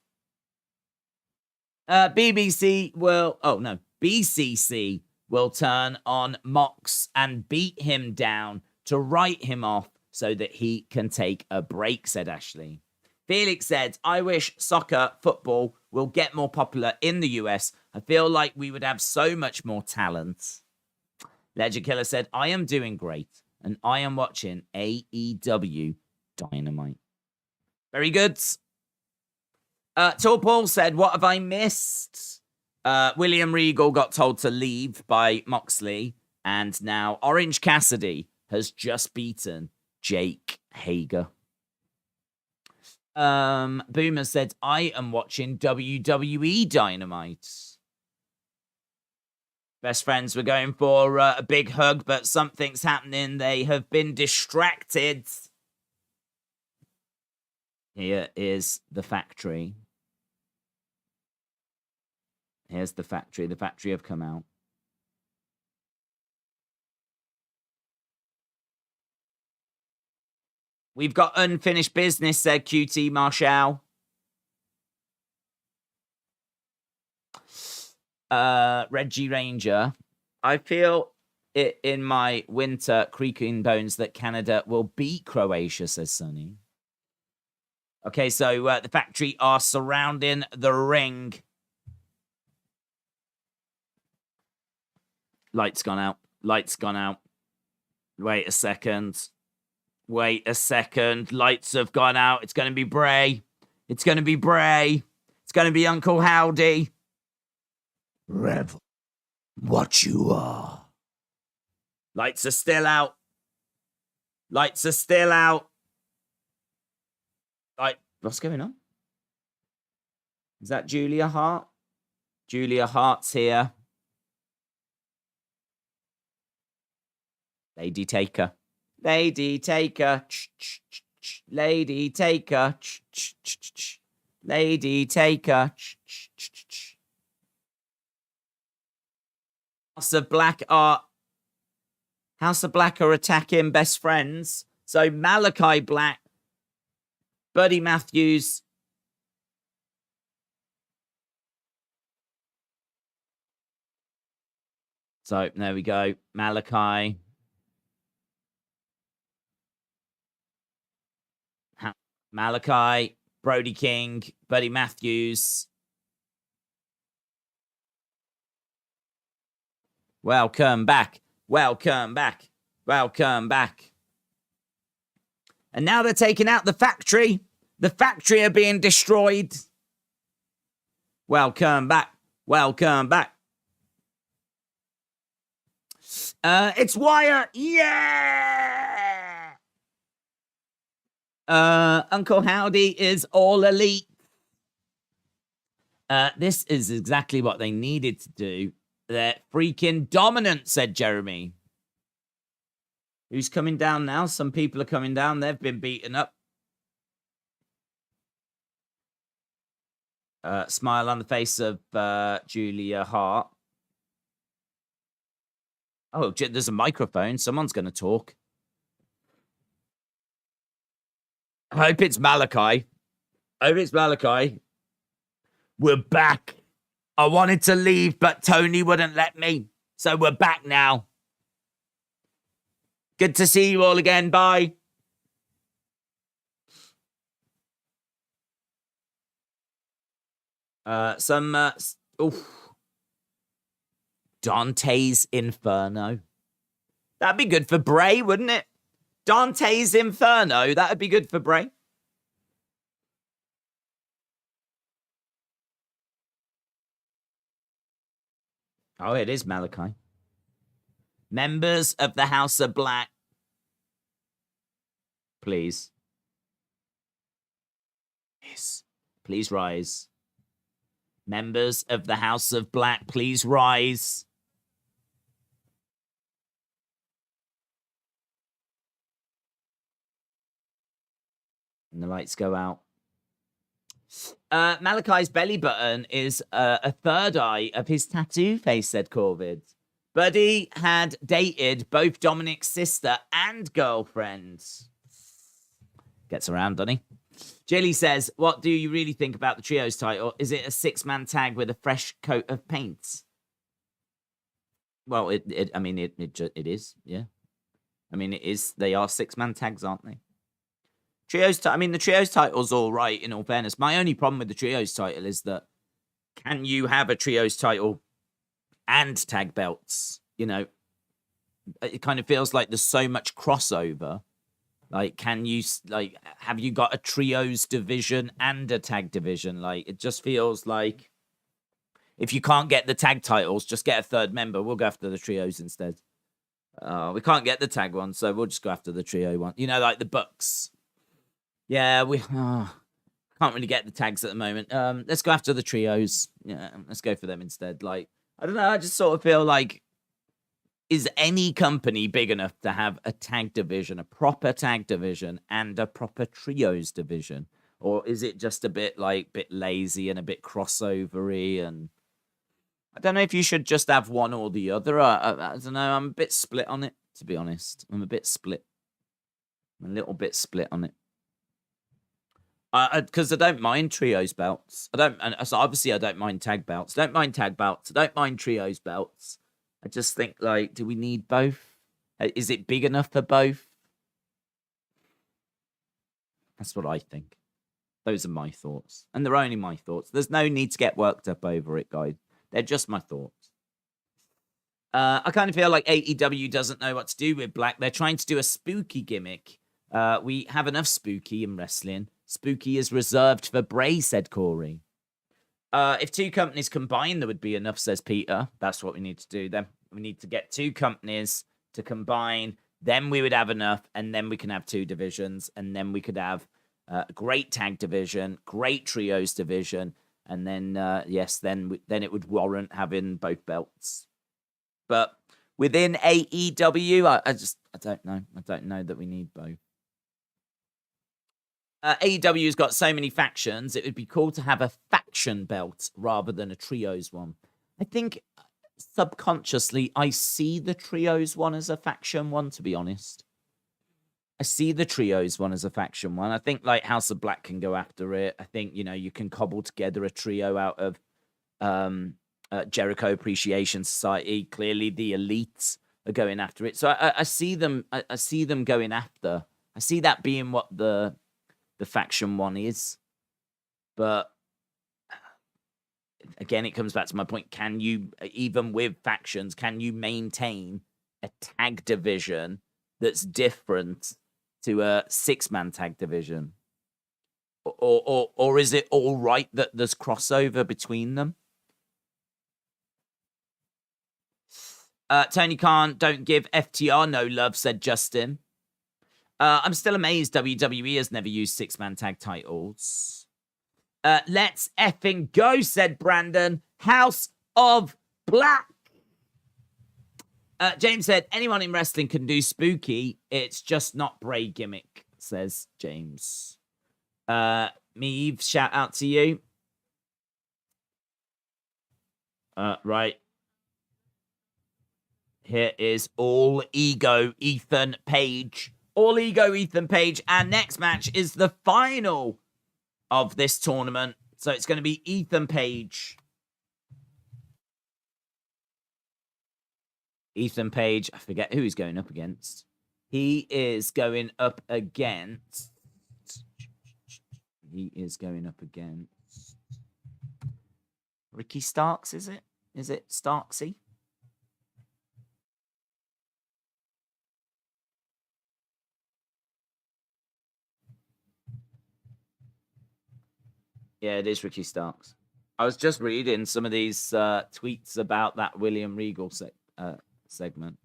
BCC will turn on Mox and beat him down to write him off so that he can take a break, said Ashley. Felix said, I wish football will get more popular in the US. I feel like we would have so much more talent. Legend Killer said, I am doing great and I am watching AEW Dynamite. Very good. Tall Paul said, what have I missed? William Regal got told to leave by Moxley, and now Orange Cassidy has just beaten Jake Hager. Boomer said, I am watching WWE Dynamite. Best friends were going for a big hug, but something's happening. They have been distracted. Here is the factory. Here's the factory. The factory have come out. We've got unfinished business, said QT Marshall. Reggie Ranger. I feel it in my winter creaking bones that Canada will beat Croatia, says Sonny. Okay, so the factory are surrounding the ring. Lights gone out. Lights gone out. Wait a second. Wait a second. Lights have gone out. It's going to be Bray. It's going to be Bray. It's going to be Uncle Howdy. Revel what you are. Lights are still out. Lights are still out. What's going on? Is that Julia Hart? Julia Hart's here. Lady Taker. Lady Taker. Lady Taker. Lady Taker. House of Black are attacking best friends. So Malachi Black, Buddy Matthews, so there we go. Malachi. Malachi, Brody King, Buddy Matthews. Welcome back. Welcome back. Welcome back. And now they're taking out the factory. The factory are being destroyed. Welcome back. Welcome back. It's Wire. Yeah. Uncle Howdy is all elite. This is exactly what they needed to do. They're freaking dominant, said Jeremy. Who's coming down now? Some people are coming down. They've been beaten up. Smile on the face of Julia Hart. Oh, there's a microphone. Someone's going to talk. I hope it's Malachi. We're back. I wanted to leave, but Tony wouldn't let me. So we're back now. Good to see you all again. Bye. Dante's Inferno. That'd be good for Bray, wouldn't it? Dante's Inferno. That'd be good for Bray. Oh, it is Malachi. Members of the House of Black. Please. Yes. Please rise. Members of the House of Black, please rise. And the lights go out. Malachi's belly button is a third eye of his tattoo face, said Corvid. Buddy had dated both Dominic's sister and girlfriend. Gets around, doesn't he? Jilly says, what do you really think about the trios title? Is it a 6-man tag with a fresh coat of paint? Well, it is, yeah. I mean, it is. They are 6-man tags, aren't they? The trios title's all right, in all fairness. My only problem with the trios title is that can you have a trios title and tag belts? You know, it kind of feels like there's so much crossover. Like, have you got a trios division and a tag division? Like, it just feels like if you can't get the tag titles, just get a third member. We'll go after the trios instead. We can't get the tag one, so we'll just go after the trio one. You know, like the Bucks. Yeah, we can't really get the tags at the moment. Let's go after the trios. Yeah, let's go for them instead. Like, I don't know. I just sort of feel like, is any company big enough to have a tag division, a proper tag division, and a proper trios division? Or is it just a bit lazy and a bit crossovery? And I don't know if you should just have one or the other. I don't know. I'm a bit split on it, to be honest. I'm a little bit split on it. Because I don't mind trios belts. So obviously I don't mind tag belts. I don't mind trios belts. I just think, like, do we need both? Is it big enough for both? That's what I think. Those are my thoughts. And they're only my thoughts. There's no need to get worked up over it, guys. They're just my thoughts. I kind of feel like AEW doesn't know what to do with Black. They're trying to do a spooky gimmick. We have enough spooky in wrestling. Spooky is reserved for Bray, said Corey. If two companies combine, there would be enough, says Peter. That's what we need to do then. We need to get two companies to combine. Then we would have enough, and then we can have two divisions, and then we could have a great tag division, great trios division, and then, then it would warrant having both belts. But within AEW, I don't know. I don't know that we need both. AEW's got so many factions, it would be cool to have a faction belt rather than a trios one. I think subconsciously I see the trios one as a faction one, to be honest. I see the trios one as a faction one. I think, like, House of Black can go after it. I think, you know, you can cobble together a trio out of Jericho Appreciation Society. Clearly the Elite are going after it. So I see them. I see them going after. I see that being what the faction one is. But again, it comes back to my point. Can you, even with factions, can you maintain a tag division that's different to a 6-man tag division? Or is it all right that there's crossover between them? Tony Khan, don't give FTR no love, said Justin. I'm still amazed WWE has never used 6-man tag titles. Let's effing go, said Brandon. House of Black. James said, anyone in wrestling can do spooky. It's just not Bray gimmick, says James. Meave, shout out to you. Right. Here is All Ego Ethan Page. All Ego Ethan Page. And next match is the final of this tournament. So it's going to be Ethan Page. Ethan Page. I forget who he's going up against. He is going up against... Ricky Starks, is it? Is it Starksy? Yeah, it is Ricky Starks. I was just reading some of these tweets about that William Regal segment.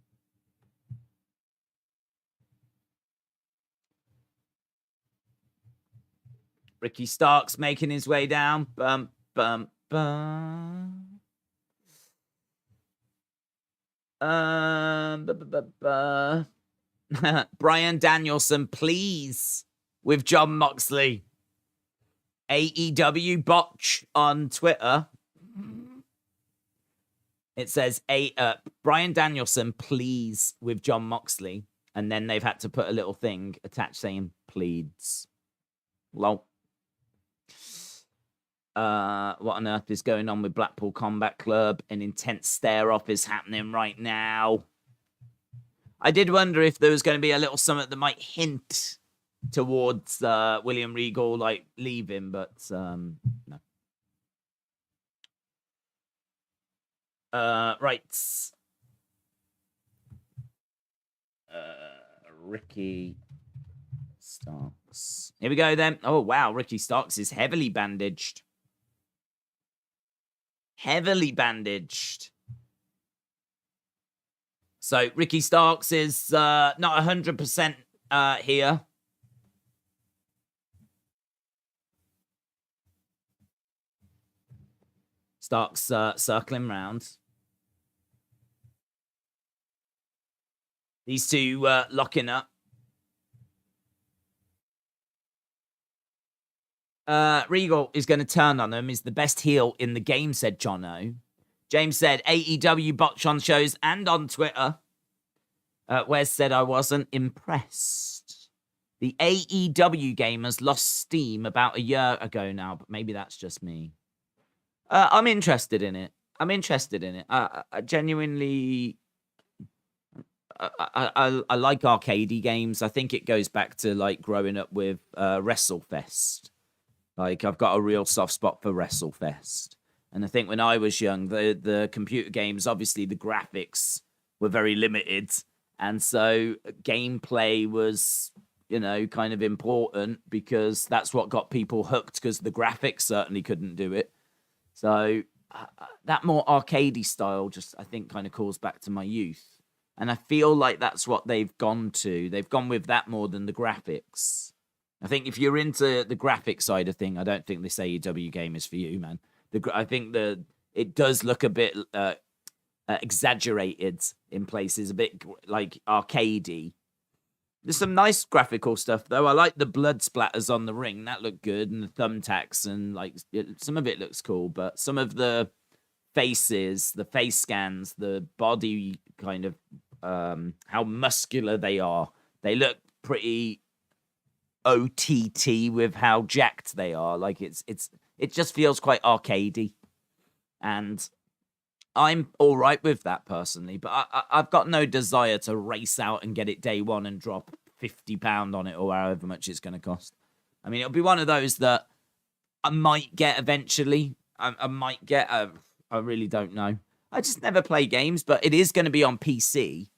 Ricky Starks making his way down. Bum, bum, bum. Bryan Danielson, please, with Jon Moxley. AEW botch on Twitter. It says Bryan Danielson, please, with Jon Moxley. And then they've had to put a little thing attached saying, pleads. Lol. What on earth is going on with Blackpool Combat Club? An intense stare-off is happening right now. I did wonder if there was going to be a little something that might hint towards William Regal, like, leaving, but no. Right. Ricky Starks. Here we go, then. Oh, wow. Ricky Starks is heavily bandaged. Heavily bandaged. So, Ricky Starks is not 100% here. Starks circling round. These two locking up. Regal is going to turn on them. Is the best heel in the game, said Jono. James said AEW botch on shows and on Twitter. Wes said I wasn't impressed. The AEW game has lost steam about a year ago now, but maybe that's just me. I'm interested in it. I genuinely... I like arcadey games. I think it goes back to, like, growing up with WrestleFest. Like, I've got a real soft spot for WrestleFest. And I think when I was young, the computer games, obviously the graphics were very limited. And so gameplay was, you know, kind of important because that's what got people hooked, because the graphics certainly couldn't do it. So that more arcadey style just, I think, kind of calls back to my youth. And I feel like that's what they've gone to. They've gone with that more than the graphics. I think if you're into the graphic side of thing, I don't think this AEW game is for you, man. I think it does look a bit exaggerated in places, a bit like arcadey. There's some nice graphical stuff, though. I like the blood splatters on the ring. That looked good. And the thumbtacks and, like, some of it looks cool. But some of the faces, the face scans, the body kind of, how muscular they are. They look pretty OTT with how jacked they are. Like, it just feels quite arcadey. And I'm all right with that personally, but I've got no desire to race out and get it day one and drop £50 on it or however much it's going to cost. I mean, it'll be one of those that I might get eventually. I might get. I really don't know. I just never play games, but it is going to be on PC.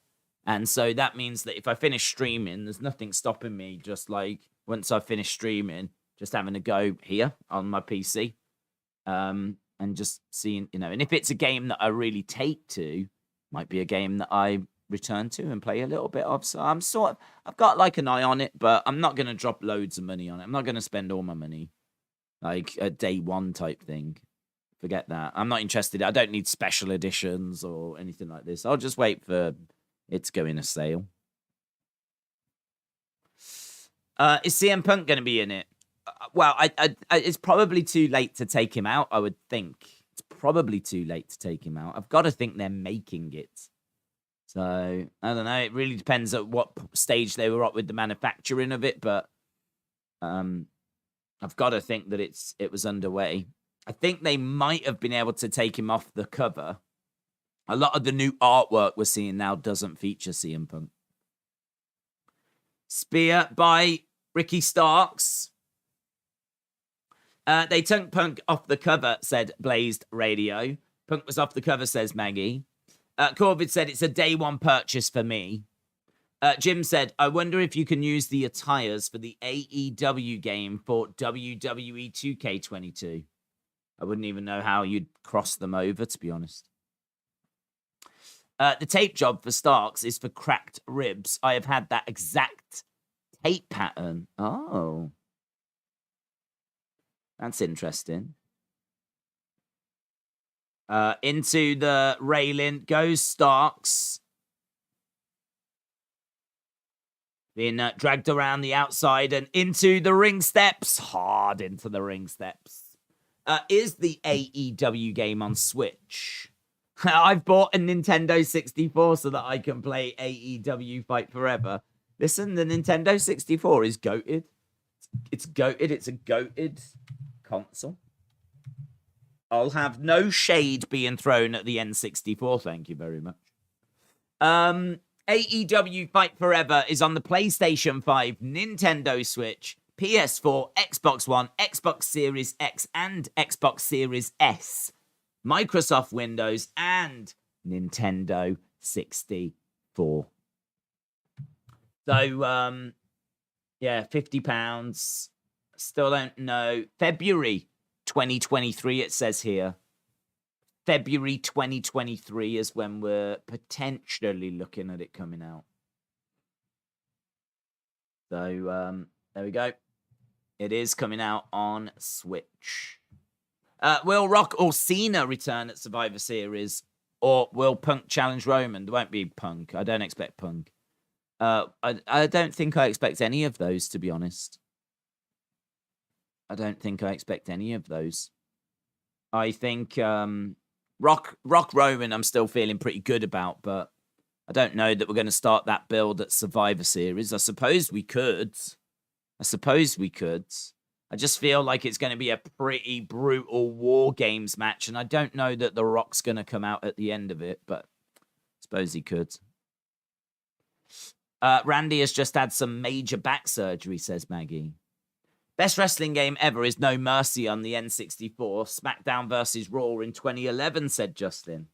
And so that means that if I finish streaming, there's nothing stopping me. Just like once I finish streaming, just having a go here on my PC. And just seeing, you know, and if it's a game that I really take to, might be a game that I return to and play a little bit of. So I've got like an eye on it, but I'm not going to drop loads of money on it. I'm not going to spend all my money, like a day one type thing. Forget that. I'm not interested. I don't need special editions or anything like this. I'll just wait for it to go in a sale. Is CM Punk going to be in it? Well, it's probably too late to take him out, I would think, it's probably too late to take him out. I've got to think they're making it. So, I don't know. It really depends at what stage they were at with the manufacturing of it, but I've got to think that it was underway. I think they might have been able to take him off the cover. A lot of the new artwork we're seeing now doesn't feature CM Punk. Spear by Ricky Starks. They took Punk off the cover, said Blazed Radio. Punk was off the cover, says Maggie. Corvid said, it's a day one purchase for me. Jim said, I wonder if you can use the attires for the AEW game for WWE 2K22. I wouldn't even know how you'd cross them over, to be honest. The tape job for Starks is for cracked ribs. I have had that exact tape pattern. Oh. That's interesting. Into the railing goes Starks. Being dragged around the outside and into the ring steps. Hard into the ring steps. Is the AEW game on Switch? I've bought a Nintendo 64 so that I can play AEW Fight Forever. Listen, the Nintendo 64 is goated. It's goated. It's a goated console. I'll have no shade being thrown at the N64. Thank you very much. AEW Fight Forever is on the PlayStation 5, Nintendo Switch, PS4, Xbox One, Xbox Series X, and Xbox Series S, Microsoft Windows, and Nintendo 64. So, yeah, £50. Still don't know. February 2023, it says here. February 2023 is when we're potentially looking at it coming out. So, there we go. It is coming out on Switch. Will Rock or Cena return at Survivor Series? Or will Punk challenge Roman? There won't be Punk. I don't expect Punk. I don't think I expect any of those, to be honest. I don't think I expect any of those. I think Rock Roman I'm still feeling pretty good about, but I don't know that we're going to start that build at Survivor Series. I suppose we could. I just feel like it's going to be a pretty brutal War Games match, and I don't know that The Rock's going to come out at the end of it, but I suppose he could. Randy has just had some major back surgery, says Maggie. Best wrestling game ever is No Mercy on the N64. SmackDown vs. Raw in 2011, said Justin.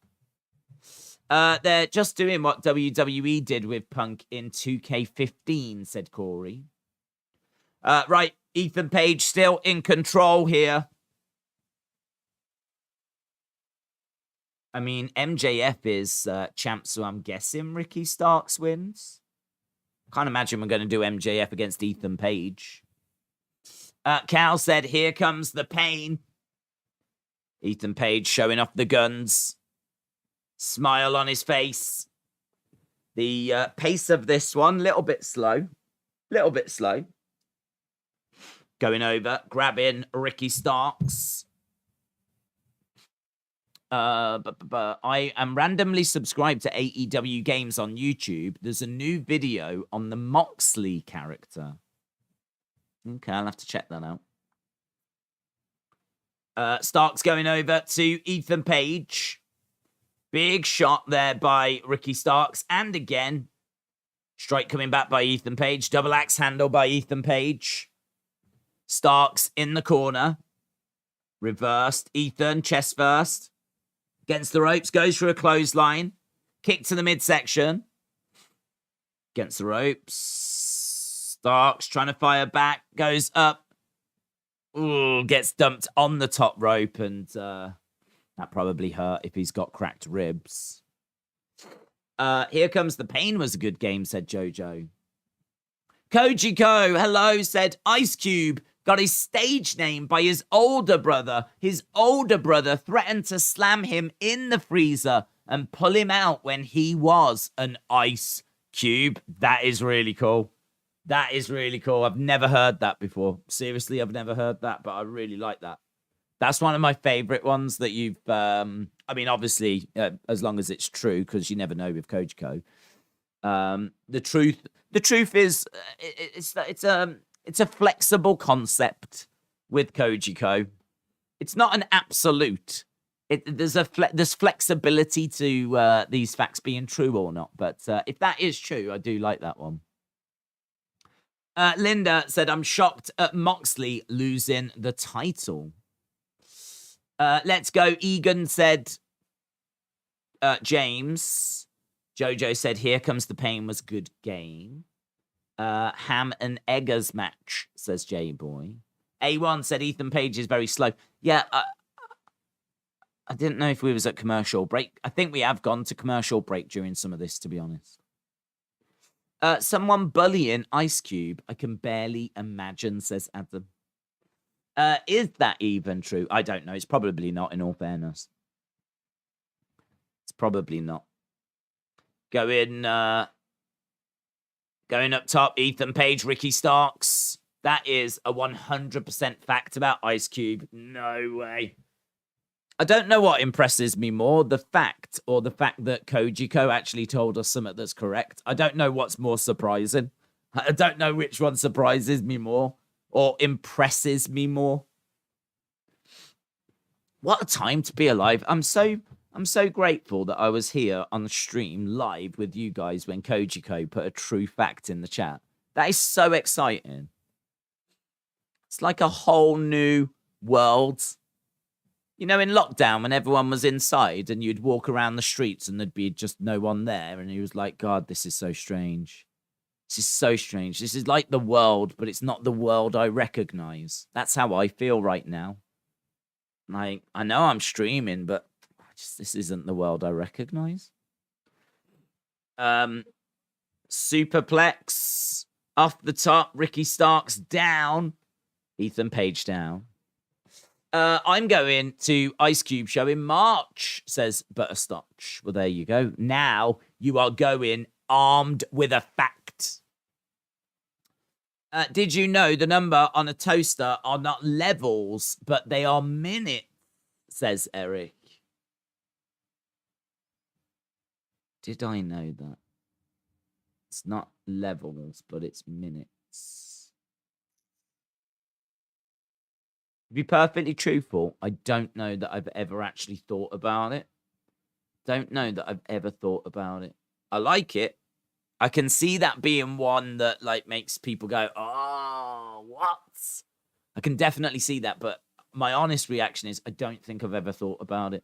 They're just doing what WWE did with Punk in 2K15, said Corey. Right, Ethan Page still in control here. I mean, MJF is champ, so I'm guessing Ricky Starks wins. Can't imagine we're going to do MJF against Ethan Page. Cal said, here comes the pain. Ethan Page showing off the guns. Smile on his face. The pace of this one, little bit slow. Going over, grabbing Ricky Starks. I am randomly subscribed to AEW Games on YouTube. There's a new video on the Moxley character. Okay, I'll have to check that out. Starks going over to Ethan Page. Big shot there by Ricky Starks. And again, strike coming back by Ethan Page. Double axe handle by Ethan Page. Starks in the corner. Reversed. Ethan, chest first. Against the ropes. Goes for a clothesline. Kick to the midsection. Against the ropes. Starks trying to fire back. Goes up. Ooh, gets dumped on the top rope. And that probably hurt if he's got cracked ribs. Here Comes the Pain was a good game, said Jojo. Koji Ko, hello, said Ice Cube got his stage name by his older brother. His older brother threatened to slam him in the freezer and pull him out when he was an ice cube. That is really cool. I've never heard that before. Seriously, I've never heard that, but I really like that. That's one of my favorite ones that you've. I mean, obviously, as long as it's true, because you never know with Kojiko. The truth is, it's a flexible concept with Kojiko. It's not an absolute. There's flexibility to these facts being true or not. But if that is true, I do like that one. Linda said, "I'm shocked at Moxley losing the title." Let's go. Egan said, James. Jojo said, "Here Comes the Pain was good game." Ham and Eggers match, says J-Boy. A1 said, "Ethan Page is very slow." Yeah, I didn't know if we was at commercial break. I think we have gone to commercial break during some of this, to be honest. Someone bullying Ice Cube. I can barely imagine, says Adam. Is that even true? I don't know. It's probably not, in all fairness. It's probably not. Going up top, Ethan Page, Ricky Starks. That is a 100% fact about Ice Cube. No way. I don't know what impresses me more, the fact or the fact that Kojiko actually told us something that's correct. I don't know what's more surprising. I don't know which one surprises me more or impresses me more. What a time to be alive. I'm so grateful that I was here on the stream live with you guys when Kojiko put a true fact in the chat. That is so exciting. It's like a whole new world. You know, in lockdown, when everyone was inside and you'd walk around the streets and there'd be just no one there. And he was like, God, this is so strange. This is so strange. This is like the world, but it's not the world I recognize. That's how I feel right now. Like, I know I'm streaming, but this isn't the world I recognize. Superplex. Off the top, Ricky Starks down. Ethan Page down. I'm going to Ice Cube show in March, says Butterscotch. Well, there you go. Now you are going armed with a fact. Did you know the number on a toaster are not levels, but they are minutes, says Eric. Did I know that? It's not levels, but it's minutes. To be perfectly truthful, I don't know that I've ever actually thought about it. Don't know that I've ever thought about it. I like it. I can see that being one that like makes people go, "Oh, what?" I can definitely see that, but my honest reaction is I don't think I've ever thought about it.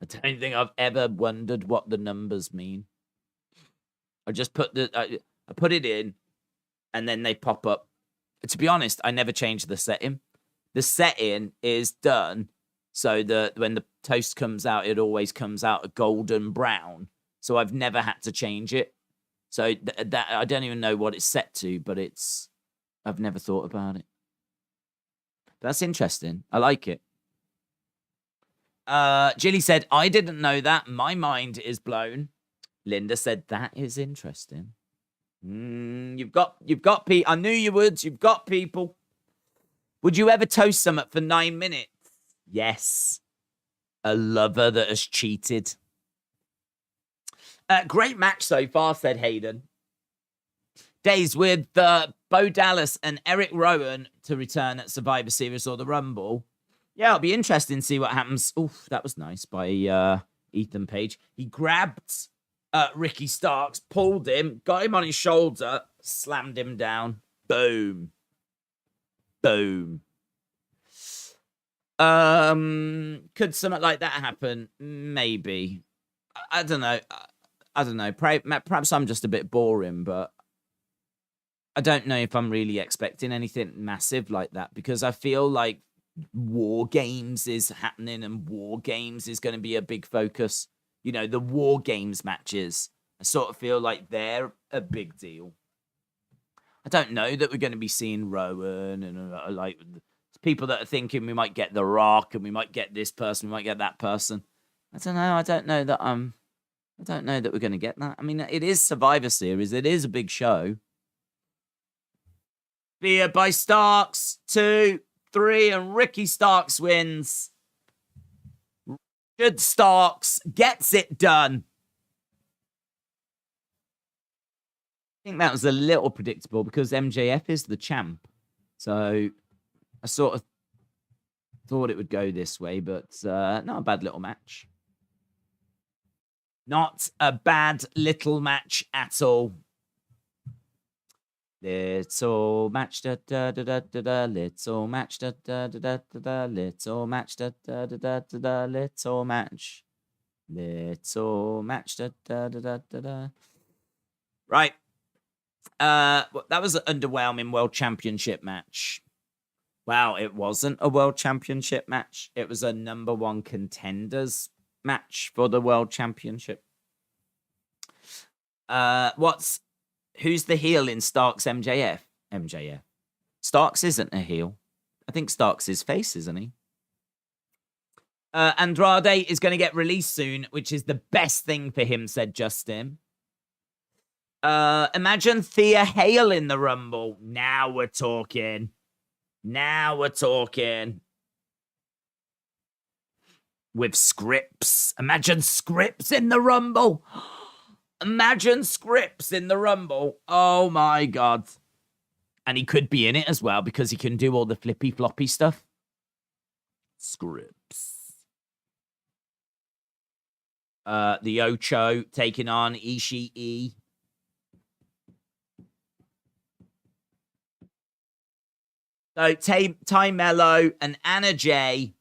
I don't think I've ever wondered what the numbers mean. I just put I put it in, and then they pop up. To be honest, I never changed the setting. The setting is done so that when the toast comes out, it always comes out a golden brown. So I've never had to change it. So that I don't even know what it's set to, but I've never thought about it. That's interesting. I like it. Jilly said, "I didn't know that. My mind is blown." Linda said, "That is interesting." You've got people. I knew you would. You've got people. Would you ever toast something for 9 minutes? Yes. A lover that has cheated. Great match so far, said Hayden. Days with Bo Dallas and Eric Rowan to return at Survivor Series or the Rumble. Yeah, it'll be interesting to see what happens. Oof, that was nice by Ethan Page. He grabbed Ricky Starks, pulled him, got him on his shoulder, slammed him down. Boom. Boom. Could something like that happen? Maybe. I don't know. Perhaps I'm just a bit boring, but I don't know if I'm really expecting anything massive like that because I feel like War Games is happening and War Games is going to be a big focus. You know, the War Games matches, I sort of feel like they're a big deal. I don't know that we're going to be seeing Rowan and like people that are thinking we might get The Rock and we might get this person, we might get that person. I don't know. I don't know that we're going to get that. I mean, it is Survivor Series. It is a big show. Via by Starks to 3, and Ricky Starks wins. Richard Starks gets it done. I think that was a little predictable because MJF is the champ. So I sort of thought it would go this way, but not a bad little match. Not a bad little match at all. Little match, da da da da da da. Little match, da da da da da da. Little match, da da da da da da. Little match, little match, da da da da da da. Right. That was an underwhelming World Championship match. Well, it wasn't a World Championship match. It was a number 1 contenders match for the World Championship. Who's the heel in Starks MJF? MJF. Starks isn't a heel. I think Starks is face, isn't he? Andrade is going to get released soon, which is the best thing for him, said Justin. Imagine Thea Hale in the Rumble. Now we're talking. With Scripps. Imagine Scripps in the Rumble. Imagine Scripps in the Rumble. Oh my God. And he could be in it as well because he can do all the flippy floppy stuff. Scripps. The Ocho taking on Ishii. So Ty Mello and Anna Jay.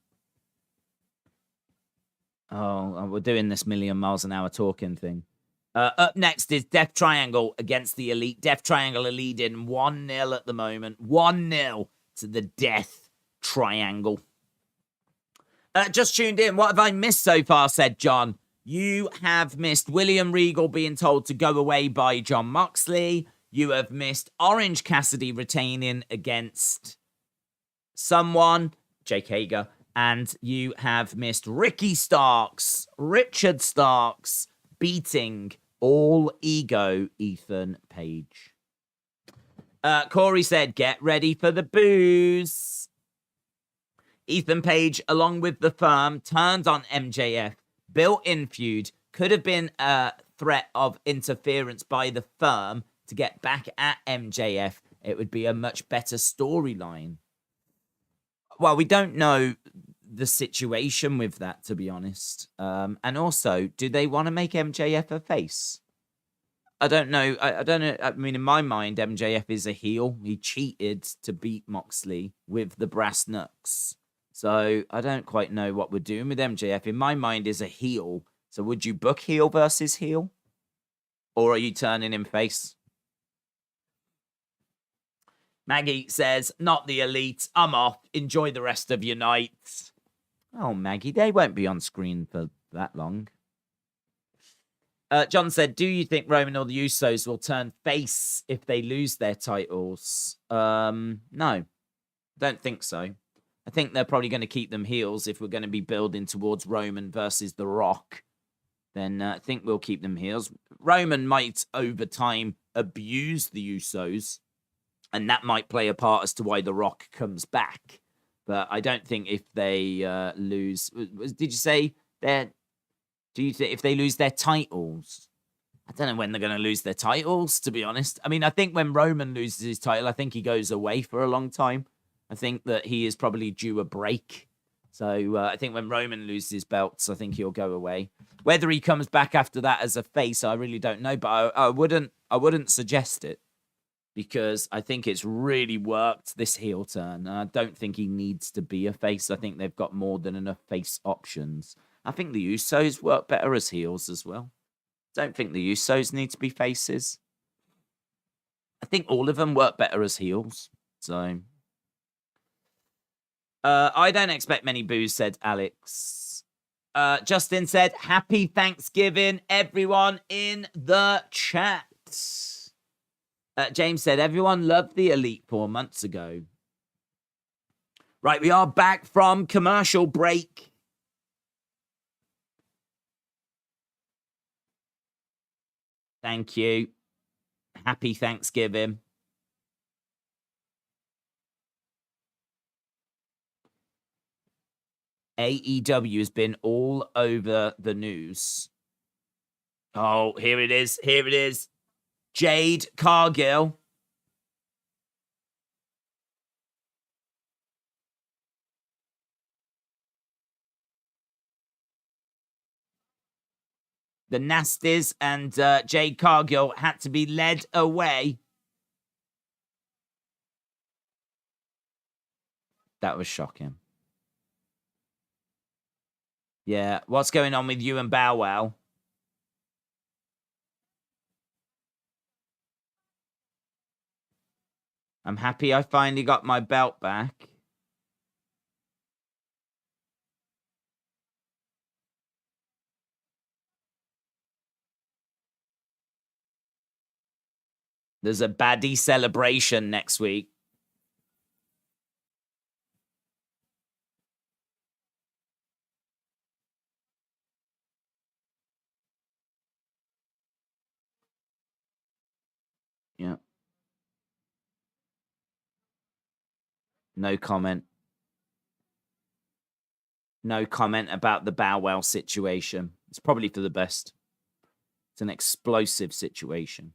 Oh, we're doing this million miles an hour talking thing. Up next is Death Triangle against the Elite. Death Triangle are leading 1-0 at the moment. 1-0 to the Death Triangle. Just tuned in. What have I missed so far, said John. You have missed William Regal being told to go away by Jon Moxley. You have missed Orange Cassidy retaining against someone, Jake Hager. And you have missed Richard Starks, beating All Ego Ethan Page. Corey said, get ready for the booze. Ethan Page, along with the firm, turned on MJF. Built-in feud. Could have been a threat of interference by the firm to get back at MJF. It would be a much better storyline. Well, we don't know the situation with that, to be honest. And also, do they want to make MJF a face? I don't know. I don't know. I mean, in my mind, MJF is a heel. He cheated to beat Moxley with the brass knucks. So I don't quite know what we're doing with MJF. In my mind, is a heel. So would you book heel versus heel? Or are you turning him face? Maggie says, not the Elite. I'm off. Enjoy the rest of your night. Oh, Maggie, they won't be on screen for that long. John said, do you think Roman or the Usos will turn face if they lose their titles? No, don't think so. I think they're probably going to keep them heels if we're going to be building towards Roman versus The Rock. Then I think we'll keep them heels. Roman might, over time, abuse the Usos, and that might play a part as to why The Rock comes back. But I don't think if they lose... Did you say they're... Do you think if they lose their titles? I don't know when they're going to lose their titles, to be honest. I mean, I think when Roman loses his title, I think he goes away for a long time. I think that he is probably due a break. So I think when Roman loses his belts, I think he'll go away. Whether he comes back after that as a face, I really don't know. But I wouldn't suggest it because I think it's really worked this heel turn. And I don't think he needs to be a face. I think they've got more than enough face options. I think the Usos work better as heels as well. Don't think the Usos need to be faces. I think all of them work better as heels. So... I don't expect many boos, said Alex. Justin said, happy Thanksgiving, everyone in the chat. James said, everyone loved the Elite 4 months ago. Right, we are back from commercial break. Thank you. Happy Thanksgiving. AEW has been all over the news. Oh, here it is. Here it is. Jade Cargill. The Nasties and Jade Cargill had to be led away. That was shocking. Yeah, what's going on with you and Bow Wow? I'm happy I finally got my belt back. There's a baddie celebration next week. Yeah. No comment. No comment about the Bow Wow situation. It's probably for the best. It's an explosive situation.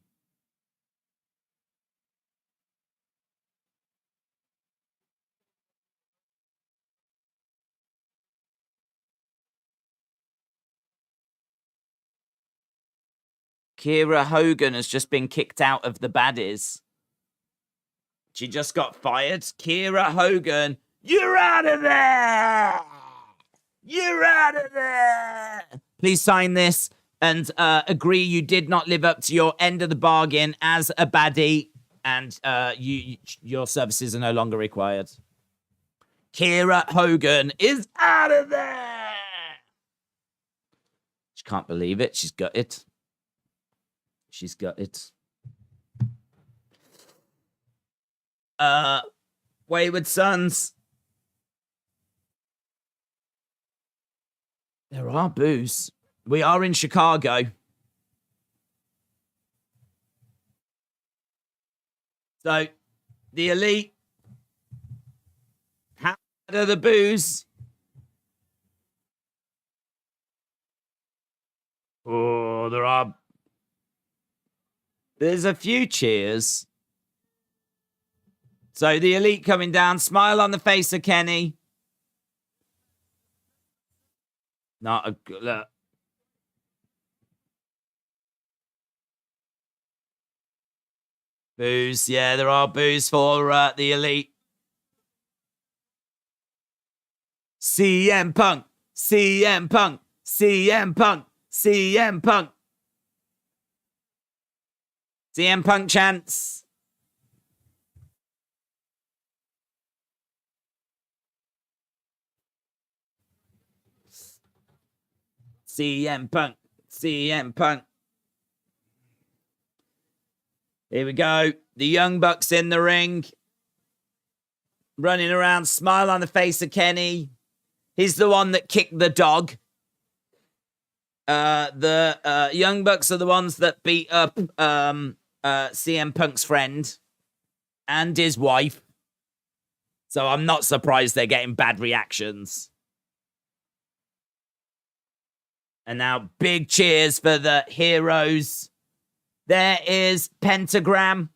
Kira Hogan has just been kicked out of the baddies. She just got fired. Kira Hogan, you're out of there! You're out of there! Please sign this and agree you did not live up to your end of the bargain as a baddie, and your services are no longer required. Kira Hogan is out of there! She can't believe it. She's got it. She's got it. Wayward Sons. There are boos. We are in Chicago. So, the Elite. How are the boos? Oh, there's a few cheers. So the Elite coming down. Smile on the face of Kenny. Not a good look. Boos. Yeah, there are boos for the Elite. CM Punk. CM Punk. CM Punk. CM Punk. CM Punk chants. CM Punk. CM Punk. Here we go. The Young Bucks in the ring. Running around. Smile on the face of Kenny. He's the one that kicked the dog. The Young Bucks are the ones that beat up CM Punk's friend and his wife. So I'm not surprised they're getting bad reactions. And now big cheers for the heroes. There is Pentagram,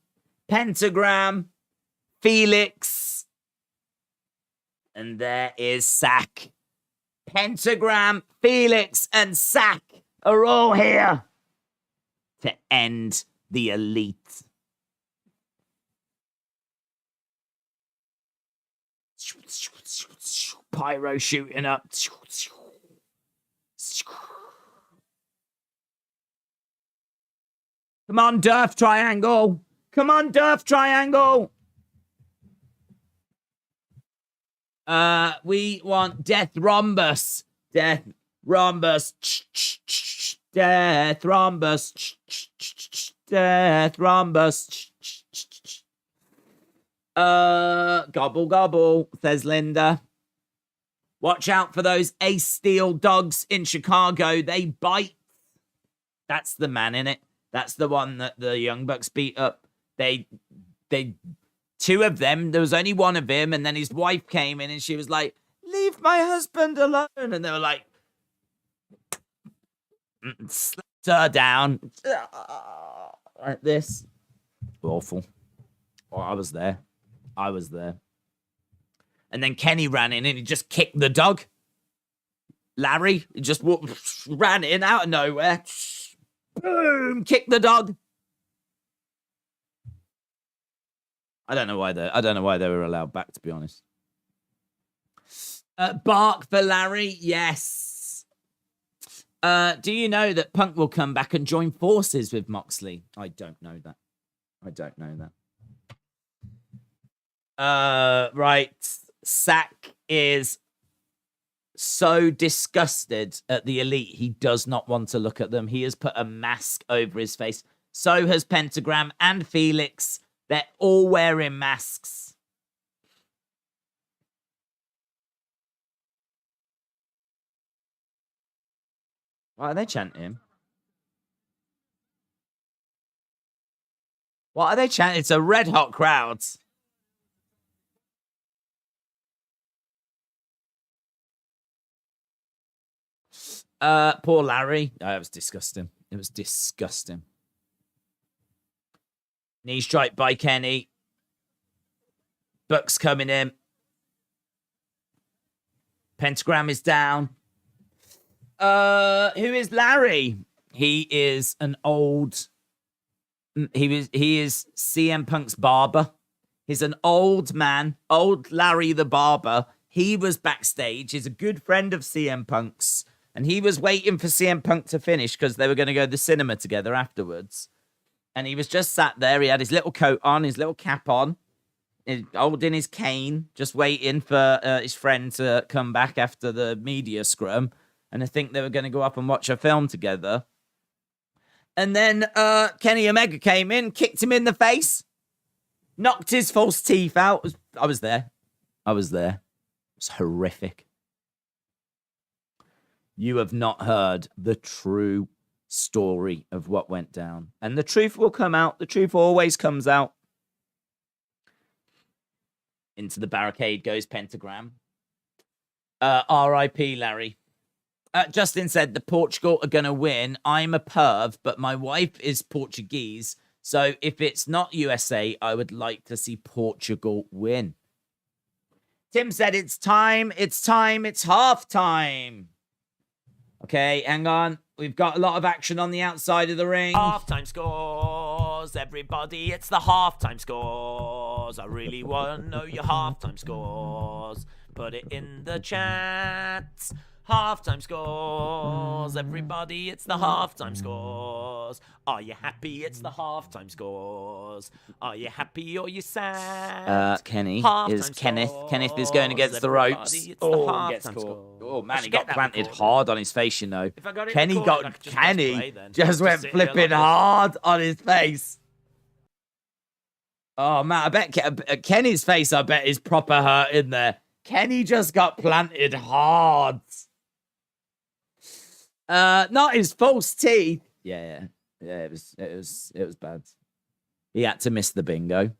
Felix, and there is Sack. Pentagram, Felix, and Sack are all here to end the Elite. Pyro shooting up. Come on, Durf Triangle. Come on, Durf Triangle. We want Death Rhombus. Death Rhombus. Death Rhombus. Death Rhombus. Gobble gobble, says Linda. Watch out for those Ace Steel dogs in Chicago. They bite. That's the man in it. That's the one that the Young Bucks beat up. They two of them. There was only one of him, and then his wife came in and she was like, leave leave my husband alone. And they were like, slapped her down. Like this. Awful. Oh, I was there. And then Kenny ran in and he just kicked the dog. Larry just ran in out of nowhere. Boom! Kicked the dog. I don't know why they were allowed back, to be honest. Bark for Larry, yes. Do you know that Punk will come back and join forces with Moxley? I don't know that. Right. Sack is so disgusted at the Elite, he does not want to look at them. He has put a mask over his face. So has Pentagram and Felix. They're all wearing masks. Why are they chanting? What are they chanting? It's a red hot crowd. Poor Larry. Oh, it was disgusting. Knee strike by Kenny. Buck's coming in. Pentagram is down. Who is Larry? He is an old... He is CM Punk's barber. He's an old man. Old Larry the barber. He was backstage. He's a good friend of CM Punk's. And he was waiting for CM Punk to finish because they were going to go to the cinema together afterwards. And he was just sat there. He had his little coat on, his little cap on, holding his cane, just waiting for his friend to come back after the media scrum. And I think they were going to go up and watch a film together. And then Kenny Omega came in, kicked him in the face, knocked his false teeth out. I was there. It was horrific. You have not heard the true story of what went down. And the truth will come out. The truth always comes out. Into the barricade goes Pentagram. R.I.P. Larry. Justin said the Portugal are going to win. I'm a perv, but my wife is Portuguese. So if it's not USA, I would like to see Portugal win. Tim said it's time. It's halftime. Okay, hang on. We've got a lot of action on the outside of the ring. Halftime scores, everybody. It's the halftime scores. I really want to know your halftime scores. Put it in the chat. Halftime scores, everybody. It's the halftime scores. Are you happy? It's the halftime scores. Are you happy or you sad? Kenneth is going against the ropes. Gets caught. Oh man, he got planted hard on his face, you know. Kenny just went flipping hard on his face. Oh man, I bet Kenny's face, I bet, is proper hurt in there. Kenny just got planted hard. Not his false teeth. Yeah, it was bad. He had to miss the bingo.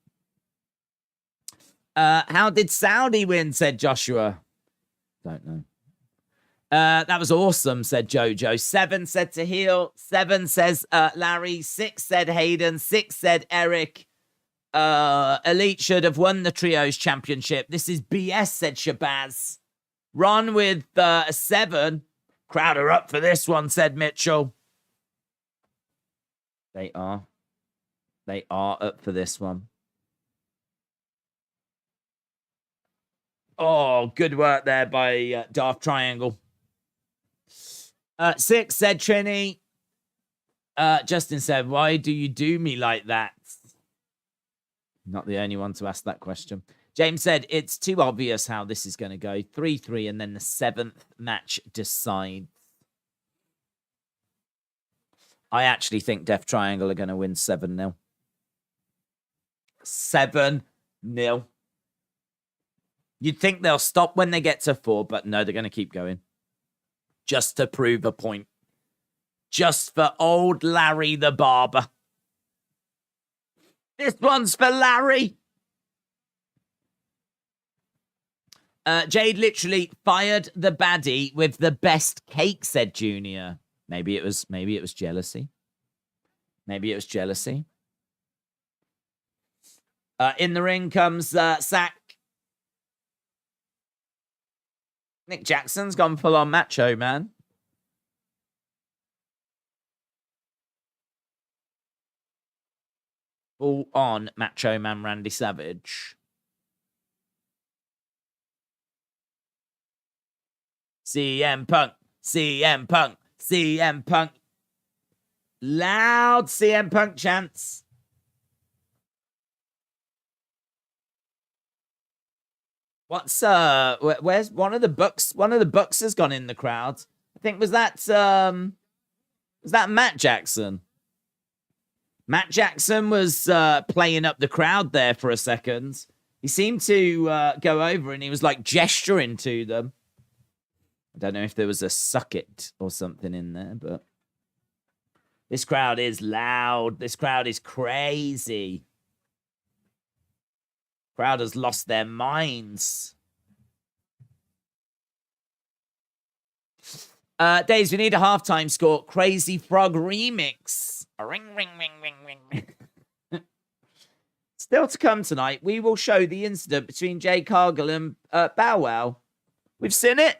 How did Saudi win? Said Joshua. Don't know. That was awesome, said Jojo. 7 said to heel. 7 says Larry. 6 said Hayden. 6 said Eric. Elite should have won the Trios Championship. This is BS, said Shabazz. Ron with a 7. Crowd are up for this one, said Mitchell. They are. They are up for this one. Oh, good work there by Darth Triangle. 6 said Trini. Justin said, why do you do me like that? Not the only one to ask that question. James said, it's too obvious how this is going to go. 3-3, and then the 7th match decides. I actually think Death Triangle are going to win 7-0. 7-0. You'd think they'll stop when they get to 4, but no, they're going to keep going. Just to prove a point. Just for old Larry the barber. This one's for Larry. Jade literally fired the baddie with the best cake, said Junior. Maybe it was jealousy. Maybe it was jealousy. In the ring comes Sack. Nick Jackson's gone full on macho, man. Full on macho man Randy Savage. CM Punk. CM Punk. CM Punk. Loud CM Punk chants. What's where's one of the Bucks? One of the Bucks has gone in the crowd. I think was that Matt Jackson? Matt Jackson was playing up the crowd there for a second. He seemed to go over and he was like gesturing to them. I don't know if there was a suck it or something in there, but this crowd is loud. This crowd is crazy. Crowd has lost their minds. Days, we need a halftime score. Crazy Frog remix. Ring, ring, ring, ring, ring. Still to come tonight, we will show the incident between Jade Cargill and Bow Wow. We've seen it.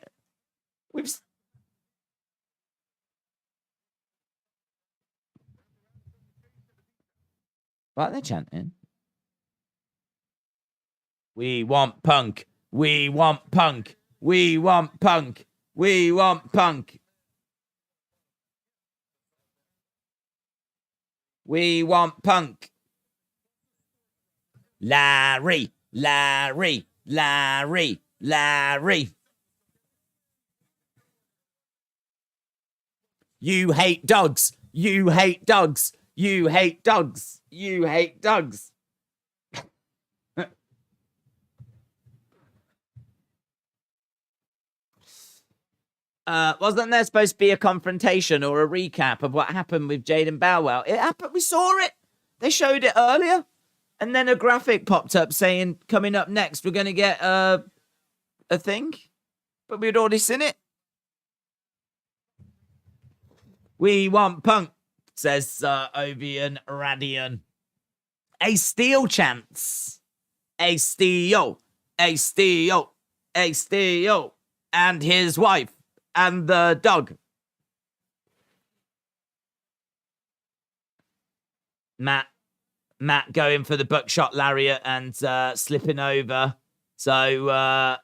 What are they chanting? We want Punk. We want Punk. We want Punk. We want Punk. We want Punk. Larry, Larry, Larry, Larry. You hate dogs. You hate dogs. You hate dogs. You hate dogs. Wasn't there supposed to be a confrontation or a recap of what happened with Jade and Bow Wow? It happened. We saw it. They showed it earlier. And then a graphic popped up saying, coming up next, we're going to get a thing. But we'd already seen it. We want Punk, says Ovian Radian. A steel chance. A steel. A steel. A steel. And his wife. And the dog. Matt going for the buckshot lariat and slipping over. So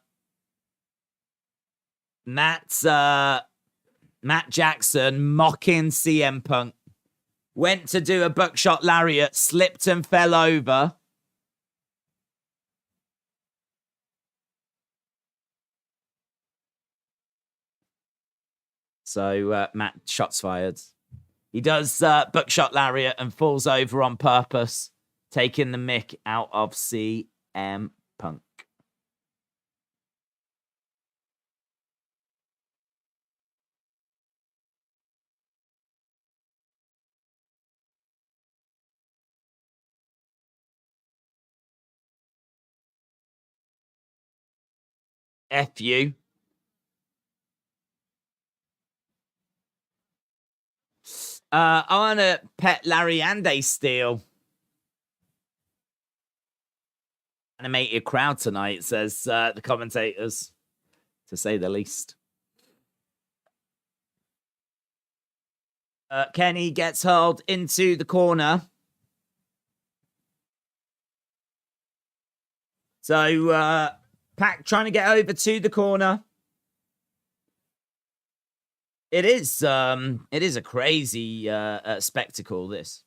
Matt Jackson mocking CM Punk. Went to do a buckshot lariat, slipped and fell over. So Matt, shots fired. He does buckshot lariat and falls over on purpose, taking the mick out of CM Punk. F you. I want to pet Larry and a steel. Animated crowd tonight, says the commentators, to say the least. Kenny gets hurled into the corner. So Pac trying to get over to the corner. It is a crazy spectacle, this.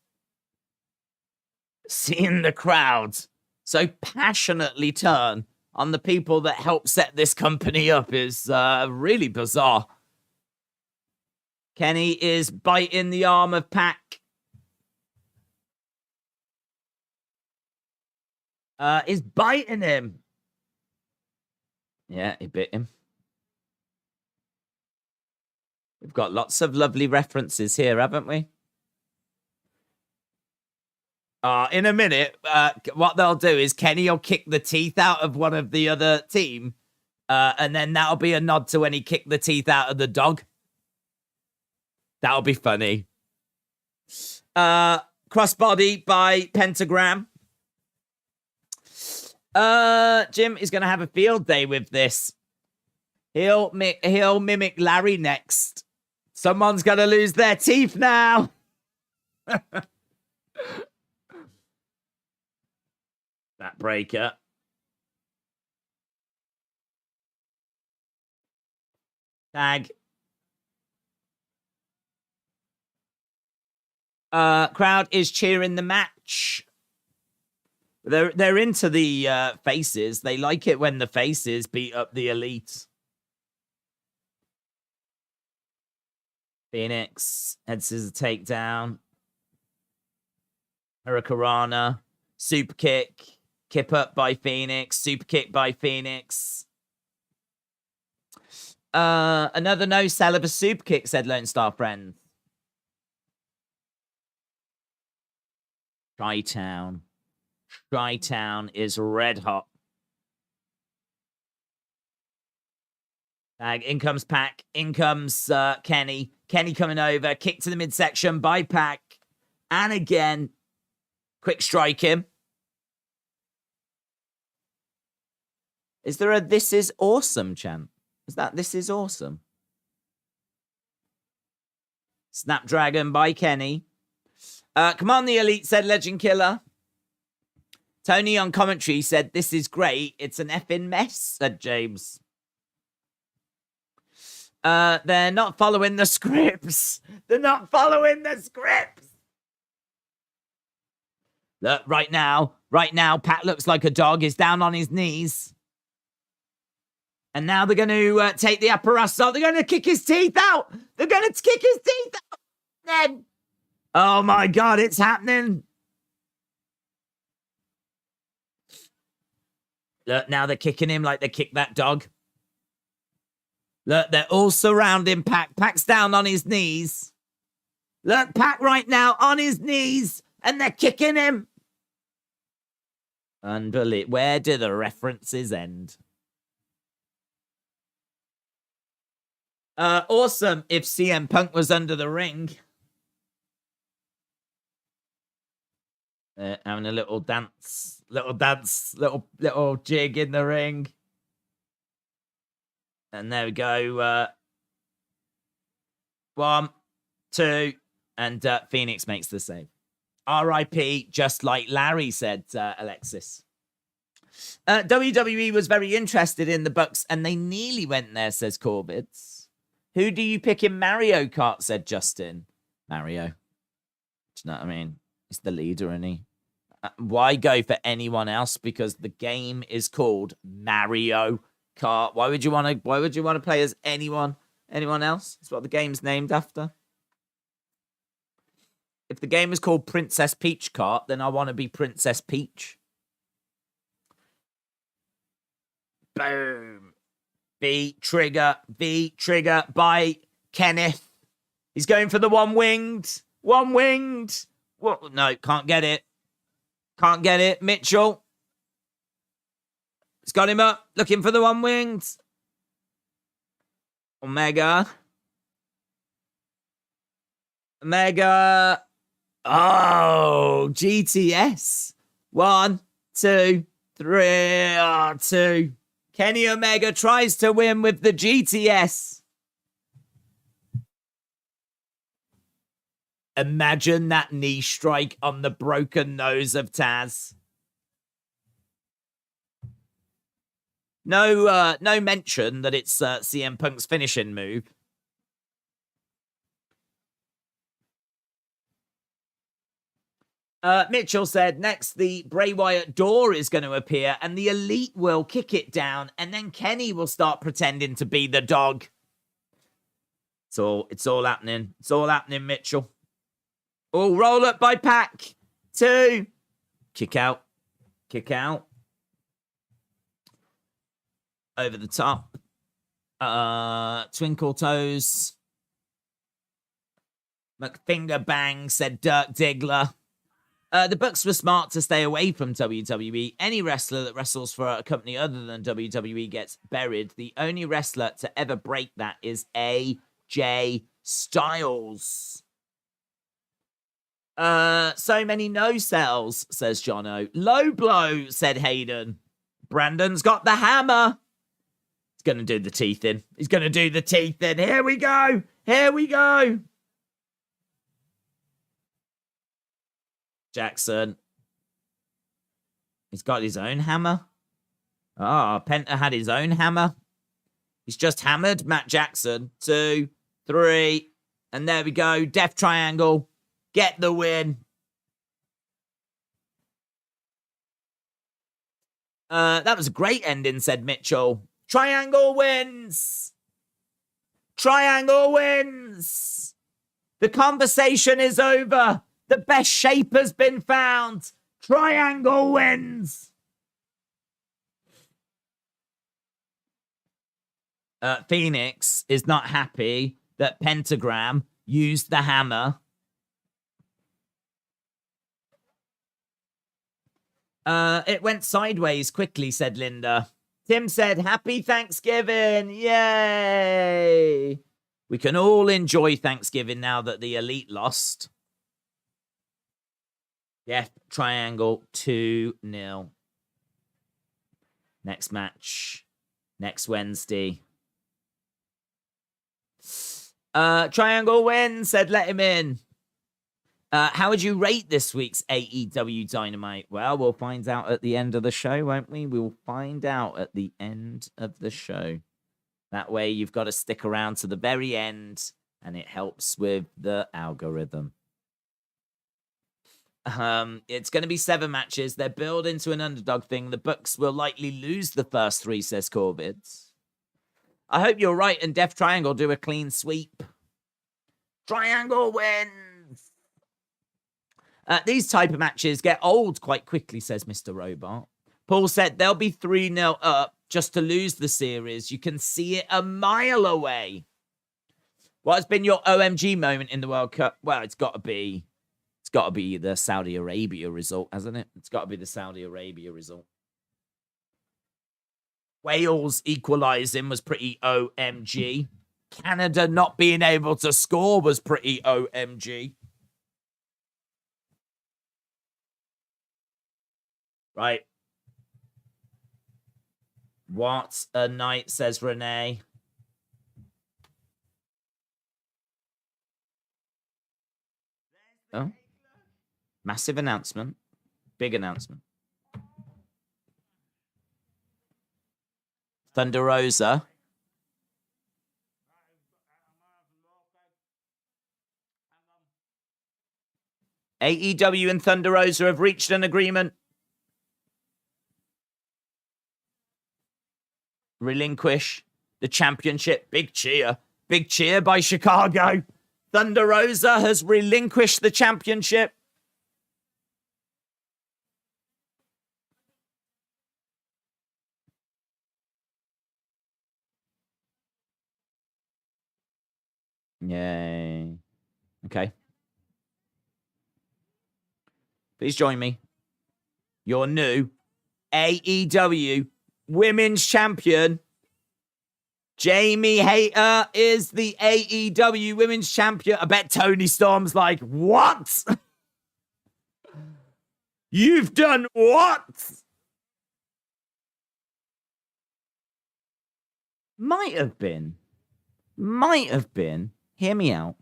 Seeing the crowd so passionately turn on the people that helped set this company up is really bizarre. Kenny is biting the arm of Pac. Is biting him. Yeah, he bit him. We've got lots of lovely references here, haven't we? In a minute, what they'll do is Kenny will kick the teeth out of one of the other team, And then that'll be a nod to when he kicked the teeth out of the dog. That'll be funny. Crossbody by Pentagram. Jim is going to have a field day with this. He'll mimic Larry next. Someone's going to lose their teeth now. That breaker. Tag. Crowd is cheering the match. They're into the faces. They like it when the faces beat up the Elite. Phoenix heads to the takedown. Hurricanrana. Super kick. Kip up by Phoenix. Super kick by Phoenix. Another no sell of a super kick, said Lone Star Friend. Tri-Town. Tri-Town is red hot. In comes Pac. In comes Kenny. Kenny coming over. Kick to the midsection by Pac. And again. Quick strike him. Is there a "This is awesome" chant? Is that "This is awesome"? Snapdragon by Kenny. Come on, the Elite, said Legend Killer. Tony on commentary said, "This is great. It's an effing mess," said James. They're not following the scripts. They're not following the scripts. Look, right now, Pat looks like a dog. He's down on his knees. And now they're going to take the apparatus off. They're going to kick his teeth out. They're going to kick his teeth out. Then, oh my God, it's happening. Look, now they're kicking him like they kicked that dog. Look, they're all surrounding Pac. Pac's down on his knees. Look, Pac right now on his knees. And they're kicking him. Unbelievable. Where do the references end? Awesome if CM Punk was under the ring. Having a little dance, little jig in the ring. And there we go. 1, 2, and Phoenix makes the save. R.I.P. just like Larry, said Alexis. WWE was very interested in the Bucks, and they nearly went there, says Corbids. Who do you pick in Mario Kart, said Justin. Mario. Do you know what I mean? He's the leader, isn't he? Why go for anyone else? Because the game is called Mario Kart. Why would you want to play as anyone else? It's what the game's named after. If the game is called Princess Peach Kart, then I want to be Princess Peach. Boom. V trigger by Kenneth. He's going for the one-winged. What? No, can't get it. Mitchell. It's got him up. Looking for the one-winged. Omega. Oh, GTS. 1, 2, 3. 2. Kenny Omega tries to win with the GTS. Imagine that knee strike on the broken nose of Taz. No mention that it's CM Punk's finishing move. Mitchell said, next, the Bray Wyatt door is going to appear and the Elite will kick it down and then Kenny will start pretending to be the dog. It's all happening. It's all happening, Mitchell. Oh, roll up by Pac. 2. Kick out. Over the top. Twinkle toes. McFinger bang, said Dirk Diggler. The Bucks were smart to stay away from WWE. Any wrestler that wrestles for a company other than WWE gets buried. The only wrestler to ever break that is AJ Styles. So many no-sells, says Jono. Low blow, said Hayden. Brandon's got the hammer. He's going to do the teeth in. He's going to do the teeth in. Here we go. Here we go. Jackson. He's got his own hammer. Ah, Penta had his own hammer. He's just hammered Matt Jackson. 2, 3. And there we go. Death Triangle. Get the win. That was a great ending, said Mitchell. Triangle wins. Triangle wins. The conversation is over. The best shape has been found. Triangle wins. Phoenix is not happy that Pentagram used the hammer. It went sideways quickly, said Linda. Tim said, Happy Thanksgiving. Yay. We can all enjoy Thanksgiving now that the Elite lost. Yeah, Triangle 2-0. Next match. Next Wednesday. Triangle wins, said let him in. How would you rate this week's AEW Dynamite? Well, we'll find out at the end of the show, won't we? We'll find out at the end of the show. That way you've got to stick around to the very end, and it helps with the algorithm. It's going to be 7 matches. They're built into an underdog thing. The Bucks will likely lose the first 3, says Corbett. I hope you're right and Death Triangle do a clean sweep. Triangle wins. These type of matches get old quite quickly, says Mr. Robot. Paul said they'll be 3-0 up just to lose the series. You can see it a mile away. What has been your OMG moment in the World Cup? Well, it's got to be the Saudi Arabia result, hasn't it? It's got to be the Saudi Arabia result. Wales equalising was pretty OMG. Canada not being able to score was pretty OMG. Right. What a night, says Renee. Oh. Massive announcement. Big announcement. Thunder Rosa. AEW and Thunder Rosa have reached an agreement. Relinquish the championship. Big cheer. Big cheer by Chicago. Thunder Rosa has relinquished the championship. Yay. Okay. Please join me. Your new AEW Women's Champion, Jamie Hayter, is the AEW Women's Champion. I bet Tony Storm's like, what? You've done what? Might have been, hear me out,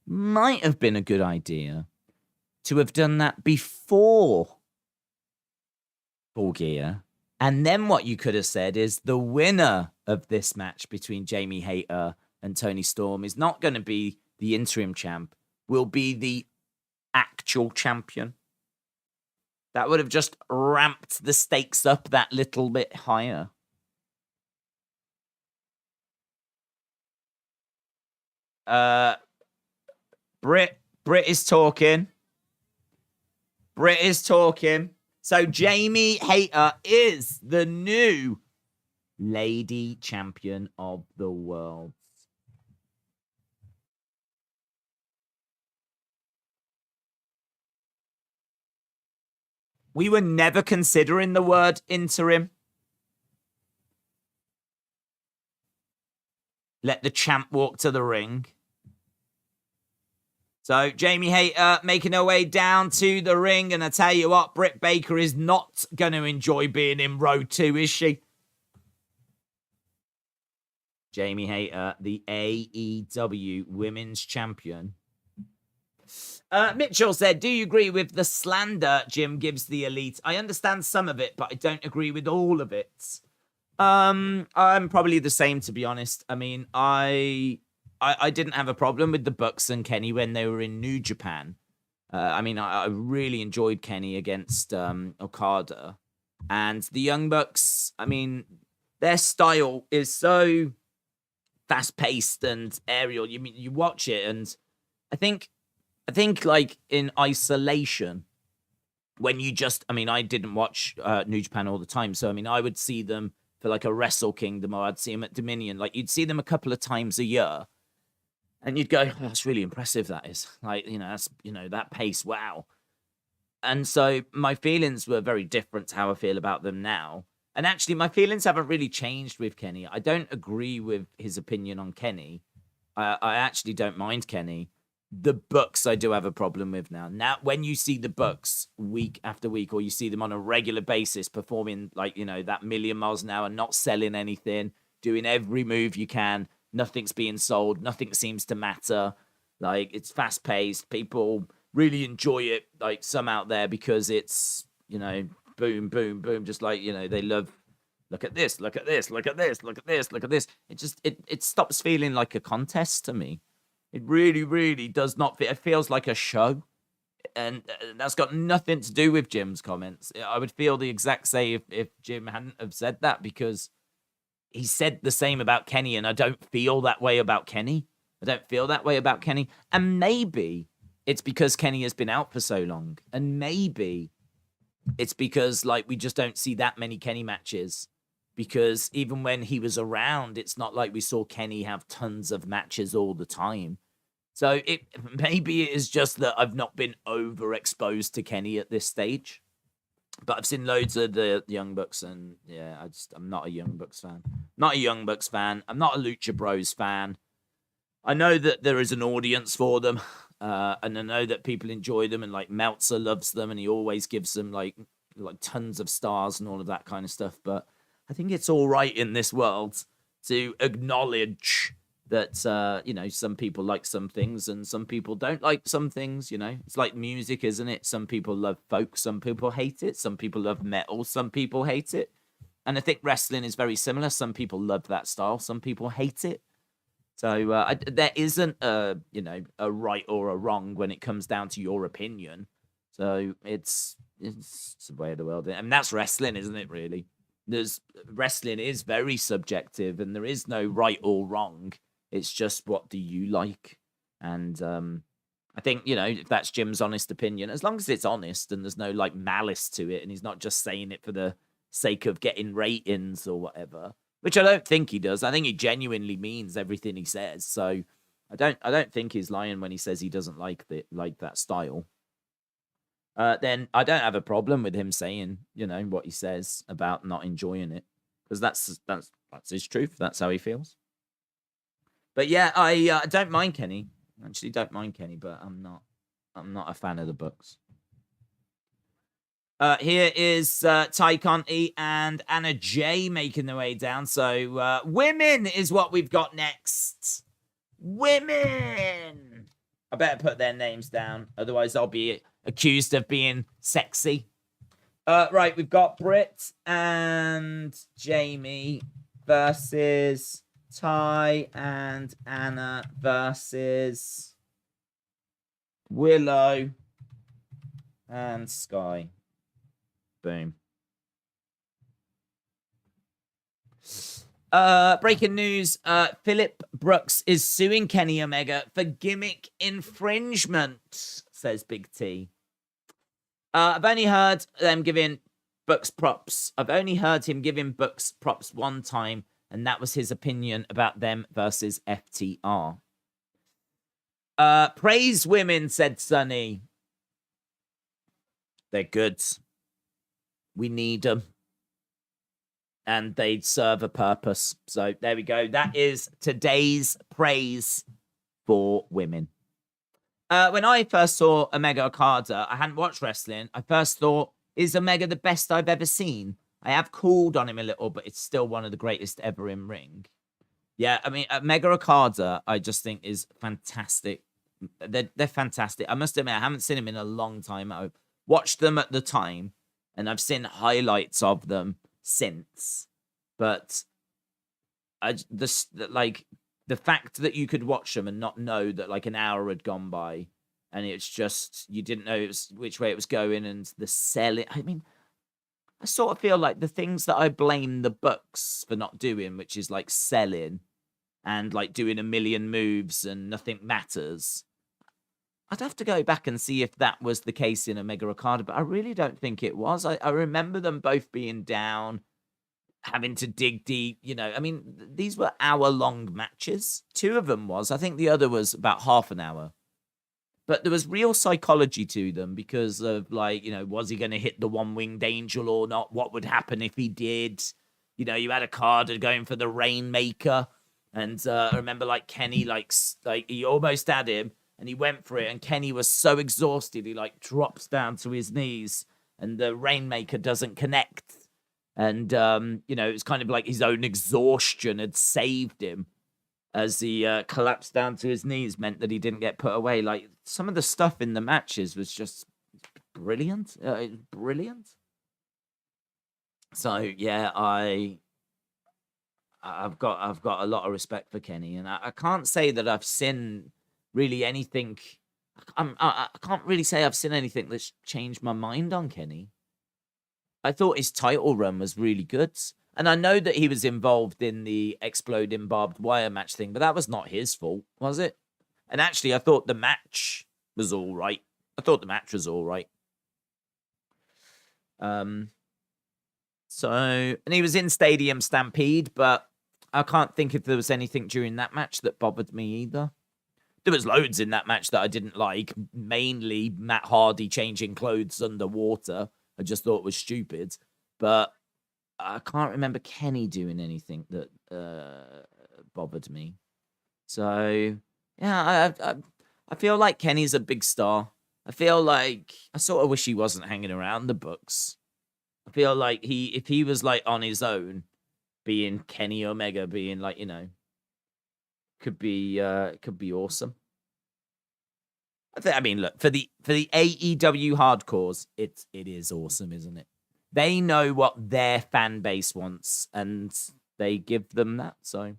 might have been a good idea to have done that before Full Gear. And then what you could have said is the winner of this match between Jamie Hayter and Tony Storm is not going to be the interim champ, will be the actual champion. That would have just ramped the stakes up that little bit higher. Britt is talking. So Jamie Hayter is the new lady champion of the world. We were never considering the word interim. Let the champ walk to the ring. So Jamie Hayter making her way down to the ring. And I tell you what, Britt Baker is not going to enjoy being in row 2, is she? Jamie Hayter, the AEW Women's Champion. Mitchell said, do you agree with the slander Jim gives the Elite? I understand some of it, but I don't agree with all of it. I'm probably the same, to be honest. I mean, I didn't have a problem with the Bucks and Kenny when they were in New Japan. I mean, I really enjoyed Kenny against Okada. And the Young Bucks, I mean, their style is so fast-paced and aerial. You mean, you watch it, and I think like in isolation, when you just, I mean, I didn't watch New Japan all the time, so I mean, I would see them for like a Wrestle Kingdom, or I'd see them at Dominion. Like, you'd see them a couple of times a year, and you'd go, oh, that's really impressive, that is. Like, that's, that pace, wow. And so my feelings were very different to how I feel about them now. And actually, my feelings haven't really changed with Kenny. I don't agree with his opinion on Kenny. I actually don't mind Kenny. The Bucks I do have a problem with now. Now, when you see the Bucks week after week, or you see them on a regular basis performing like, that million miles an hour, not selling anything, doing every move you can, nothing's being sold, nothing seems to matter. Like, it's fast paced. People really enjoy it. Like, some out there, because it's, boom, boom, boom. Just like, they love, look at this, look at this, look at this, look at this, look at this. It just, it stops feeling like a contest to me. It really, really does not fit. It feels like a show. And that's got nothing to do with Jim's comments. I would feel the exact same if Jim hadn't have said that, because he said the same about Kenny, and I don't feel that way about Kenny. I don't feel that way about Kenny. And maybe it's because Kenny has been out for so long. And maybe it's because, like, we just don't see that many Kenny matches. Because even when he was around, it's not like we saw Kenny have tons of matches all the time. So maybe it is just that I've not been overexposed to Kenny at this stage. But I've seen loads of the Young Bucks, and yeah, I'm not a Young Bucks fan. Not a Young Bucks fan. I'm not a Lucha Bros fan. I know that there is an audience for them, and I know that people enjoy them, and like Meltzer loves them, and he always gives them like tons of stars and all of that kind of stuff. But I think it's all right in this world to acknowledge that, some people like some things and some people don't like some things, It's like music, isn't it? Some people love folk, some people hate it. Some people love metal, some people hate it. And I think wrestling is very similar. Some people love that style, some people hate it. So there isn't a right or a wrong when it comes down to your opinion. So it's the way of the world. And that's wrestling, isn't it, really? Wrestling is very subjective, and there is no right or wrong. It's just, what do you like? And I think, if that's Jim's honest opinion, as long as it's honest and there's no like malice to it, and he's not just saying it for the sake of getting ratings or whatever, which I don't think he does. I think he genuinely means everything he says. So I don't think he's lying when he says he doesn't like that style. Then I don't have a problem with him saying, what he says about not enjoying it, because that's his truth. That's how he feels. But yeah, I don't mind Kenny. I actually don't mind Kenny, but I'm not a fan of the Bucks. Here is Ty Conti and Anna Jay making their way down. So women is what we've got next. Women. I better put their names down, otherwise I'll be accused of being sexy. Right, we've got Britt and Jamie versus Ty and Anna versus Willow and Sky. Boom. Breaking news. Philip Brooks is suing Kenny Omega for gimmick infringement, says Big T. I've only heard them giving Brooks props. I've only heard him giving Brooks props one time, and that was his opinion about them versus FTR. Praise women, said Sonny. They're good. We need them. And they serve a purpose. So there we go. That is today's praise for women. When I first saw Omega Okada, I hadn't watched wrestling. I first thought, is Omega the best I've ever seen? I have cooled on him a little, but it's still one of the greatest ever in ring. Yeah, I mean, Omega Okada, I just think is fantastic. They're fantastic. I must admit, I haven't seen him in a long time. I watched them at the time, and I've seen highlights of them since. But the fact that you could watch them and not know that like an hour had gone by, and it's just you didn't know which way it was going, and the selling. I mean, I sort of feel like the things that I blame the books for not doing, which is like selling and like doing a million moves and nothing matters. I'd have to go back and see if that was the case in Omega Okada, but I really don't think it was. I remember them both being down, having to dig deep, you know. I mean, these were hour-long matches. 2 of them was. I think the other was about half an hour. But there was real psychology to them because of, like, you know, was he going to hit the one-winged angel or not? What would happen if he did? You know, you had Okada going for the Rainmaker. And I remember, like, Kenny, like he almost had him. And he went for it, and Kenny was so exhausted, he, like, drops down to his knees, and the Rainmaker doesn't connect. And, you know, it's kind of like his own exhaustion had saved him as he collapsed down to his knees, meant that he didn't get put away. Like, some of the stuff in the matches was just brilliant. Brilliant. So, yeah, I've got a lot of respect for Kenny, and I can't say that I've seen really anything. I can't really say I've seen anything that's changed my mind on Kenny. I thought his title run was really good. And I know that he was involved in the exploding barbed wire match thing, but that was not his fault, was it? And actually, I thought the match was all right. And he was in Stadium Stampede, but I can't think if there was anything during that match that bothered me either. There was loads in that match that I didn't like, mainly Matt Hardy changing clothes underwater. I just thought it was stupid. But I can't remember Kenny doing anything that bothered me. So, yeah, I feel like Kenny's a big star. I feel like I sort of wish he wasn't hanging around the books. I feel like if he was like on his own, being Kenny Omega, being like, you know, could be awesome. I mean, look, for the AEW hardcores, it is awesome, isn't it? They know what their fan base wants, and they give them that. So,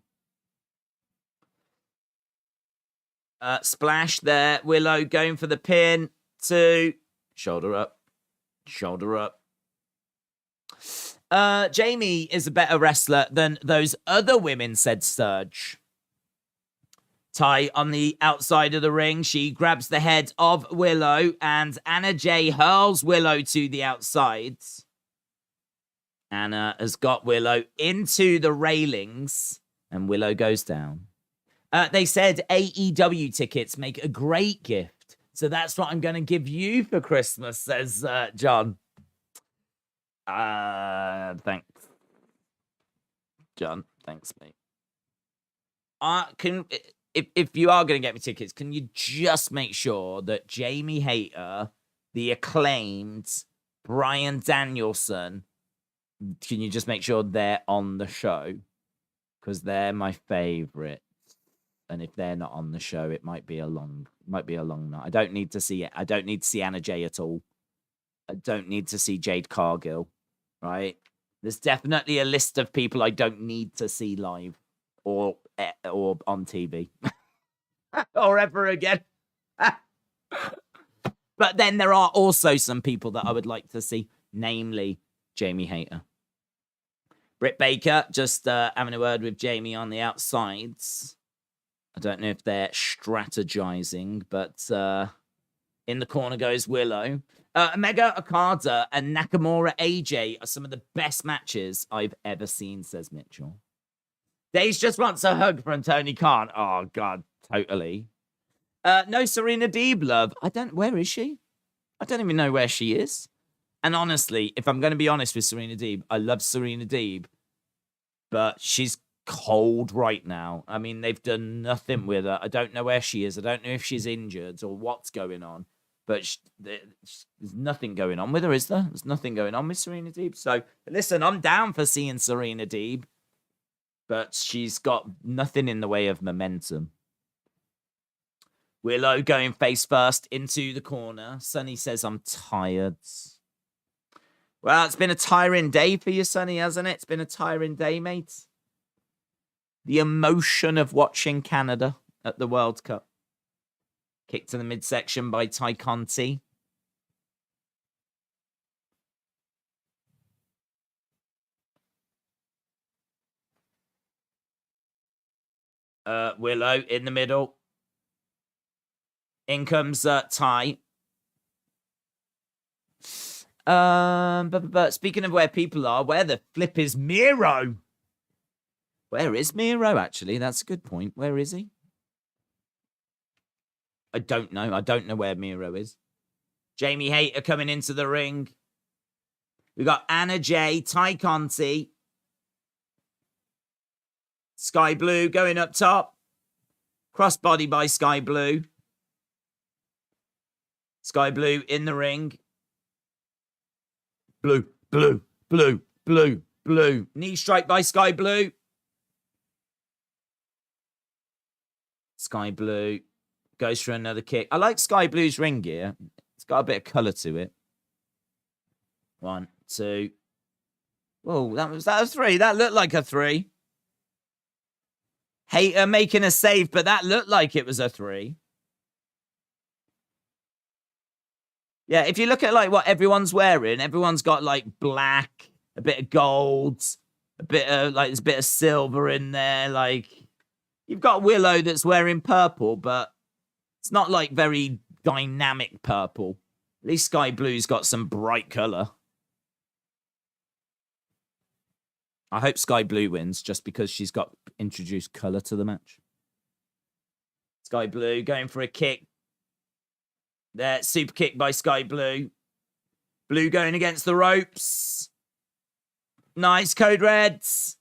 splash there, Willow going for the pin. 2, shoulder up. Jamie is a better wrestler than those other women, said Surge. Ty on the outside of the ring. She grabs the head of Willow, and Anna Jay hurls Willow to the outside. Anna has got Willow into the railings, and Willow goes down. They said AEW tickets make a great gift, so that's what I'm going to give you for Christmas, says John. Thanks. John, thanks, mate. If you are going to get me tickets, can you just make sure that Jamie Hayter, the Acclaimed, Bryan Danielson, can you just make sure they're on the show? Because they're my favorite. And if they're not on the show, it might be a long night. I don't need to see Anna Jay at all. I don't need to see Jade Cargill, right? There's definitely a list of people I don't need to see live or on TV or ever again. But then there are also some people that I would like to see, namely Jamie Hayter. Britt Baker just having a word with Jamie on the outsides. I don't know if they're strategizing, but in the corner goes Willow. Omega Okada and Nakamura AJ are some of the best matches I've ever seen, says Mitchell. Daze just wants a hug from Tony Khan. Oh, God, totally. No Serena Deeb, love. Where is she? I don't even know where she is. And honestly, if I'm going to be honest with Serena Deeb, I love Serena Deeb, but she's cold right now. I mean, they've done nothing with her. I don't know where she is. I don't know if she's injured or what's going on. But there's nothing going on with her, is there? There's nothing going on with Serena Deeb. So, listen, I'm down for seeing Serena Deeb, but she's got nothing in the way of momentum. Willow going face first into the corner. Sonny says, I'm tired. Well, it's been a tiring day for you, Sonny, hasn't it? It's been a tiring day, mate. The emotion of watching Canada at the World Cup. Kick to the midsection by Ty Conti. Willow in the middle. In comes Ty. But speaking of where people are, where the flip is Miro? Where is Miro, actually? That's a good point. Where is he? I don't know. I don't know where Miro is. Jamie Hayter coming into the ring. We got Anna Jay, Ty Conti. Sky Blue going up top. Crossbody by Sky Blue. Sky Blue in the ring. Blue, blue, blue, blue, blue. Knee strike by Sky Blue. Sky Blue goes for another kick. I like Sky Blue's ring gear. It's got a bit of colour to it. 1, 2. Oh, that was a 3. That looked like a 3. Hayter making a save, but that looked like it was a 3. Yeah, if you look at like what everyone's wearing, everyone's got like black, a bit of gold, a bit of like there's a bit of silver in there. Like you've got Willow that's wearing purple, but it's not like very dynamic purple. At least Sky Blue's got some bright color. I hope Sky Blue wins just because she's got introduced color to the match. Sky Blue going for a kick. There, super kick by Sky Blue. Blue going against the ropes. Nice, Code Reds.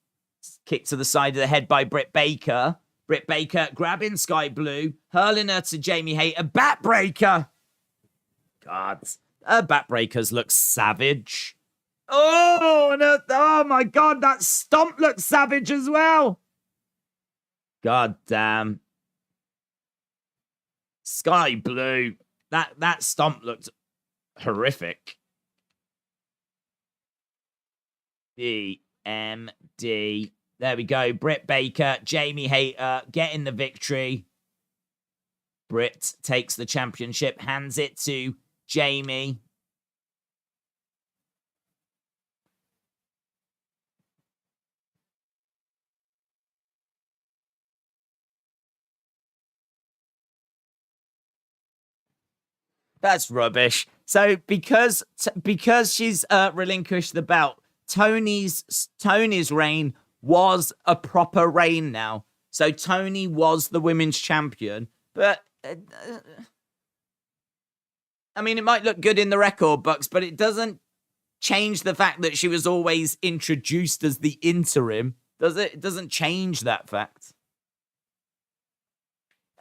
Kick to the side of the head by Britt Baker. Britt Baker grabbing Sky Blue, hurling her to Jamie Hayter. Backbreaker. God, her backbreakers look savage. Oh, no, oh my God, that stomp looks savage as well. God damn. Sky Blue. That stomp looked horrific. BMD. There we go. Britt Baker, Jamie Hayter getting the victory. Britt takes the championship, hands it to Jamie. That's rubbish. So because she's relinquished the belt, Tony's reign was a proper reign now. So Tony was the women's champion, but I mean, it might look good in the record books, but it doesn't change the fact that she was always introduced as the interim, does it? It doesn't change that fact.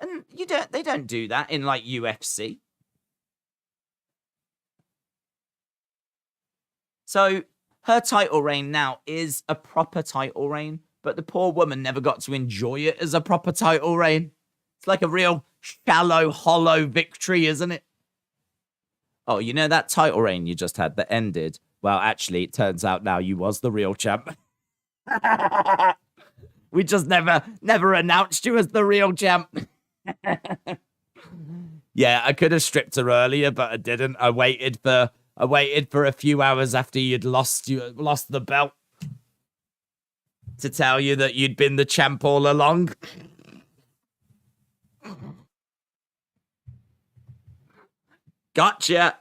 And they don't do that in like UFC. So her title reign now is a proper title reign, but the poor woman never got to enjoy it as a proper title reign. It's like a real shallow, hollow victory, isn't it? Oh, you know that title reign you just had that ended? Well, actually, it turns out now you was the real champ. We just never announced you as the real champ. Yeah, I could have stripped her earlier, but I didn't. I waited for a few hours after you'd lost the belt to tell you that you'd been the champ all along. Gotcha.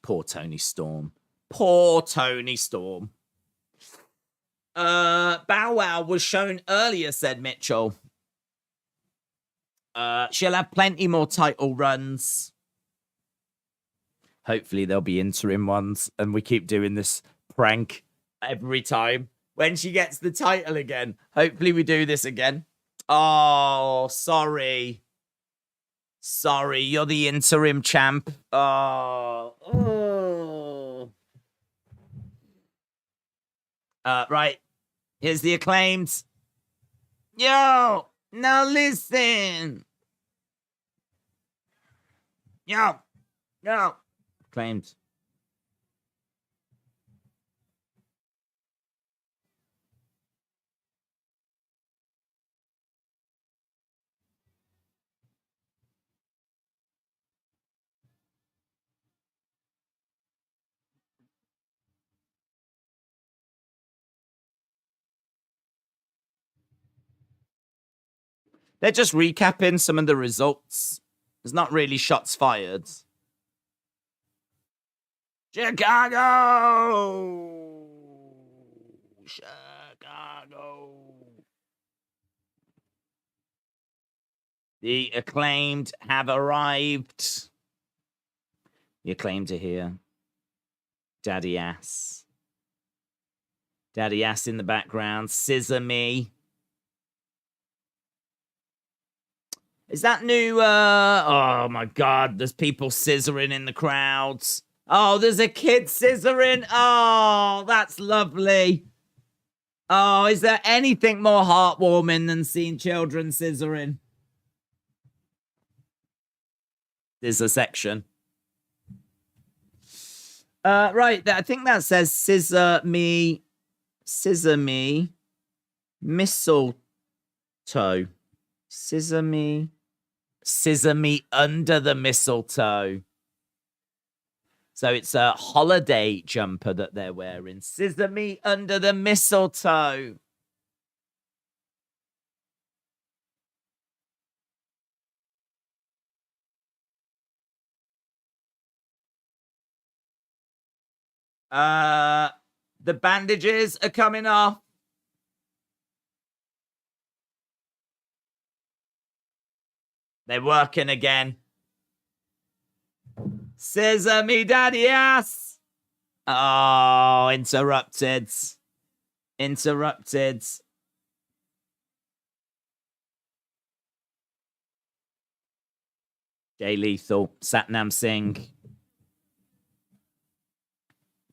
Poor Tony Storm. Poor Tony Storm. Bow Wow was shown earlier, said Mitchell. She'll have plenty more title runs. Hopefully there'll be interim ones, and we keep doing this prank every time when she gets the title again. Hopefully we do this again. Oh, sorry. Sorry, you're the interim champ. Oh. Right. Here's the Acclaimed. Yo, now listen. Yo. Acclaimed. They're just recapping some of the results. There's not really shots fired. Chicago! The Acclaimed have arrived. The Acclaimed are here. Daddy Ass. Daddy Ass in the background. Scissor Me. Is that new? Oh my God, there's people scissoring in the crowds. Oh, there's a kid scissoring. Oh, that's lovely. Oh, is there anything more heartwarming than seeing children scissoring? There's a section. Right, I think that says scissor me, mistletoe. Scissor me under the mistletoe. So it's a holiday jumper that they're wearing. Scissor me under the mistletoe. The bandages are coming off. They're working again. Scissor me, daddy ass. Oh, interrupted. Interrupted. Jay Lethal, Satnam Singh.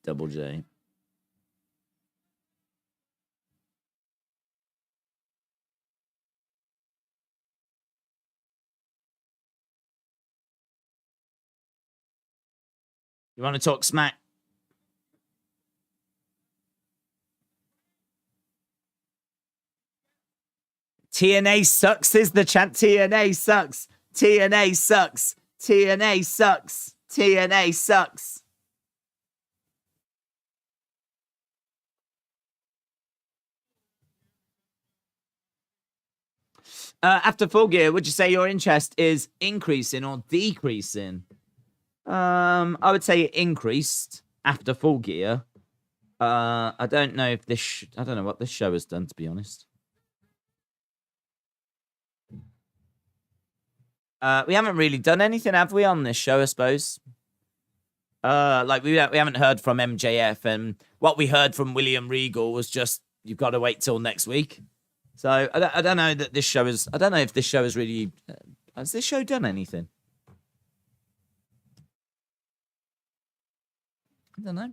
Double J. You want to talk smack? TNA sucks is the chant. TNA sucks. TNA sucks. TNA sucks. TNA sucks. After Full Gear, would you say your interest is increasing or decreasing? I would say it increased after Full Gear. I don't know if this. I don't know what this show has done, to be honest. We haven't really done anything, have we, on this show? I suppose. Like we haven't heard from MJF, and what we heard from William Regal was just you've got to wait till next week. So I don't know that this show is. I don't know if this show is really. Has this show done anything? I don't know.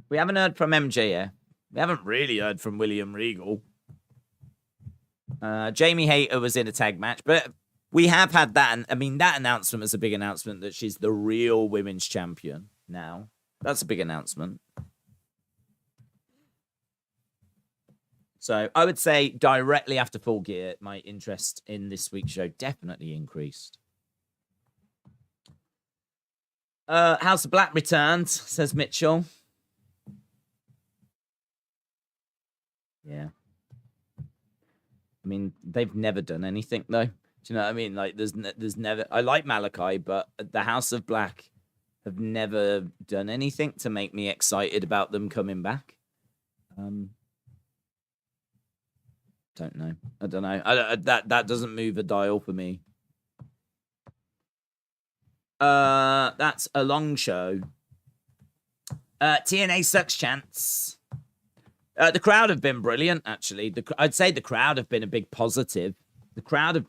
We haven't heard from MJF. We haven't really heard from William Regal. Jamie Hayter was in a tag match, but we have had that. And I mean, that announcement was a big announcement that she's the real women's champion now. That's a big announcement. So I would say directly after Full Gear, my interest in this week's show definitely increased. House of Black returned, says Mitchell. Yeah. I mean, they've never done anything, though. Do you know what I mean? Like, there's never... I like Malachi, but the House of Black have never done anything to make me excited about them coming back. Don't know. I don't know. That doesn't move a dial for me. That's a long show. TNA sucks chance. The crowd have been brilliant, actually. I'd say the crowd have been a big positive. Crowd have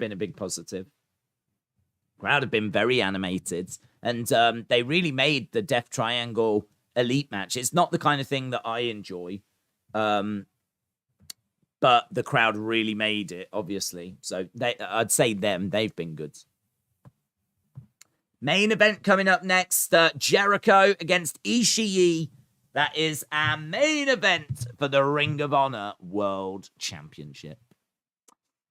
been very animated. And they really made the Death Triangle Elite match. It's not the kind of thing that I enjoy. But the crowd really made it, obviously. So I'd say they've been good. Main event coming up next. Jericho against Ishii. That is our main event for the Ring of Honor World Championship.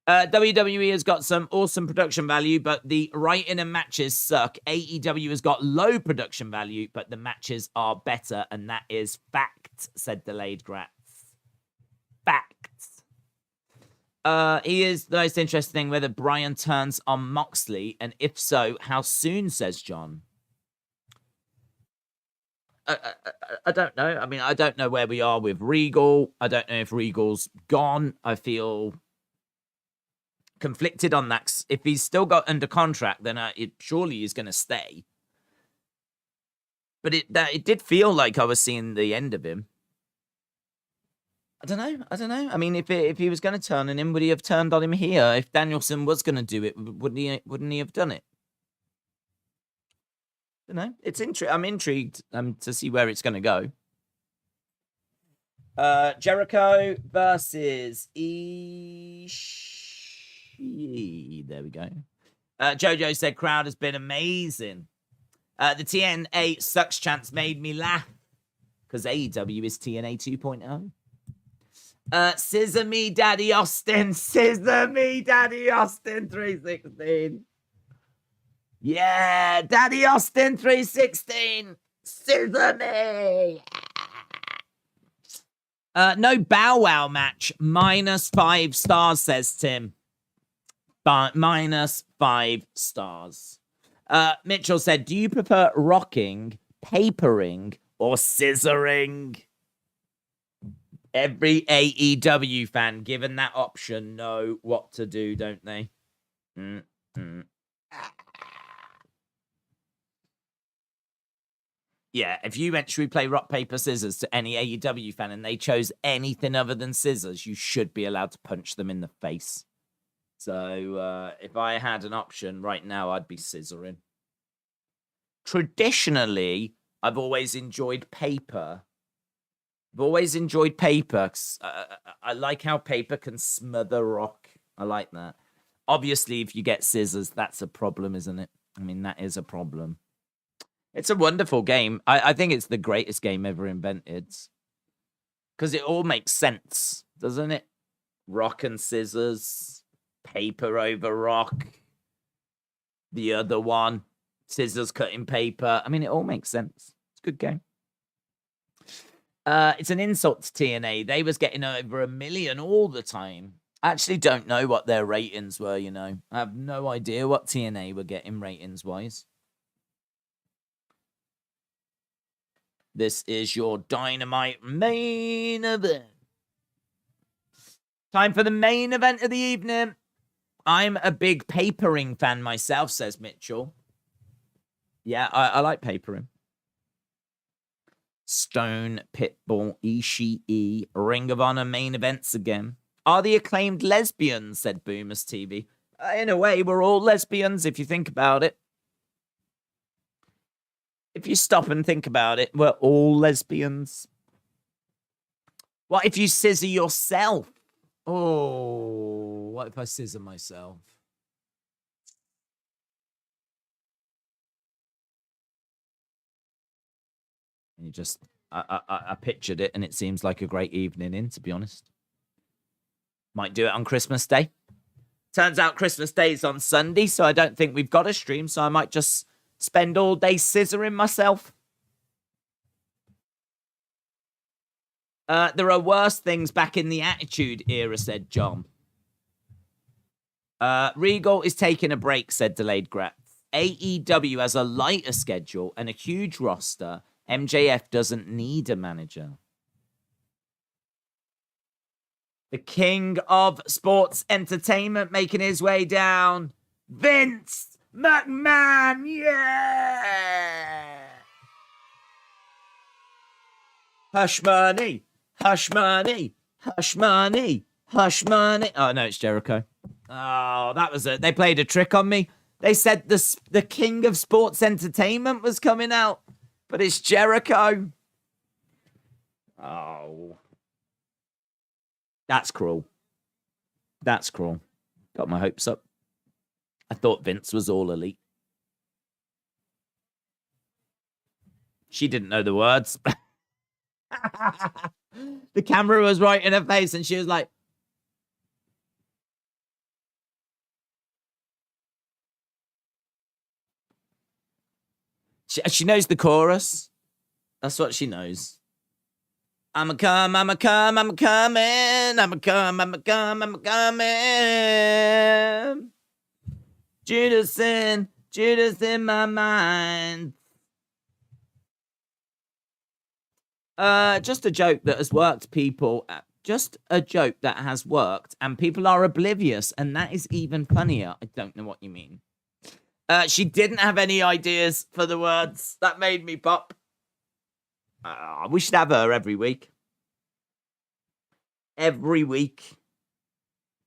WWE has got some awesome production value, but the writing and matches suck. AEW has got low production value, but the matches are better, and that is fact, said Delayed Gratz. Fact. He is the most interesting thing whether Bryan turns on Moxley, and if so, how soon, says John. I don't know. I mean, I don't know where we are with Regal. I don't know if Regal's gone. I feel conflicted on that. If he's still got under contract, then surely he's going to stay. But it did feel like I was seeing the end of him. I don't know. I mean, if he was going to turn on him, would he have turned on him here? If Danielson was going to do it, wouldn't he have done it? I don't know. It's I'm intrigued to see where it's going to go. Jericho versus Ishii. There we go. Jojo said crowd has been amazing. The TNA sucks chance made me laugh because AEW is TNA 2.0. Scissor me, Daddy Austin. Scissor me, Daddy Austin 316. Yeah, Daddy Austin 316. Scissor me. No Bow Wow match. -5 stars, says Tim. -5 stars. Mitchell said, do you prefer rocking, papering, or scissoring? Every AEW fan, given that option, know what to do, don't they? Yeah, if you went, should we play rock, paper, scissors to any AEW fan and they chose anything other than scissors, you should be allowed to punch them in the face. So if I had an option right now, I'd be scissoring. Traditionally, I've always enjoyed paper. I like how paper can smother rock. I like that. Obviously, if you get scissors, that's a problem, isn't it? I mean, that is a problem. It's a wonderful game. I think it's the greatest game ever invented. Because it all makes sense, doesn't it? Rock and scissors, paper over rock. The other one, scissors cutting paper. I mean, it all makes sense. It's a good game. It's an insult to TNA. They was getting over 1 million all the time. I actually don't know what their ratings were, you know. I have no idea what TNA were getting ratings-wise. This is your Dynamite main event. Time for the main event of the evening. I'm a big papering fan myself, says Mitchell. Yeah, I like papering. Stone, Pitbull, Ishii, Ring of Honor main events again. Are the Acclaimed lesbians, said Boomers TV. In a way, we're all lesbians if you think about it. If you stop and think about it, we're all lesbians. What if you scissor yourself? Oh, what if I scissor myself? And you just, I pictured it and it seems like a great evening in, to be honest. Might do it on Christmas Day. Turns out Christmas Day is on Sunday, so I don't think we've got a stream, so I might just spend all day scissoring myself. There are worse things back in the Attitude Era, said John. Regal is taking a break, said Delayed Gratz. AEW has a lighter schedule and a huge roster. MJF doesn't need a manager. The king of sports entertainment making his way down. Vince McMahon, yeah! Hush money, hush money, hush money, hush money. Oh, no, it's Jericho. Oh, that was it. They played a trick on me. They said the king of sports entertainment was coming out, but it's Jericho. Oh. That's cruel. That's cruel. Got my hopes up. I thought Vince was all elite. She didn't know the words. The camera was right in her face and she was like, she knows the chorus. That's what she knows. I'm a come, I'm a come, I'm a coming. I'm a come, I'm a come, I'm a coming. Judas in my mind. Just a joke that has worked, people. Just a joke that has worked, and people are oblivious, and that is even funnier. I don't know what you mean. She didn't have any ideas for the words. That made me pop. We should have her every week. Every week.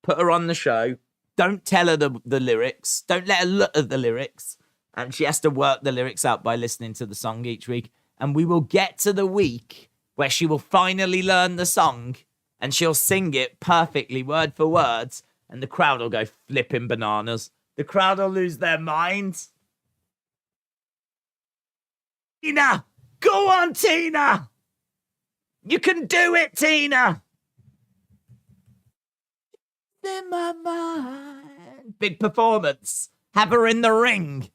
Put her on the show. Don't tell her the lyrics. Don't let her look at the lyrics. And she has to work the lyrics out by listening to the song each week. And we will get to the week where she will finally learn the song and she'll sing it perfectly, word for word. And the crowd will go flipping bananas. The crowd will lose their minds. Tina! Go on, Tina! You can do it, Tina! In my mind. Big performance. Have her in the ring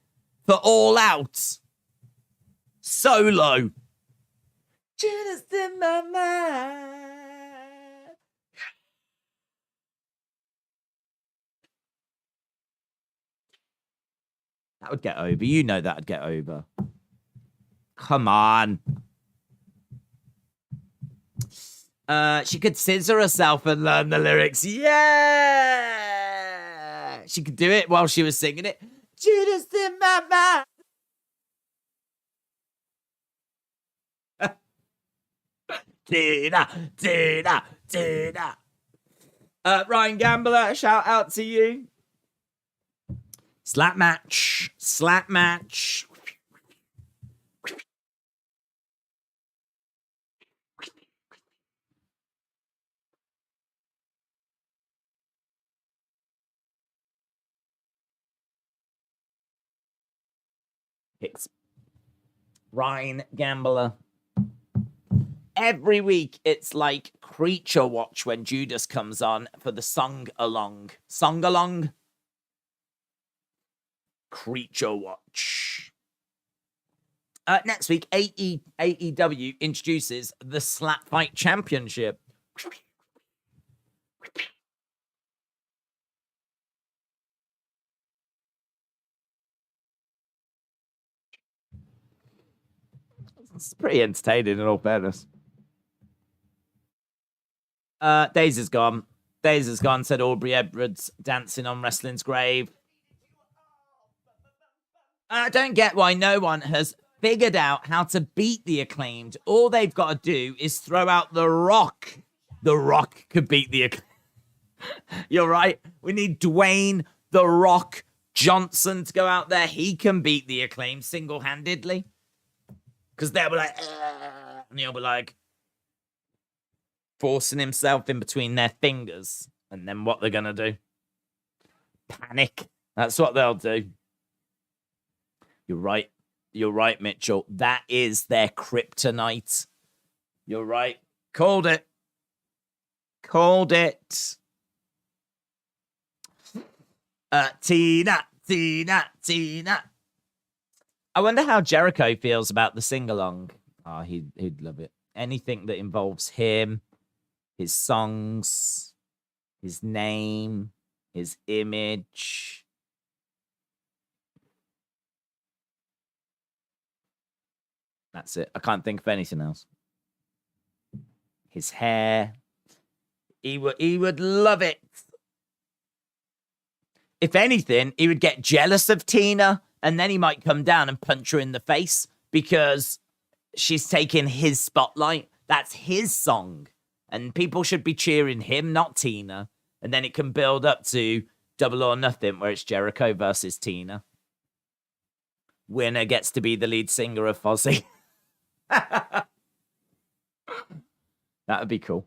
for All Out. Solo. Just in my mind. That would get over. You know that would get over. Come on. She could scissor herself and learn the lyrics. Yeah! She could do it while she was singing it. Judas in my mind. Tina. Ryan Gambler, shout out to you. Slap match. Picks. Ryan Gambler. Every week, it's like Creature Watch when Judas comes on for the song along. Creature Watch. Next week, AEW introduces the Slap Fight Championship. It's pretty entertaining in all fairness. Days is gone, said Aubrey Edwards, dancing on wrestling's grave. I don't get why no one has figured out how to beat the Acclaimed. All they've got to do is throw out The Rock. The Rock could beat the Acclaimed. You're right. We need Dwayne The Rock Johnson to go out there. He can beat the Acclaimed single-handedly. Because they'll be like, and he'll be like, forcing himself in between their fingers. And then what they're going to do? Panic. That's what they'll do. You're right, Mitchell. That is their kryptonite. You're right. Called it. Tina. I wonder how Jericho feels about the sing-along. Oh, he'd love it. Anything that involves him, his songs, his name, his image. That's it. I can't think of anything else. His hair. He would love it. If anything, he would get jealous of Tina, and then he might come down and punch her in the face because she's taking his spotlight. That's his song. And people should be cheering him, not Tina. And then it can build up to Double or Nothing, where it's Jericho versus Tina. Winner gets to be the lead singer of Fozzy. That would be cool.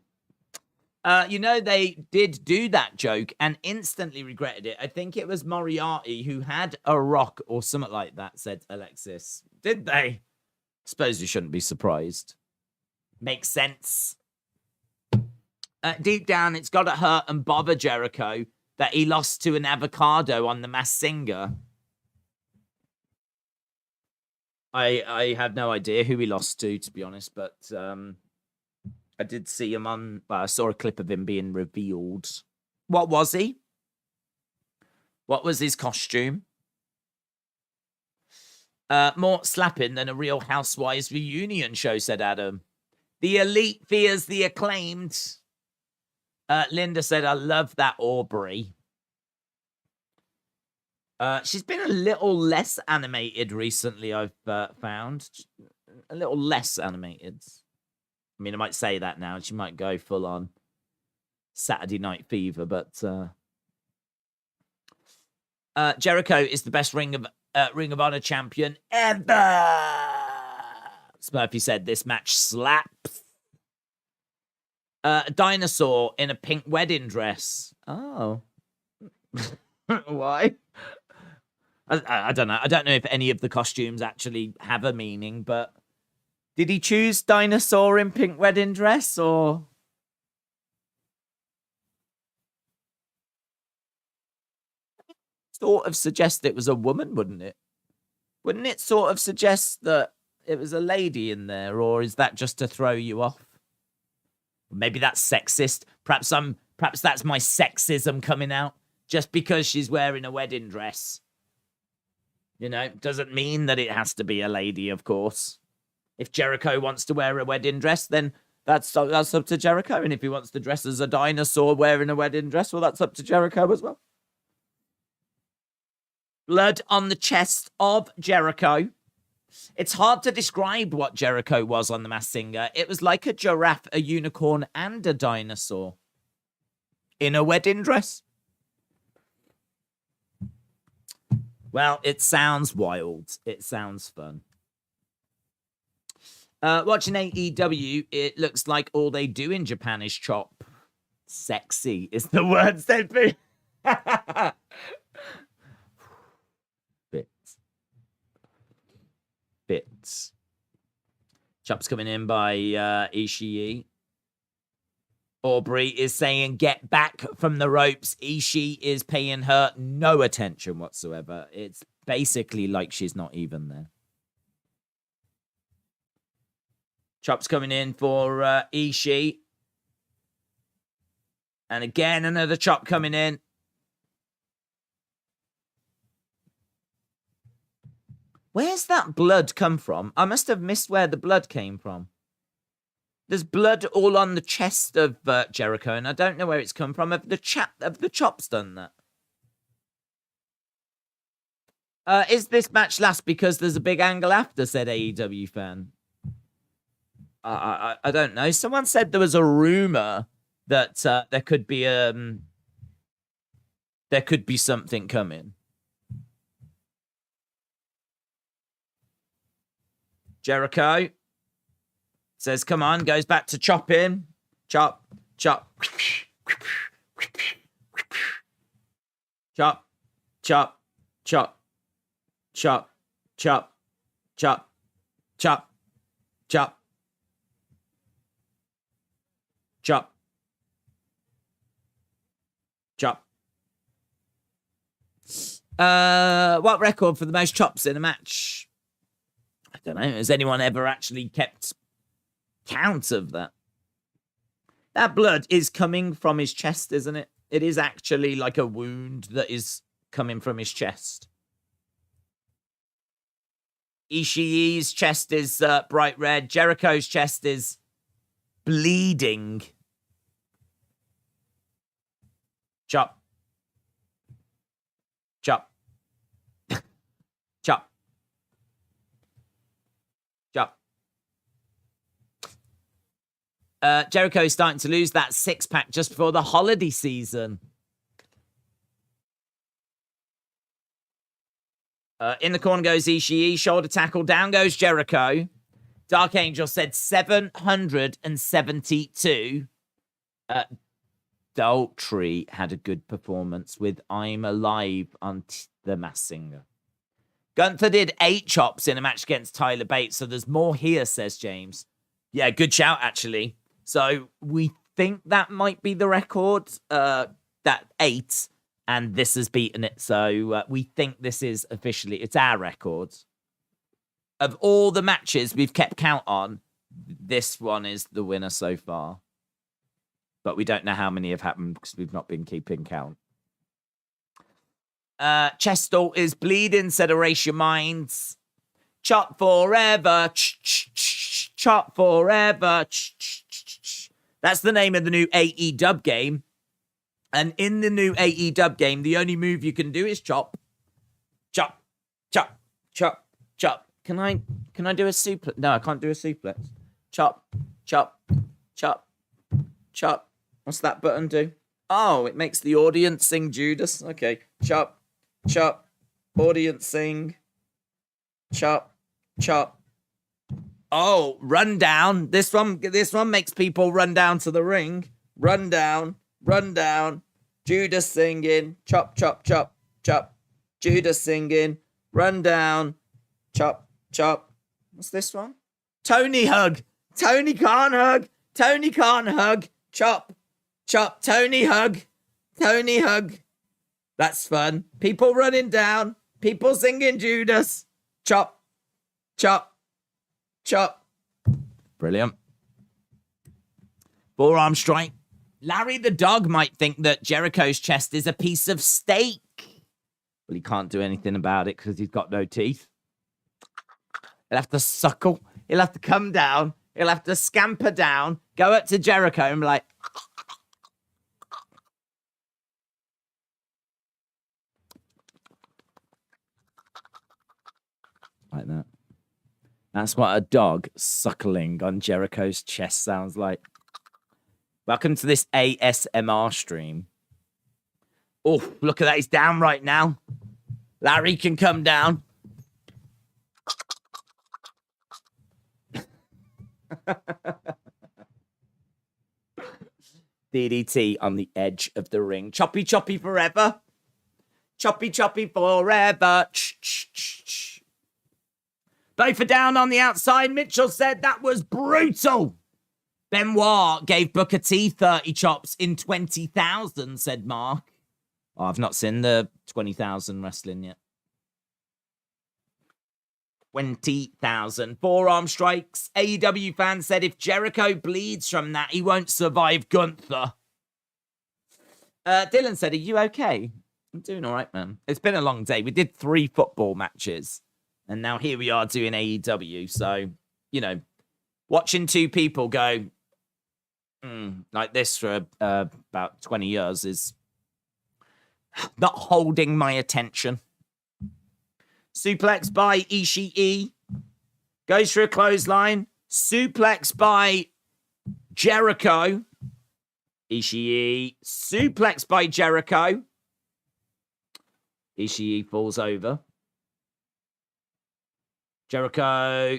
They did do that joke and instantly regretted it. I think it was Moriarty who had a rock or something like that, said Alexis. Did they? Suppose you shouldn't be surprised. Makes sense. Deep down, it's got to hurt and bother Jericho that he lost to an avocado on The Masked Singer. I have no idea who he lost to be honest, but I did see him on. Well, I saw a clip of him being revealed. What was he? What was his costume? More slapping than a Real Housewives reunion show, said Adam. The Elite fears the Acclaimed. Linda said, I love that Aubrey. She's been a little less animated recently, I've found. A little less animated. I mean, I might say that now. She might go full on Saturday Night Fever, but Jericho is the best Ring of Honor champion ever. Smurfy said this match slaps. A dinosaur in a pink wedding dress. Oh. Why? I don't know. I don't know if any of the costumes actually have a meaning, but did he choose dinosaur in pink wedding dress or? Sort of suggest it was a woman, wouldn't it? Wouldn't it sort of suggest that it was a lady in there, or is that just to throw you off? Maybe that's sexist. Perhaps that's my sexism coming out. Just because she's wearing a wedding dress. You know, doesn't mean that it has to be a lady, of course. If Jericho wants to wear a wedding dress, then that's up to Jericho. And if he wants to dress as a dinosaur wearing a wedding dress, well, that's up to Jericho as well. Blood on the chest of Jericho. It's hard to describe what Jericho was on The Masked Singer. It was like a giraffe, a unicorn, and a dinosaur. In a wedding dress. Well, it sounds wild. It sounds fun. Watching AEW, it looks like all they do in Japan is chop. Sexy is the word said. Bits. Chop's coming in by Ishii. Aubrey is saying, get back from the ropes. Ishii is paying her no attention whatsoever. It's basically like she's not even there. Chop's coming in for Ishii. And again, another chop coming in. Where's that blood come from? I must have missed where the blood came from. There's blood all on the chest of Jericho, and I don't know where it's come from. Have the chops done that? Is this match last because there's a big angle after, said AEW fan. I don't know. Someone said there was a rumor that there could be something coming. Jericho says, come on, goes back to chopping. Chop, chop. Chop, chop, chop, chop, chop, chop, chop, chop, chop, chop. What record for the most chops in a match? I don't know. Has anyone ever actually kept count of that? That blood is coming from his chest, isn't it? It is actually like a wound that is coming from his chest. Ishii's chest is bright red. Jericho's chest is bleeding. Chop. Chop. Chop. Chop. Jericho is starting to lose that six-pack just before the holiday season. In the corner goes Ishii. Shoulder tackle. Down goes Jericho. Dark Angel said 772. Daltrey had a good performance with I'm Alive on the Masked Singer. Gunther did 8 chops in a match against Tyler Bates, so there's more here, says James. Yeah, good shout, actually. So we think that might be the record, that 8, and this has beaten it. So we think this is officially, it's our record. Of all the matches we've kept count on, this one is the winner so far. But we don't know how many have happened because we've not been keeping count. Chestal is bleeding, said Erase Your Minds. Chop forever. Chop forever. That's the name of the new AEW game. And in the new AEW game, the only move you can do is chop. Chop. Chop. Chop. Chop. Can I do a suplex? No, I can't do a suplex. Chop. Chop. Chop. Chop. What's that button do? Oh, it makes the audience sing Judas. Okay. Chop. Chop. Audience sing. Chop. Chop. Oh, run down. This one makes people run down to the ring. Run down. Run down. Judas singing. Chop, chop, chop, chop. Judas singing. Run down. Chop, chop. What's this one? Tony hug. Tony can't hug. Tony can't hug. Chop, chop. Tony hug. Tony hug. That's fun. People running down. People singing Judas. Chop, chop, chop. Brilliant. Forearm strike. Larry the dog might think that Jericho's chest is a piece of steak. Well, he can't do anything about it because he's got no teeth. He'll have to suckle. He'll have to come down. He'll have to scamper down, go up to Jericho and be like... like that. That's what a dog suckling on Jericho's chest sounds like. Welcome to this ASMR stream. Oh, look at that. He's down right now. Larry can come down. DDT on the edge of the ring. Choppy, choppy forever. Choppy, choppy forever. Both are down on the outside. Mitchell said that was brutal. Benoit gave Booker T 30 chops in 20,000, said Mark. Oh, I've not seen the 20,000 wrestling yet. 20,000. Forearm strikes. AEW fan said if Jericho bleeds from that, he won't survive Gunther. Dylan said, are you okay? I'm doing all right, man. It's been a long day. We did 3 football matches. And now here we are doing AEW. So, you know, watching 2 people go like this for about 20 years is not holding my attention. Suplex by Ishii. Goes for a clothesline. Suplex by Jericho. Ishii. Suplex by Jericho. Ishii falls over. Jericho.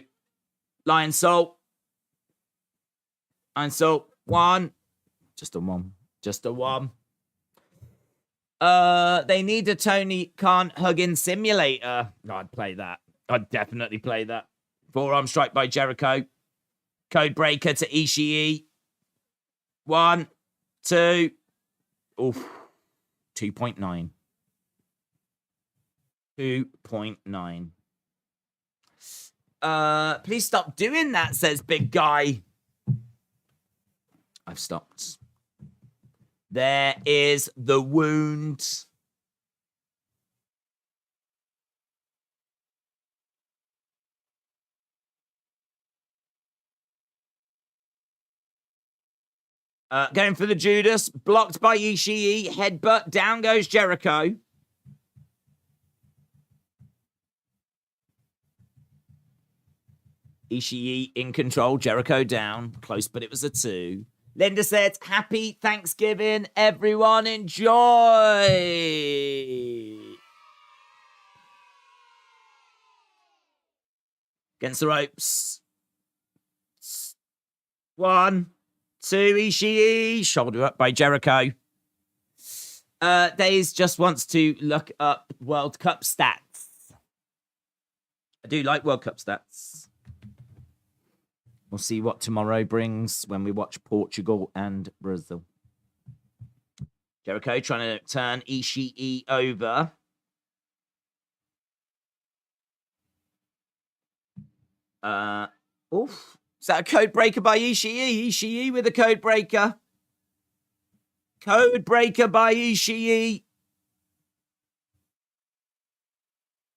Lion Salt. Lion Salt. 1. Just a 1. Just a 1. They need a Tony Khan hugging simulator. Oh, I'd play that. I'd definitely play that. Forearm strike by Jericho. Code breaker to Ishii. 1, 2. Oof. 2.9. 2.9. Please stop doing that, says Big Guy. I've stopped. There is the wound. Going for the Judas. Blocked by Ishii. Headbutt. Down goes Jericho. Ishii in control. Jericho down. Close, but it was a 2. Linda said, happy Thanksgiving, everyone. Enjoy. Against the ropes. 1, 2, Ishii. Shoulder up by Jericho. Days just wants to look up World Cup stats. I do like World Cup stats. We'll see what tomorrow brings when we watch Portugal and Brazil. Jericho trying to turn Ishii over. Oof. Is that a code breaker by Ishii? Ishii with a code breaker. Code breaker by Ishii.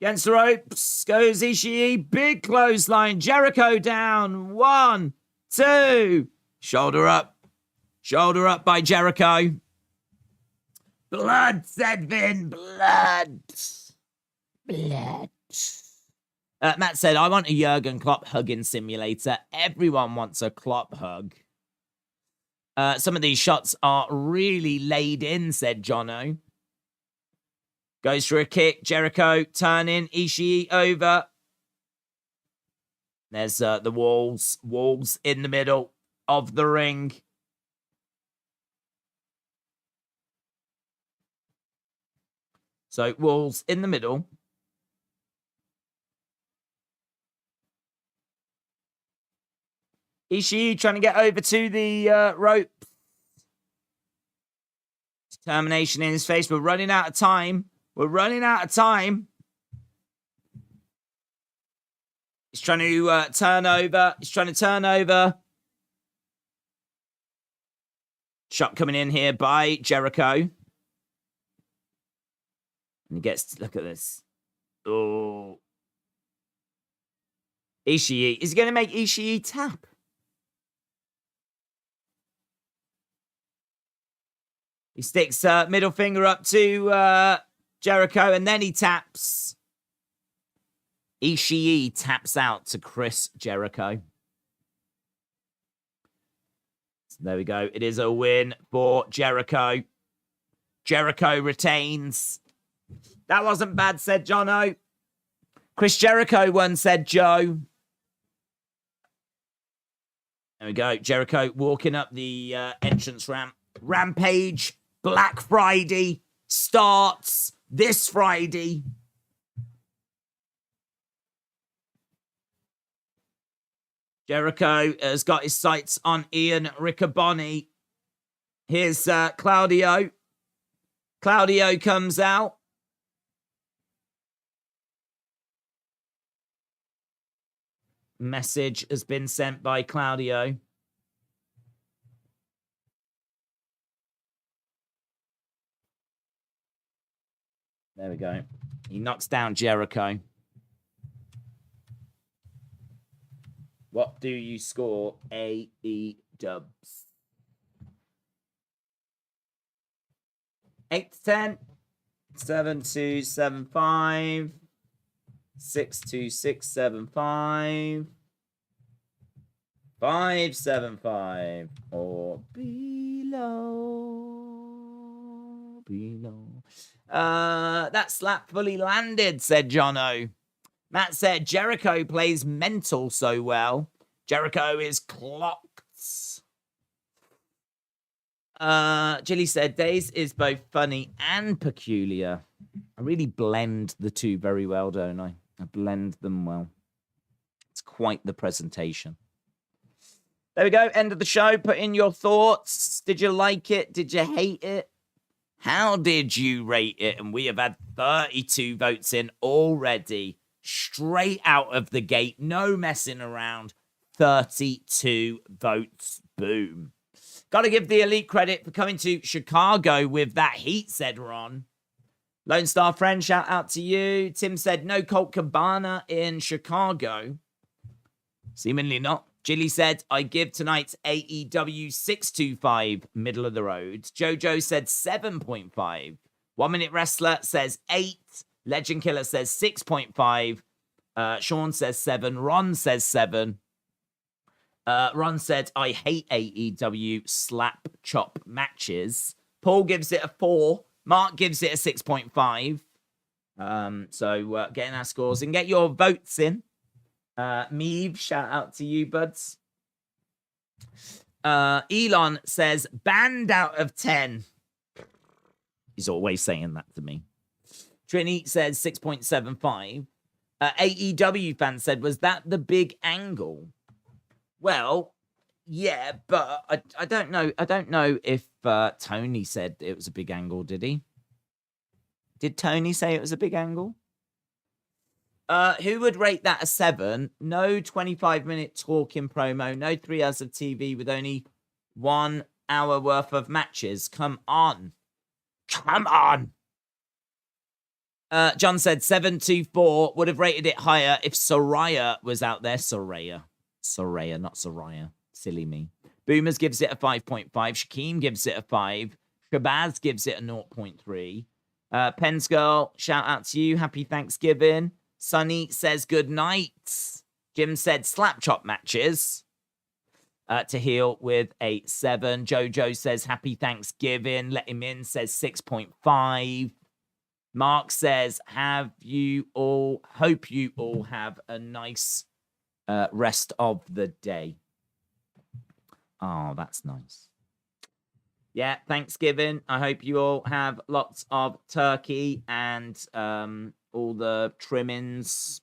Against the ropes goes Ishii. Big clothesline. Jericho down. 1, 2. Shoulder up. Shoulder up by Jericho. Blood, said Vin. Blood. Blood. Matt said, I want a Jurgen Klopp hugging simulator. Everyone wants a Klopp hug. Some of these shots are really laid in, said Jono. Goes for a kick. Jericho turning. Ishii over. There's the walls. Walls in the middle of the ring. So walls in the middle. Ishii trying to get over to the rope. Determination in his face. We're running out of time. We're running out of time. He's trying to turn over. He's trying to turn over. Shot coming in here by Jericho. And he gets, look at this. Oh. Ishii. Is he going to make Ishii tap? He sticks middle finger up to Jericho, and then he taps. Ishii taps out to Chris Jericho. So there we go. It is a win for Jericho. Jericho retains. That wasn't bad, said Jono. Chris Jericho won, said Joe. There we go. Jericho walking up the entrance ramp. Rampage Black Friday starts this Friday. Jericho has got his sights on Ian Riccaboni. Here's Claudio. Claudio comes out. Message has been sent by Claudio. There we go. He knocks down Jericho. What do you score, AE Dubs? 8 to 10. 7 2 7 5. 6 2 6 7 5. 5 7 5. Or below. That slap fully landed, said Jono. Matt said Jericho plays mental so well. Jericho is clocked. Jilly said Days is both funny and peculiar. I really blend the two very well, don't I? I blend them well. It's quite the presentation. There we go. End of the show. Put in your thoughts. Did you like it? Did you hate it? How did you rate it? And we have had 32 votes in already. Straight out of the gate. No messing around. 32 votes. Boom. Got to give the Elite credit for coming to Chicago with that heat, said Ron. Lone Star Friend, shout out to you. Tim said no Colt Cabana in Chicago. Seemingly not. Jilly said, I give tonight's AEW 625, middle of the road. Jojo said 7.5. 1 Minute Wrestler says 8. Legend Killer says 6.5. Sean says 7. Ron says 7. Ron said, I hate AEW slap chop matches. Paul gives it a 4. Mark gives it a 6.5. So getting our scores and get your votes in. Meave, shout out to you, buds. Elon says, banned out of 10. He's always saying that to me. Trini says 6.75. AEW fan said, was that the big angle? Well, yeah, but I don't know. I don't know if Tony said it was a big angle, did he? Did Tony say it was a big angle? Who would rate that a 7? No 25-minute talking promo, no 3 hours of TV with only 1 hour worth of matches. Come on. Come on. John said 724 would have rated it higher if Soraya was out there. Soraya, not Soraya. Silly me. Boomers gives it a 5.5. Shaquem gives it a 5. Shabazz gives it a 0.3. Pens Girl, shout out to you. Happy Thanksgiving. Sunny says good night. Jim said slap chop matches. To heal with a 7. Jojo says happy Thanksgiving. Let him in says 6.5. Mark says, hope you all have a nice rest of the day. Oh, that's nice. Yeah, Thanksgiving. I hope you all have lots of turkey and all the trimmings.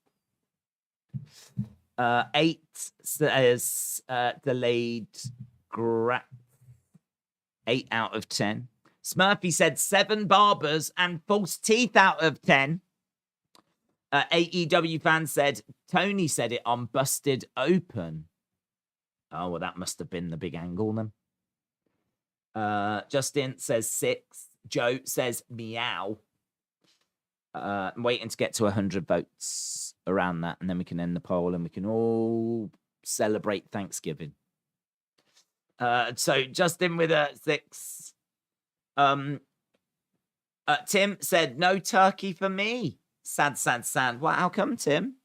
8 says delayed 8 out of 10. Smurfy said 7 barbers and false teeth out of 10. AEW fan said Tony said it on Busted Open. Oh, well, that must have been the big angle then. Justin says 6. Joe says meow. I'm waiting to get to 100 votes around that, and then we can end the poll and we can all celebrate Thanksgiving. So Justin with a 6. Tim said no turkey for me. Sad. Well, how come, Tim?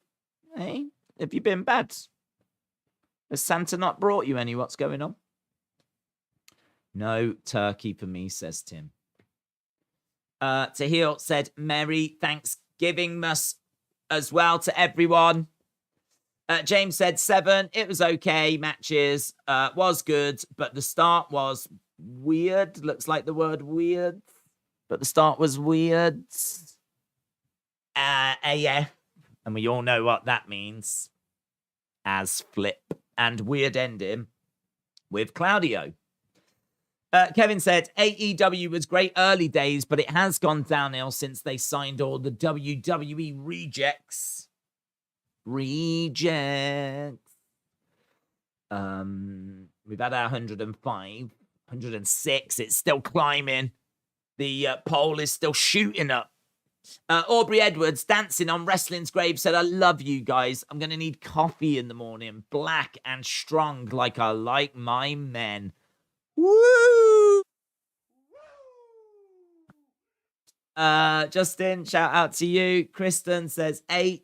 Hey, have you been bad? Has Santa not brought you any? What's going on? No turkey for me, says Tim. Tahil said Merry Thanksgiving as well to everyone. James said 7. It was okay. Matches was good, but the start was weird. Looks like the word weird, but the start was weird. AF, and we all know what that means. As flip and weird ending with Claudio. Kevin said AEW was great early days, but it has gone downhill since they signed all the WWE rejects. We've had our 105, 106. It's still climbing. The poll is still shooting up. Aubrey Edwards, dancing on wrestling's grave, said, I love you guys. I'm going to need coffee in the morning. Black and strong like I like my men. Woo! Justin, shout out to you. Kristen says 8.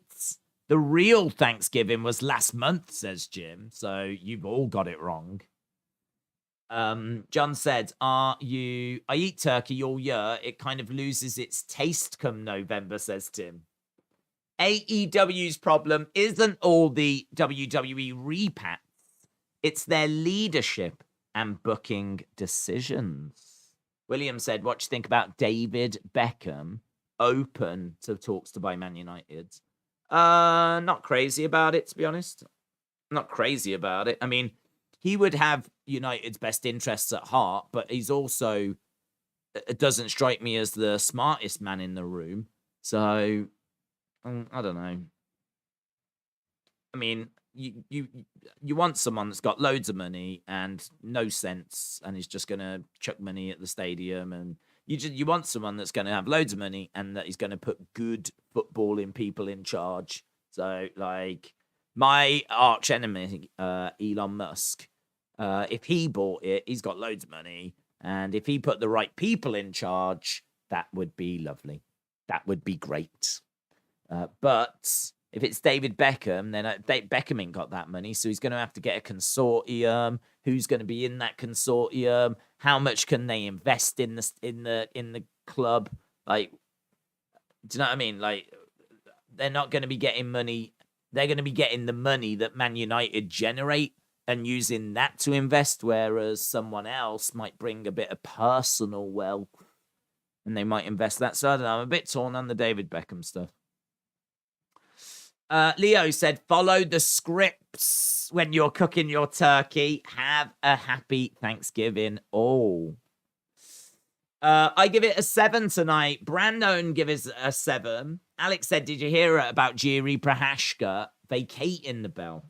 The real Thanksgiving was last month, says Jim. So you've all got it wrong. John said, I eat turkey all year. It kind of loses its taste come November, says Tim. AEW's problem isn't all the WWE repats. It's their leadership and booking decisions. William said, what do you think about David Beckham open to talks to buy Man United? Not crazy about it, to be honest. Not crazy about it. I mean, he would have United's best interests at heart, but he's also, it doesn't strike me as the smartest man in the room. So, I don't know. I mean, you want someone that's got loads of money and no sense and is just going to chuck money at the stadium, and you want someone that's going to have loads of money and that is going to put good footballing people in charge. So, like, my arch enemy, Elon Musk, if he bought it, he's got loads of money, and if he put the right people in charge, that would be lovely. That would be great. But If it's David Beckham, then Beckham ain't got that money, so he's going to have to get a consortium. Who's going to be in that consortium? How much can they invest in the club? Like, do you know what I mean? Like, they're not going to be getting money. They're going to be getting the money that Man United generate and using that to invest, whereas someone else might bring a bit of personal wealth and they might invest that. So I don't know. I'm a bit torn on the David Beckham stuff. Leo said, follow the scripts when you're cooking your turkey. Have a happy Thanksgiving. Oh. I give it a 7 tonight. Brandon give it a 7. Alex said, did you hear about Jiri Prahashka vacating the belt?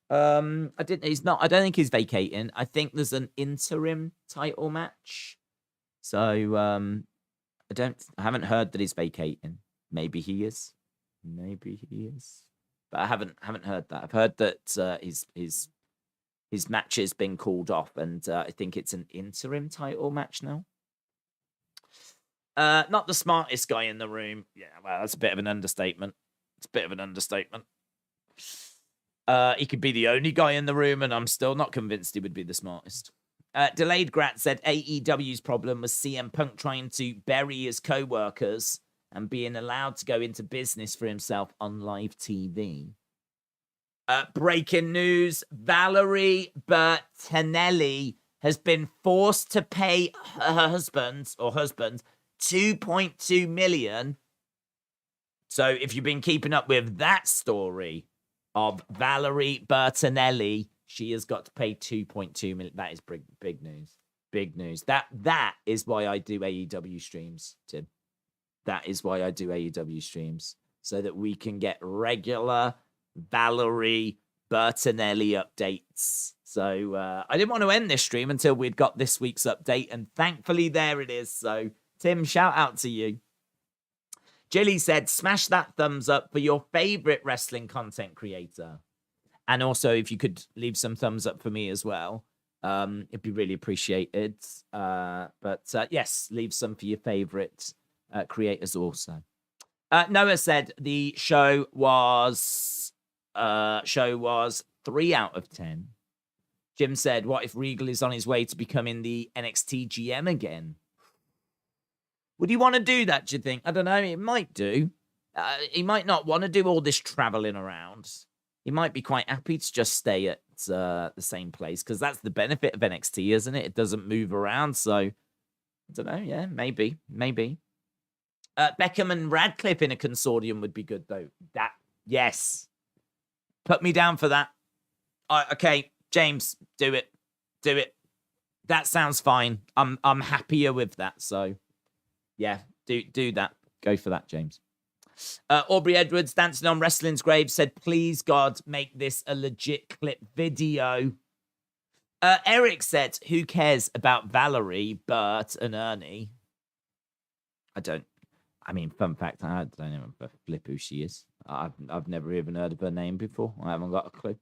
I don't think he's vacating. I think there's an interim title match. So I haven't heard that he's vacating. Maybe he is. But I haven't heard that. I've heard that his match has been called off, and I think it's an interim title match now. Not the smartest guy in the room. Yeah, well, that's a bit of an understatement. He could be the only guy in the room, and I'm still not convinced he would be the smartest. Delayed Grat said AEW's problem was CM Punk trying to bury his co-workers and being allowed to go into business for himself on live TV. Breaking news, Valerie Bertinelli has been forced to pay her husband 2.2 million. So if you've been keeping up with that story of Valerie Bertinelli, she has got to pay 2.2 million. That is big news. Big news. That is why I do AEW streams, Tim. That is why I do AEW streams, so that we can get regular Valerie Bertinelli updates. So I didn't want to end this stream until we'd got this week's update, and thankfully there it is. So Tim, shout out to you. Jilly said, smash that thumbs up for your favorite wrestling content creator. And also, if you could leave some thumbs up for me as well, it'd be really appreciated. But yes, leave some for your favorite creators also. Noah said the show was 3 out of 10. Jim said, what if Regal is on his way to becoming the NXT GM again? Would he want to do that, do you think? I don't know. It might do. He might not want to do all this traveling around. He might be quite happy to just stay at the same place, because that's the benefit of NXT, isn't it? It doesn't move around. So, I don't know. Yeah, maybe. Beckham and Radcliffe in a consortium would be good, though. Yes. Put me down for that. Okay, James, do it. That sounds fine. I'm happier with that. So, yeah, do that. Go for that, James. Aubrey Edwards, dancing on wrestling's grave, said, please, God, make this a legit clip video. Eric said, who cares about Valerie, Bert, and Ernie? Fun fact, I don't even flip who she is. I've never even heard of her name before. I haven't got a clue.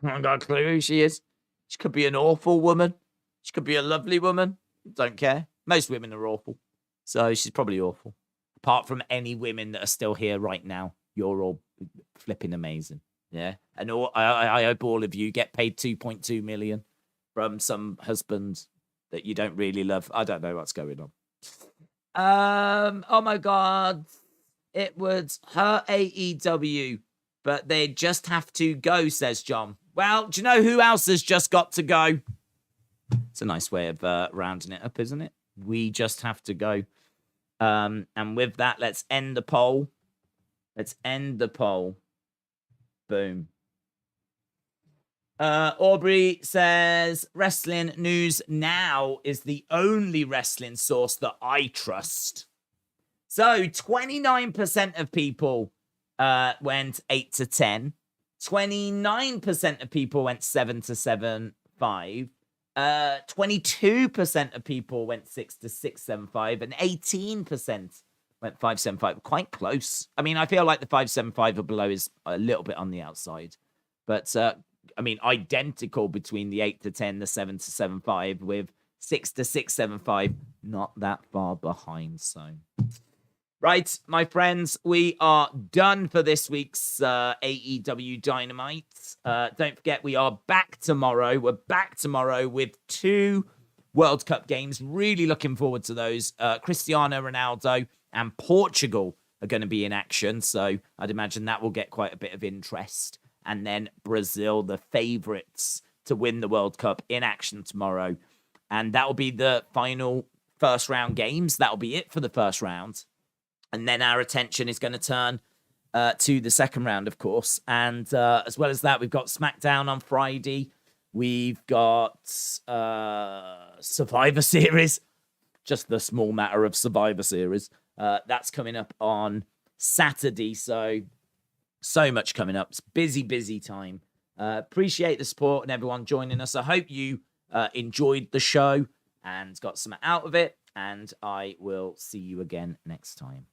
Who she is. She could be an awful woman. She could be a lovely woman. Don't care. Most women are awful. So she's probably awful. Apart from any women that are still here right now, you're all flipping amazing. Yeah. And I hope all of you get paid 2.2 million from some husband that you don't really love. I don't know what's going on. Oh my God. It would hurt AEW, but they just have to go, says John. Well, do you know who else has just got to go? It's a nice way of rounding it up, isn't it? We just have to go. And with that, let's end the poll. Boom. Aubrey says, Wrestling News Now is the only wrestling source that I trust. So 29% of people went 8 to 10. 29% of people went 7 to 7.5. 22% of people went 6 to 6.75, and 18% went 5.75. Quite close. I mean, I feel like the 5.75 or below is a little bit on the outside, but identical between the 8 to 10, the 7 to 7.5, with 6 to 6.75, not that far behind. So Right, my friends, we are done for this week's AEW Dynamite. Don't forget, we are back tomorrow. We're back tomorrow with 2 World Cup games. Really looking forward to those. Cristiano Ronaldo and Portugal are going to be in action, so I'd imagine that will get quite a bit of interest. And then Brazil, the favourites to win the World Cup, in action tomorrow. And that will be the final first round games. That will be it for the first round. And then our attention is going to turn to the second round, of course. And as well as that, we've got SmackDown on Friday. We've got Survivor Series. Just the small matter of Survivor Series. That's coming up on Saturday. So much coming up. It's busy, busy time. Appreciate the support and everyone joining us. I hope you enjoyed the show and got something out of it. And I will see you again next time.